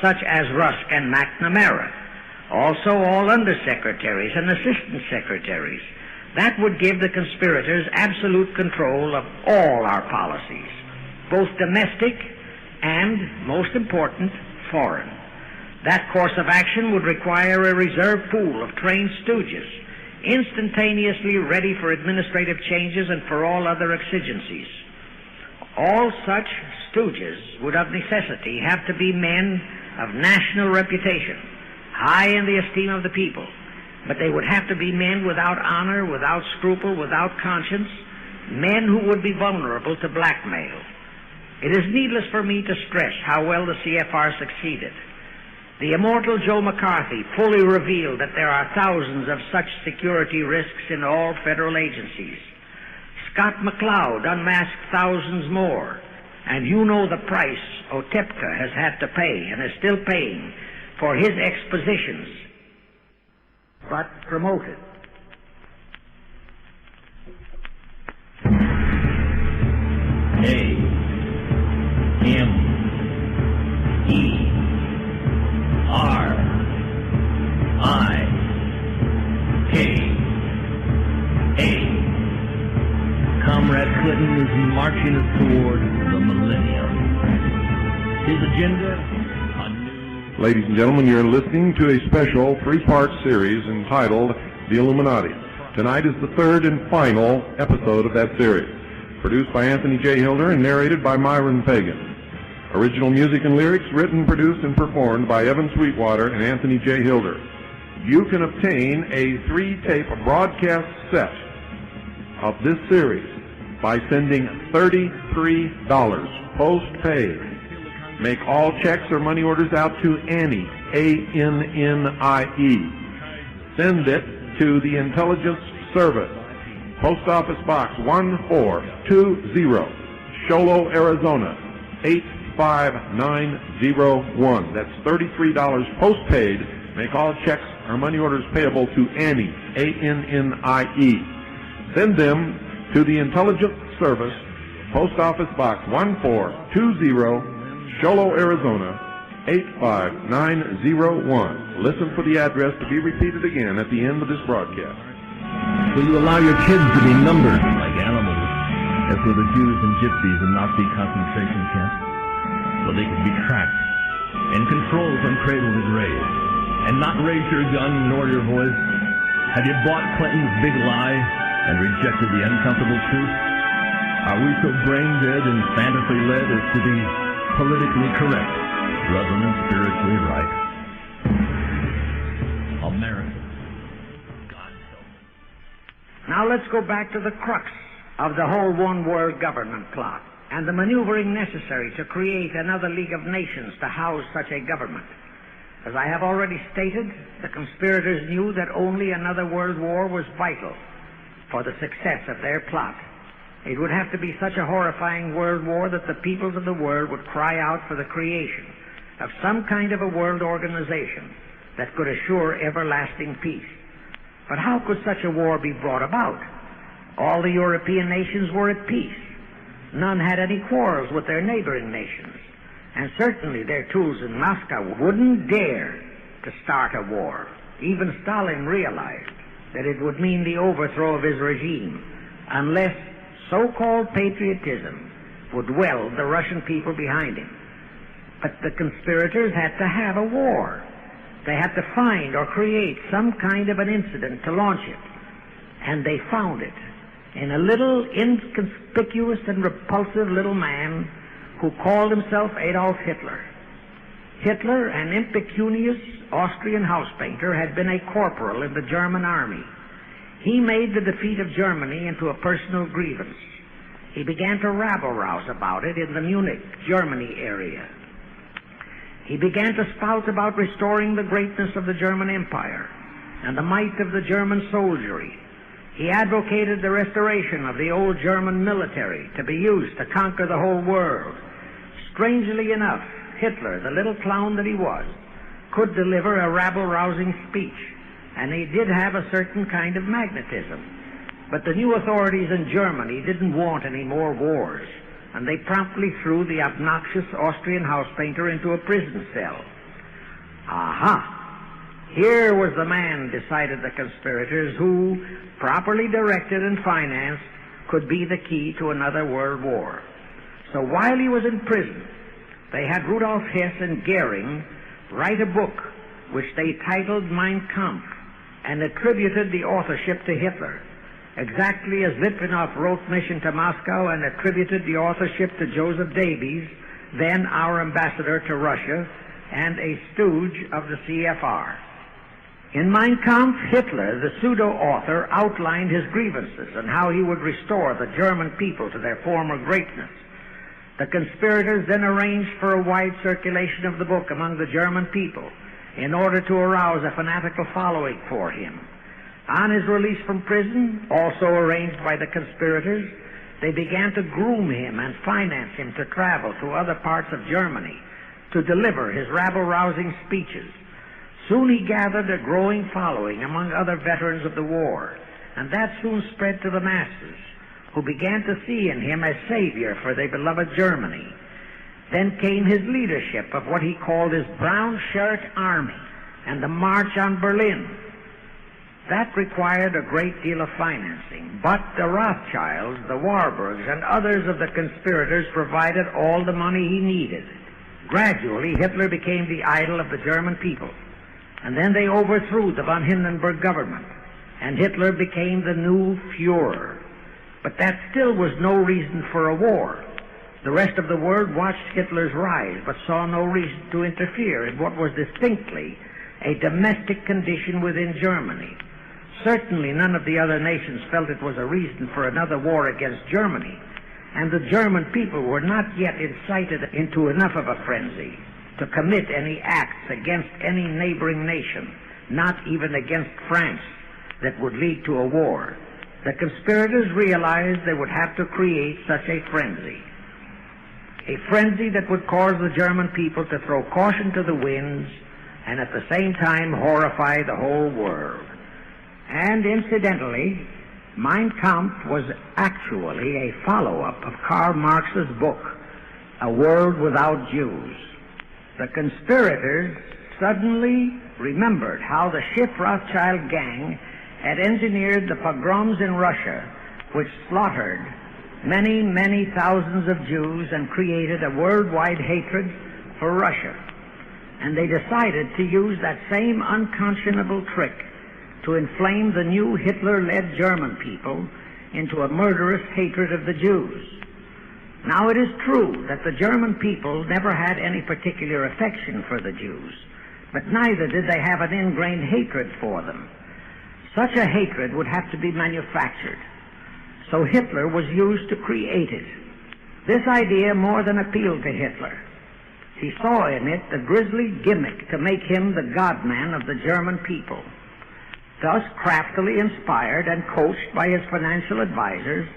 such as Rusk and McNamara. Also all undersecretaries and assistant secretaries. That would give the conspirators absolute control of all our policies, both domestic and, most important, foreign. That course of action would require a reserve pool of trained stooges, instantaneously ready for administrative changes and for all other exigencies. All such stooges would of necessity have to be men of national reputation, high in the esteem of the people, but they would have to be men without honor, without scruple, without conscience, men who would be vulnerable to blackmail. It is needless for me to stress how well the CFR succeeded. The immortal Joe McCarthy fully revealed that there are thousands of such security risks in all federal agencies. Scott McCloud unmasked thousands more, and you know the price Otepka has had to pay and is still paying for his expositions, but promoted. Comrade Clinton is marching us toward the millennium. His agenda, a new... Ladies and gentlemen, you're listening to a special three-part series entitled The Illuminati. Tonight is the third and final episode of that series, produced by Anthony J. Hilder and narrated by Myron Fagan. Original music and lyrics written, produced, and performed by Evan Sweetwater and Anthony J. Hilder. You can obtain a 3-tape broadcast set of this series by sending $33 post-paid. Make all checks or money orders out to Annie, A-N-N-I-E. Send it to the Intelligence Service, Post Office Box 1420, Sholo, Arizona, 85901. That's $33 post-paid. Make all checks or money orders payable to Annie, A-N-N-I-E. Send them to the Intelligence Service, Post Office Box 1420, Sholo, Arizona, 85901. Listen for the address to be repeated again at the end of this broadcast. Will you allow your kids to be numbered like animals, as were the Jews and Gypsies in Nazi concentration camps? So they could be tracked and controlled from cradle to grave, and not raise your gun nor your voice? Have you bought Clinton's big lie and rejected the uncomfortable truth? Are we so brain-dead and fantasy-led as to be politically correct rather than spiritually right? America, God help. Now let's go back to the crux of the whole one-world government plot and the maneuvering necessary to create another League of Nations to house such a government. As I have already stated, the conspirators knew that only another world war was vital for the success of their plot. It would have to be such a horrifying world war that the peoples of the world would cry out for the creation of some kind of a world organization that could assure everlasting peace. But how could such a war be brought about? All the European nations were at peace. None had any quarrels with their neighboring nations. And certainly their tools in Moscow wouldn't dare to start a war. Even Stalin realized that it would mean the overthrow of his regime unless so-called patriotism would weld the Russian people behind him. But the conspirators had to have a war. They had to find or create some kind of an incident to launch it. And they found it in a little inconspicuous and repulsive little man who called himself Adolf Hitler. Hitler, an impecunious Austrian house painter, had been a corporal in the German army. He made the defeat of Germany into a personal grievance. He began to rabble-rouse about it in the Munich, Germany area. He began to spout about restoring the greatness of the German Empire and the might of the German soldiery He advocated the restoration of the old German military to be used to conquer the whole world. Strangely enough, Hitler, the little clown that he was, could deliver a rabble-rousing speech, and he did have a certain kind of magnetism. But the new authorities in Germany didn't want any more wars, and they promptly threw the obnoxious Austrian house painter into a prison cell. Aha! Here was the man, decided the conspirators, who, properly directed and financed, could be the key to another world war. So while he was in prison, they had Rudolf Hess and Goering write a book which they titled Mein Kampf and attributed the authorship to Hitler, exactly as Litvinov wrote Mission to Moscow and attributed the authorship to Joseph Davies, then our ambassador to Russia and a stooge of the CFR. In Mein Kampf, Hitler, the pseudo-author, outlined his grievances and how he would restore the German people to their former greatness. The conspirators then arranged for a wide circulation of the book among the German people in order to arouse a fanatical following for him. On his release from prison, also arranged by the conspirators, they began to groom him and finance him to travel to other parts of Germany to deliver his rabble-rousing speeches. Soon he gathered a growing following among other veterans of the war, and that soon spread to the masses, who began to see in him a savior for their beloved Germany. Then came his leadership of what he called his Brown Shirt Army and the March on Berlin. That required a great deal of financing, but the Rothschilds, the Warburgs, and others of the conspirators provided all the money he needed. Gradually, Hitler became the idol of the German people, and then they overthrew the von Hindenburg government, and Hitler became the new Führer. But that still was no reason for a war. The rest of the world watched Hitler's rise, but saw no reason to interfere in what was distinctly a domestic condition within Germany. Certainly none of the other nations felt it was a reason for another war against Germany, and the German people were not yet incited into enough of a frenzy to commit any acts against any neighboring nation, not even against France, that would lead to a war. The conspirators realized they would have to create such a frenzy that would cause the German people to throw caution to the winds and at the same time horrify the whole world. And incidentally, Mein Kampf was actually a follow-up of Karl Marx's book, A World Without Jews. The conspirators suddenly remembered how the Schiff Rothschild gang had engineered the pogroms in Russia, which slaughtered many, many thousands of Jews and created a worldwide hatred for Russia. And they decided to use that same unconscionable trick to inflame the new Hitler-led German people into a murderous hatred of the Jews. Now it is true that the German people never had any particular affection for the Jews, but neither did they have an ingrained hatred for them. Such a hatred would have to be manufactured, so Hitler was used to create it. This idea more than appealed to Hitler. He saw in it the grisly gimmick to make him the God-man of the German people. Thus, craftily inspired and coached by his financial advisors,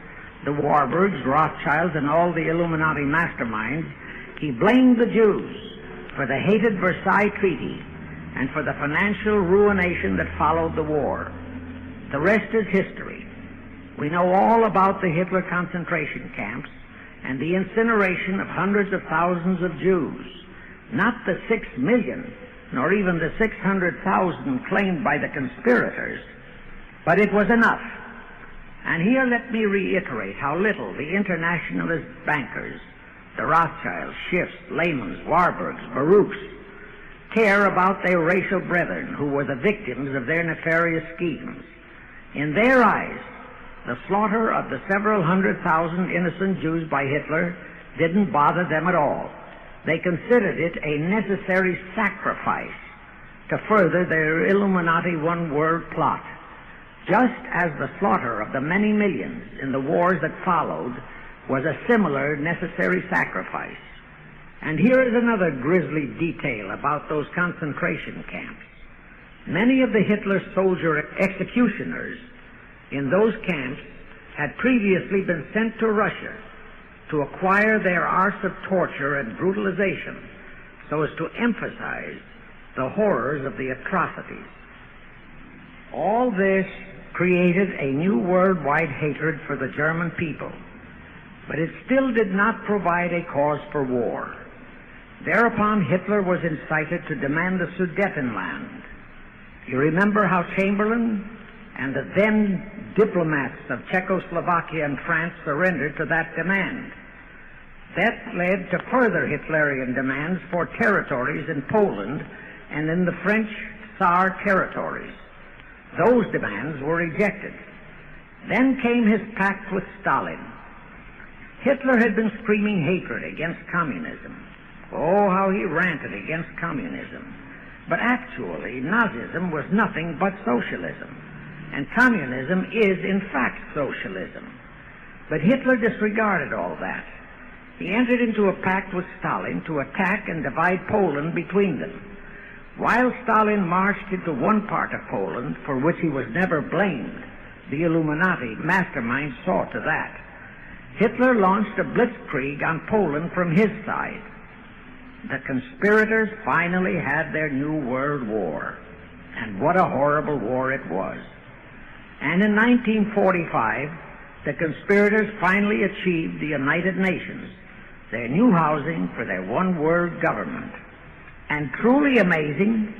the Warburgs, Rothschilds, and all the Illuminati masterminds, he blamed the Jews for the hated Versailles Treaty and for the financial ruination that followed the war. The rest is history. We know all about the Hitler concentration camps and the incineration of hundreds of thousands of Jews, not the 6 million, nor even the 600,000 claimed by the conspirators, but it was enough. And here let me reiterate how little the internationalist bankers, the Rothschilds, Schiffs, Lehmans, Warburgs, Baruchs, care about their racial brethren who were the victims of their nefarious schemes. In their eyes, the slaughter of the several 100,000 innocent Jews by Hitler didn't bother them at all. They considered it a necessary sacrifice to further their Illuminati one-world plot, just as the slaughter of the many millions in the wars that followed was a similar necessary sacrifice. And here is another grisly detail about those concentration camps. Many of the Hitler soldier executioners in those camps had previously been sent to Russia to acquire their arts of torture and brutalization so as to emphasize the horrors of the atrocities. All this created a new worldwide hatred for the German people, but it still did not provide a cause for war. Thereupon Hitler was incited to demand the Sudetenland. You remember how Chamberlain and the then diplomats of Czechoslovakia and France surrendered to that demand. That led to further Hitlerian demands for territories in Poland and in the French Tsar territories. Those demands were rejected. Then came his pact with Stalin. Hitler had been screaming hatred against communism. Oh, how he ranted against communism. But actually, Nazism was nothing but socialism. And communism is, in fact, socialism. But Hitler disregarded all that. He entered into a pact with Stalin to attack and divide Poland between them. While Stalin marched into one part of Poland, for which he was never blamed, the Illuminati mastermind saw to that. Hitler launched a blitzkrieg on Poland from his side. The conspirators finally had their new world war. And what a horrible war it was. And in 1945, the conspirators finally achieved the United Nations, their new housing for their one world government. And truly amazing,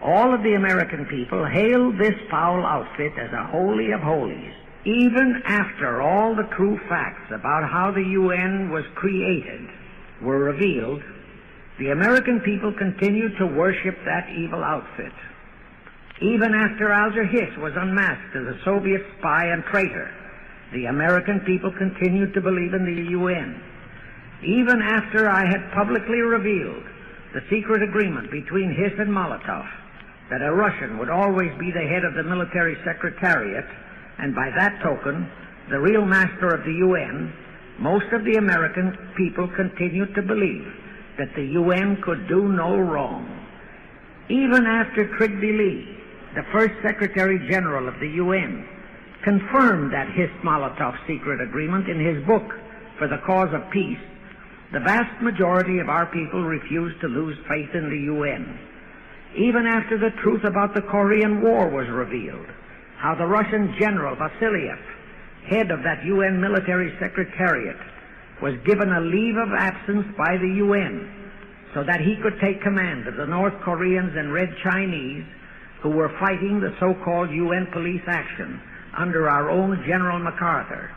all of the American people hailed this foul outfit as a holy of holies. Even after all the true facts about how the UN was created were revealed, the American people continued to worship that evil outfit. Even after Alger Hiss was unmasked as a Soviet spy and traitor, the American people continued to believe in the UN. Even after I had publicly revealed the secret agreement between Hiss and Molotov that a Russian would always be the head of the military secretariat, and by that token, the real master of the UN, most of the American people continued to believe that the UN could do no wrong. Even after Trygve Lie, the first Secretary General of the UN, confirmed that Hiss-Molotov secret agreement in his book, For the Cause of Peace, the vast majority of our people refused to lose faith in the UN. Even after the truth about the Korean War was revealed, how the Russian General Vasilyev, head of that UN military secretariat, was given a leave of absence by the UN so that he could take command of the North Koreans and Red Chinese who were fighting the so-called UN police action under our own General MacArthur,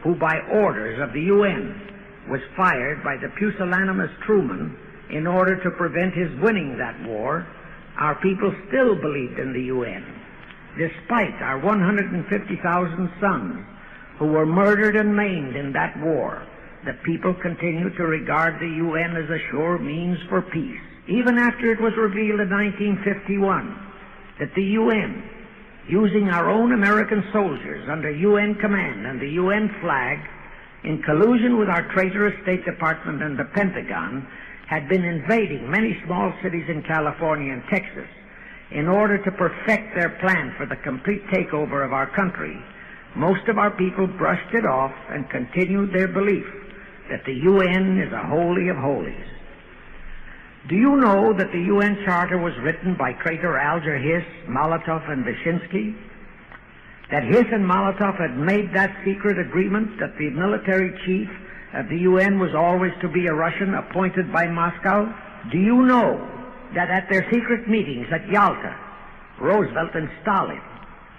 who by orders of the UN was fired by the pusillanimous Truman in order to prevent his winning that war. Our people still believed in the UN. Despite our 150,000 sons who were murdered and maimed in that war, the people continued to regard the UN as a sure means for peace. Even after it was revealed in 1951 that the UN, using our own American soldiers under UN command and the UN flag, in collusion with our traitorous State Department and the Pentagon, had been invading many small cities in California and Texas in order to perfect their plan for the complete takeover of our country, most of our people brushed it off and continued their belief that the UN is a holy of holies. Do you know that the UN Charter was written by traitor Alger Hiss, Molotov, and Wyszynski? That Hiss and Molotov had made that secret agreement that the military chief of the UN was always to be a Russian appointed by Moscow? Do you know that at their secret meetings at Yalta, Roosevelt and Stalin,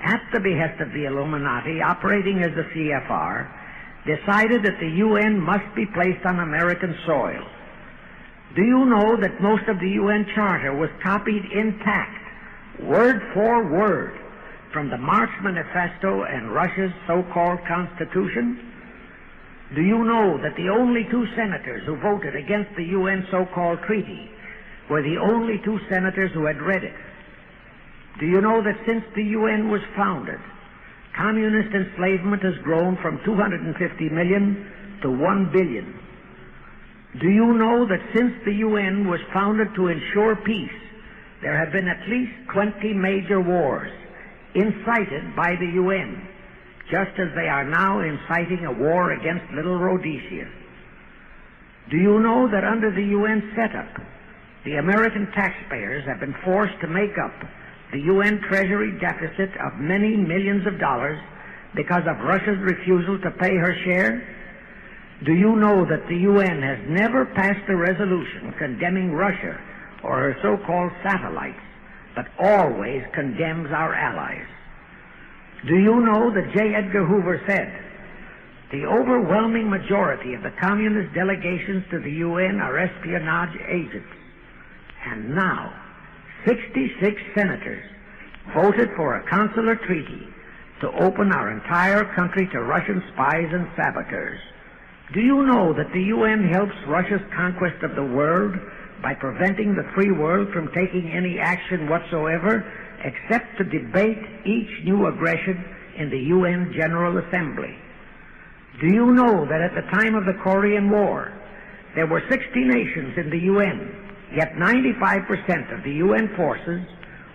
at the behest of the Illuminati operating as the CFR, decided that the UN must be placed on American soil? Do you know that most of the UN Charter was copied intact, word for word, from the Marx Manifesto and Russia's so-called Constitution? Do you know that the only two senators who voted against the UN so-called treaty were the only two senators who had read it? Do you know that since the UN was founded, communist enslavement has grown from 250 million to 1 billion? Do you know that since the UN was founded to ensure peace, there have been at least 20 major wars incited by the UN, just as they are now inciting a war against Little Rhodesia. Do you know that under the UN setup, the American taxpayers have been forced to make up the UN Treasury deficit of many millions of dollars because of Russia's refusal to pay her share? Do you know that the UN has never passed a resolution condemning Russia or her so-called satellites, but always condemns our allies? Do you know that J. Edgar Hoover said, "The overwhelming majority of the communist delegations to the UN are espionage agents"? And now, 66 senators voted for a consular treaty to open our entire country to Russian spies and saboteurs. Do you know that the UN helps Russia's conquest of the world by preventing the free world from taking any action whatsoever except to debate each new aggression in the UN General Assembly? Do you know that at the time of the Korean War, there were 60 nations in the UN, yet 95% of the UN forces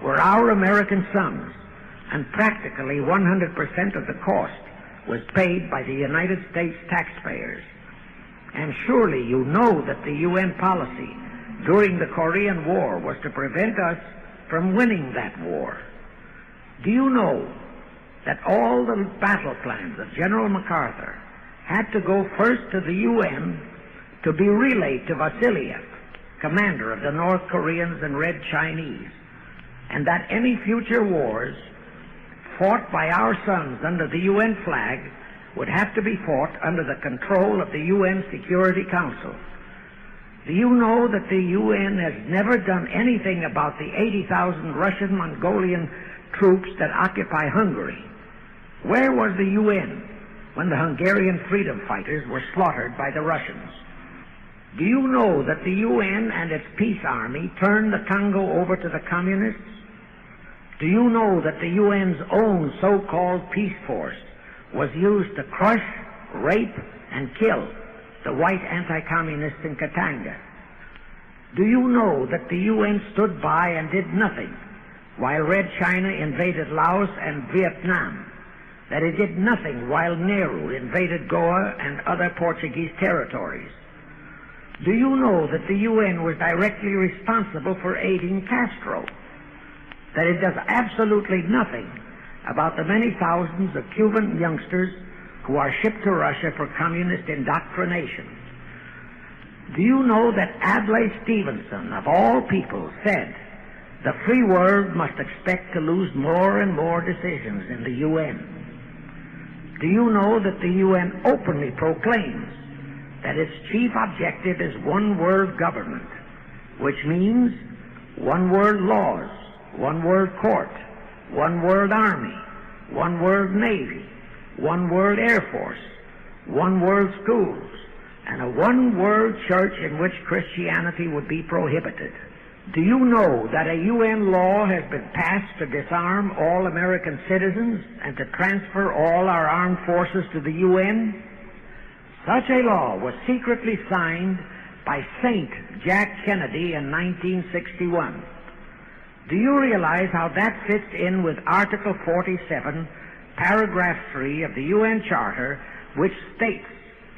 were our American sons, and practically 100% of the cost was paid by the United States taxpayers? And surely you know that the UN policy during the Korean War was to prevent us from winning that war. Do you know that all the battle plans of General MacArthur had to go first to the UN to be relayed to Vasiliev, commander of the North Koreans and Red Chinese, and that any future wars fought by our sons under the UN flag would have to be fought under the control of the UN Security Council? Do you know that the UN has never done anything about the 80,000 Russian Mongolian troops that occupy Hungary? Where was the UN when the Hungarian freedom fighters were slaughtered by the Russians? Do you know that the UN and its peace army turned the Congo over to the communists? Do you know that the UN's own so-called peace force was used to crush, rape, and kill the white anti-communists in Katanga? Do you know that the UN stood by and did nothing while Red China invaded Laos and Vietnam? That it did nothing while Nehru invaded Goa and other Portuguese territories? Do you know that the UN was directly responsible for aiding Castro? That it does absolutely nothing about the many thousands of Cuban youngsters who are shipped to Russia for communist indoctrination? Do you know that Adlai Stevenson, of all people, said the free world must expect to lose more and more decisions in the UN? Do you know that the UN openly proclaims that its chief objective is one-world government, which means one-world laws, one-world court, one-world army, one-world navy, one-world air force, one-world schools, and a one-world church in which Christianity would be prohibited? Do you know that a UN law has been passed to disarm all American citizens and to transfer all our armed forces to the UN? Such a law was secretly signed by Saint Jack Kennedy in 1961. Do you realize how that fits in with Article 47, Paragraph 3 of the UN Charter, which states,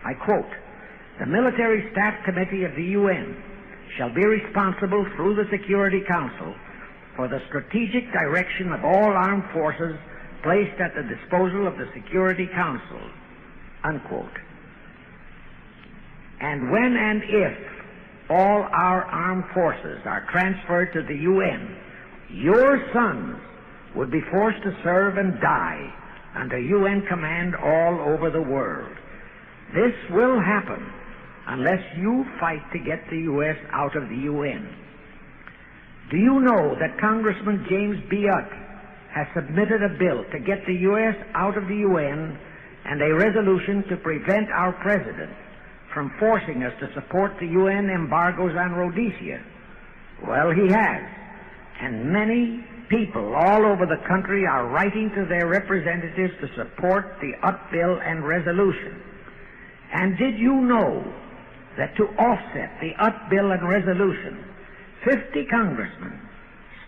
I quote, "The Military Staff Committee of the UN shall be responsible through the Security Council for the strategic direction of all armed forces placed at the disposal of the Security Council," unquote. And when and if all our armed forces are transferred to the UN, your sons would be forced to serve and die under UN command all over the world. This will happen unless you fight to get the U.S. out of the UN. Do you know that Congressman James B. Utt has submitted a bill to get the U.S. out of the UN and a resolution to prevent our president from forcing us to support the UN embargoes on Rhodesia? Well, he has. And many people all over the country are writing to their representatives to support the Utt bill and resolution. And did you know that to offset the Utt bill and resolution, 50 congressmen,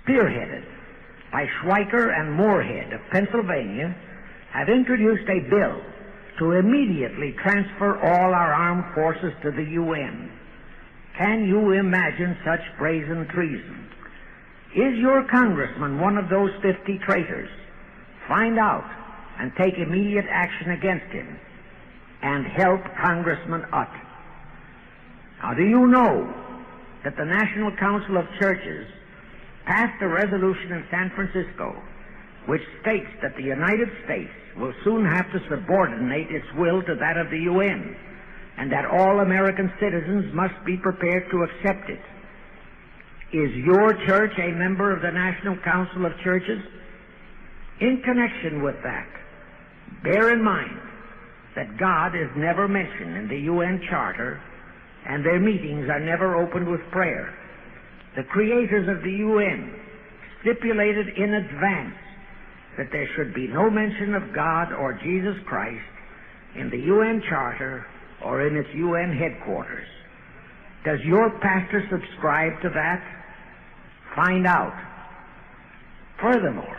spearheaded by Schweiker and Moorhead of Pennsylvania, have introduced a bill to immediately transfer all our armed forces to the UN. Can you imagine such brazen treason? Is your congressman one of those 50 traitors? Find out and take immediate action against him, and help Congressman Utt. Now, do you know that the National Council of Churches passed a resolution in San Francisco which states that the United States will soon have to subordinate its will to that of the UN, and that all American citizens must be prepared to accept it? Is your church a member of the National Council of Churches? In connection with that, bear in mind that God is never mentioned in the UN Charter, and their meetings are never opened with prayer. The creators of the UN stipulated in advance that there should be no mention of God or Jesus Christ in the UN Charter or in its UN headquarters. Does your pastor subscribe to that? Find out. Furthermore,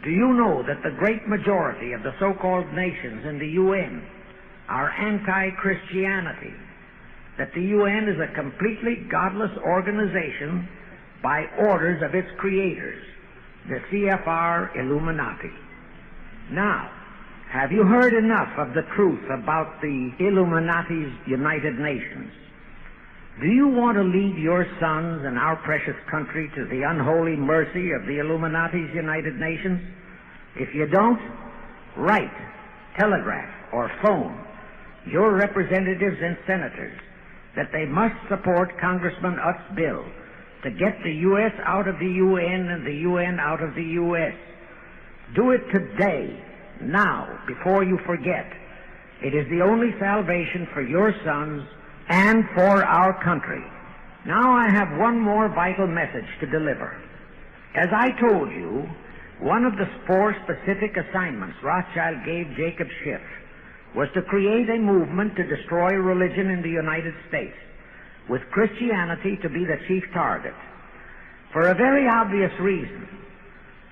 do you know that the great majority of the so-called nations in the UN are anti-Christianity? That the UN is a completely godless organization by orders of its creators, the CFR Illuminati. Now, have you heard enough of the truth about the Illuminati's United Nations? Do you want to lead your sons and our precious country to the unholy mercy of the Illuminati's United Nations? If you don't, write, telegraph, or phone your representatives and senators that they must support Congressman Utt's bill to get the U.S. out of the UN and the UN out of the U.S. Do it today, now, before you forget. It is the only salvation for your sons and for our country. Now I have one more vital message to deliver. As I told you, one of the 4 specific assignments Rothschild gave Jacob Schiff was to create a movement to destroy religion in the United States, with Christianity to be the chief target. For a very obvious reason,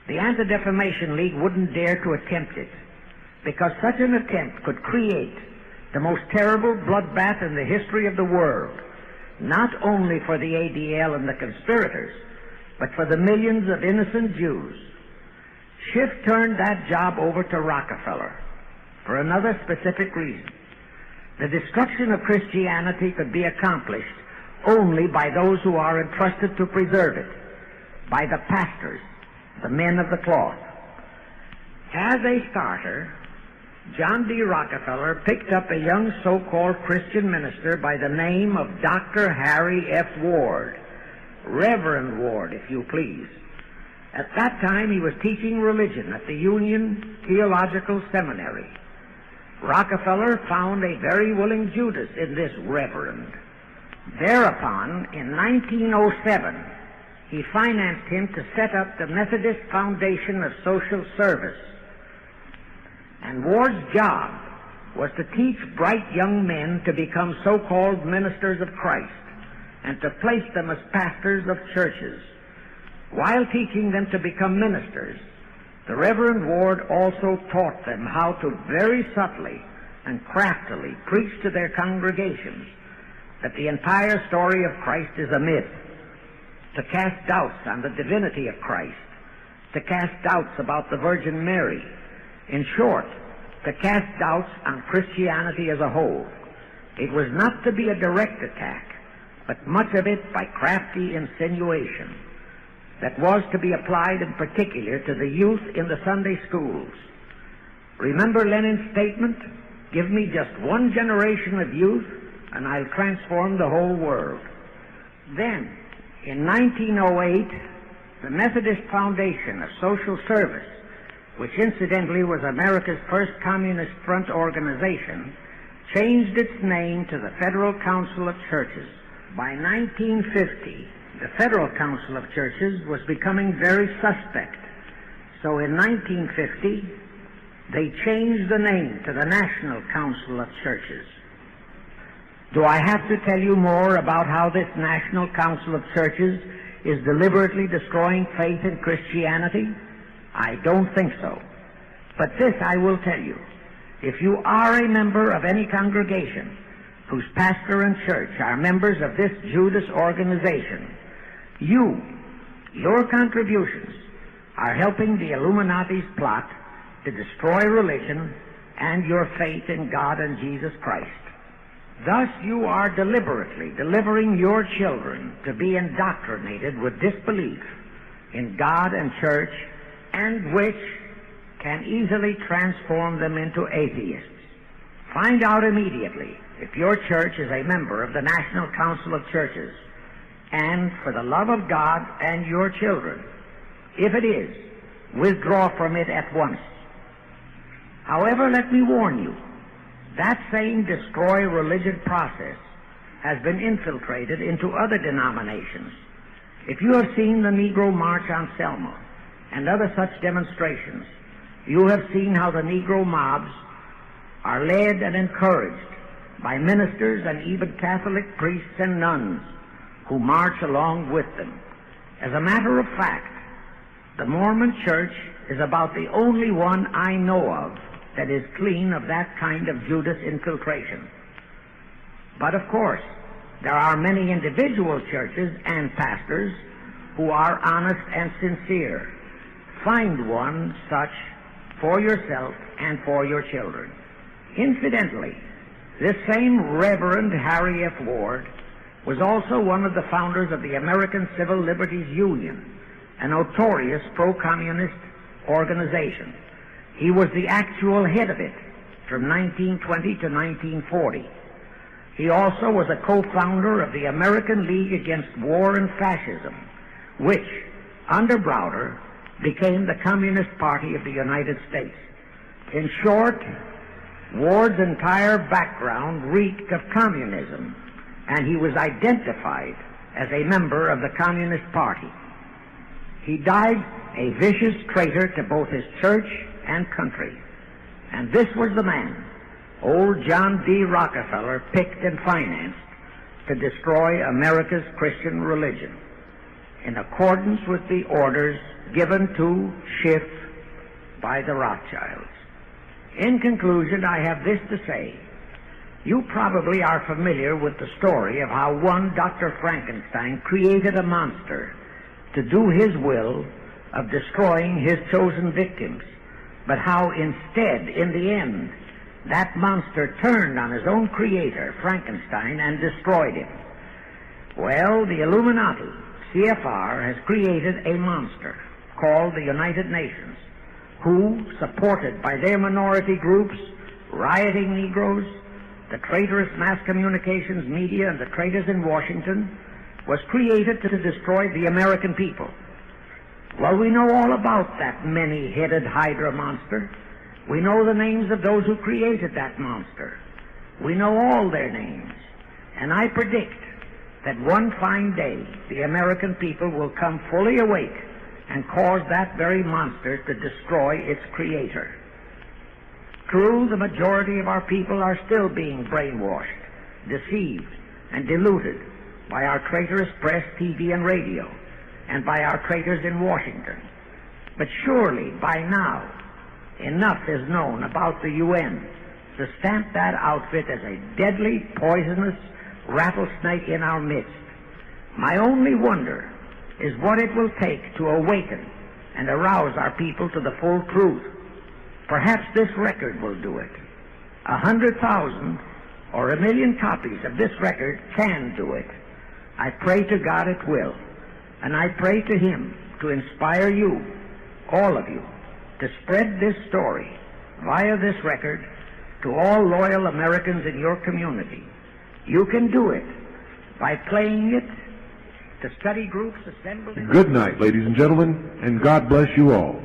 the Anti-Defamation League wouldn't dare to attempt it, because such an attempt could create the most terrible bloodbath in the history of the world, not only for the ADL and the conspirators, but for the millions of innocent Jews. Schiff turned that job over to Rockefeller for another specific reason. The destruction of Christianity could be accomplished only by those who are entrusted to preserve it, by the pastors, the men of the cloth. As a starter, John D. Rockefeller picked up a young so-called Christian minister by the name of Dr. Harry F. Ward, Reverend Ward, if you please. At that time, he was teaching religion at the Union Theological Seminary. Rockefeller found a very willing Judas in this reverend. Thereupon, in 1907, he financed him to set up the Methodist Foundation of Social Service. And Ward's job was to teach bright young men to become so-called ministers of Christ and to place them as pastors of churches. While teaching them to become ministers, the Reverend Ward also taught them how to very subtly and craftily preach to their congregations that the entire story of Christ is a myth, to cast doubts on the divinity of Christ, to cast doubts about the Virgin Mary. In short, to cast doubts on Christianity as a whole. It was not to be a direct attack, but much of it by crafty insinuation that was to be applied in particular to the youth in the Sunday schools. Remember Lenin's statement, "Give me just one generation of youth, and I'll transform the whole world." Then, in 1908, the Methodist Foundation of Social Service, which incidentally was America's first Communist Front organization, changed its name to the Federal Council of Churches. By 1950, the Federal Council of Churches was becoming very suspect. So in 1950, they changed the name to the National Council of Churches. Do I have to tell you more about how this National Council of Churches is deliberately destroying faith in Christianity? I don't think so. But this I will tell you. If you are a member of any congregation whose pastor and church are members of this Judas organization, your contributions are helping the Illuminati's plot to destroy religion and your faith in God and Jesus Christ. Thus you are deliberately delivering your children to be indoctrinated with disbelief in God and church, and which can easily transform them into atheists. Find out immediately if your church is a member of the National Council of Churches, and for the love of God and your children, if it is, withdraw from it at once. However, let me warn you, that same destroy religion process has been infiltrated into other denominations. If you have seen the Negro March on Selma and other such demonstrations, you have seen how the Negro mobs are led and encouraged by ministers and even Catholic priests and nuns who march along with them. As a matter of fact, the Mormon Church is about the only one I know of that is clean of that kind of Judas infiltration. But of course, there are many individual churches and pastors who are honest and sincere. Find one such for yourself and for your children. Incidentally, this same Reverend Harry F. Ward was also one of the founders of the American Civil Liberties Union, a notorious pro-communist organization. He was the actual head of it from 1920 to 1940. He also was a co-founder of the American League Against War and Fascism, which, under Browder, became the Communist Party of the United States. In short, Ward's entire background reeked of communism, and he was identified as a member of the Communist Party. He died a vicious traitor to both his church and country. And this was the man, old John D. Rockefeller, picked and financed to destroy America's Christian religion, in accordance with the orders given to Schiff by the Rothschilds. In conclusion, I have this to say. You probably are familiar with the story of how one Dr. Frankenstein created a monster to do his will of destroying his chosen victims, but how instead, in the end, that monster turned on his own creator, Frankenstein, and destroyed him. Well, the Illuminati, CFR, has created a monster called the United Nations, who, supported by their minority groups, rioting Negroes, the traitorous mass communications media, and the traitors in Washington, was created to destroy the American people. Well, we know all about that many-headed Hydra monster. We know the names of those who created that monster. We know all their names. And I predict that one fine day the American people will come fully awake and cause that very monster to destroy its creator. True, the majority of our people are still being brainwashed, deceived, and deluded by our traitorous press, TV, and radio, and by our traitors in Washington. But surely, by now, enough is known about the UN to stamp that outfit as a deadly, poisonous rattlesnake in our midst. My only wonder is what it will take to awaken and arouse our people to the full truth. Perhaps this record will do it. 100,000 or 1 million copies of this record can do it. I pray to God it will. And I pray to Him to inspire you, all of you, to spread this story via this record to all loyal Americans in your community. You can do it by playing it to study groups assembled in... Good night, ladies and gentlemen, and God bless you all.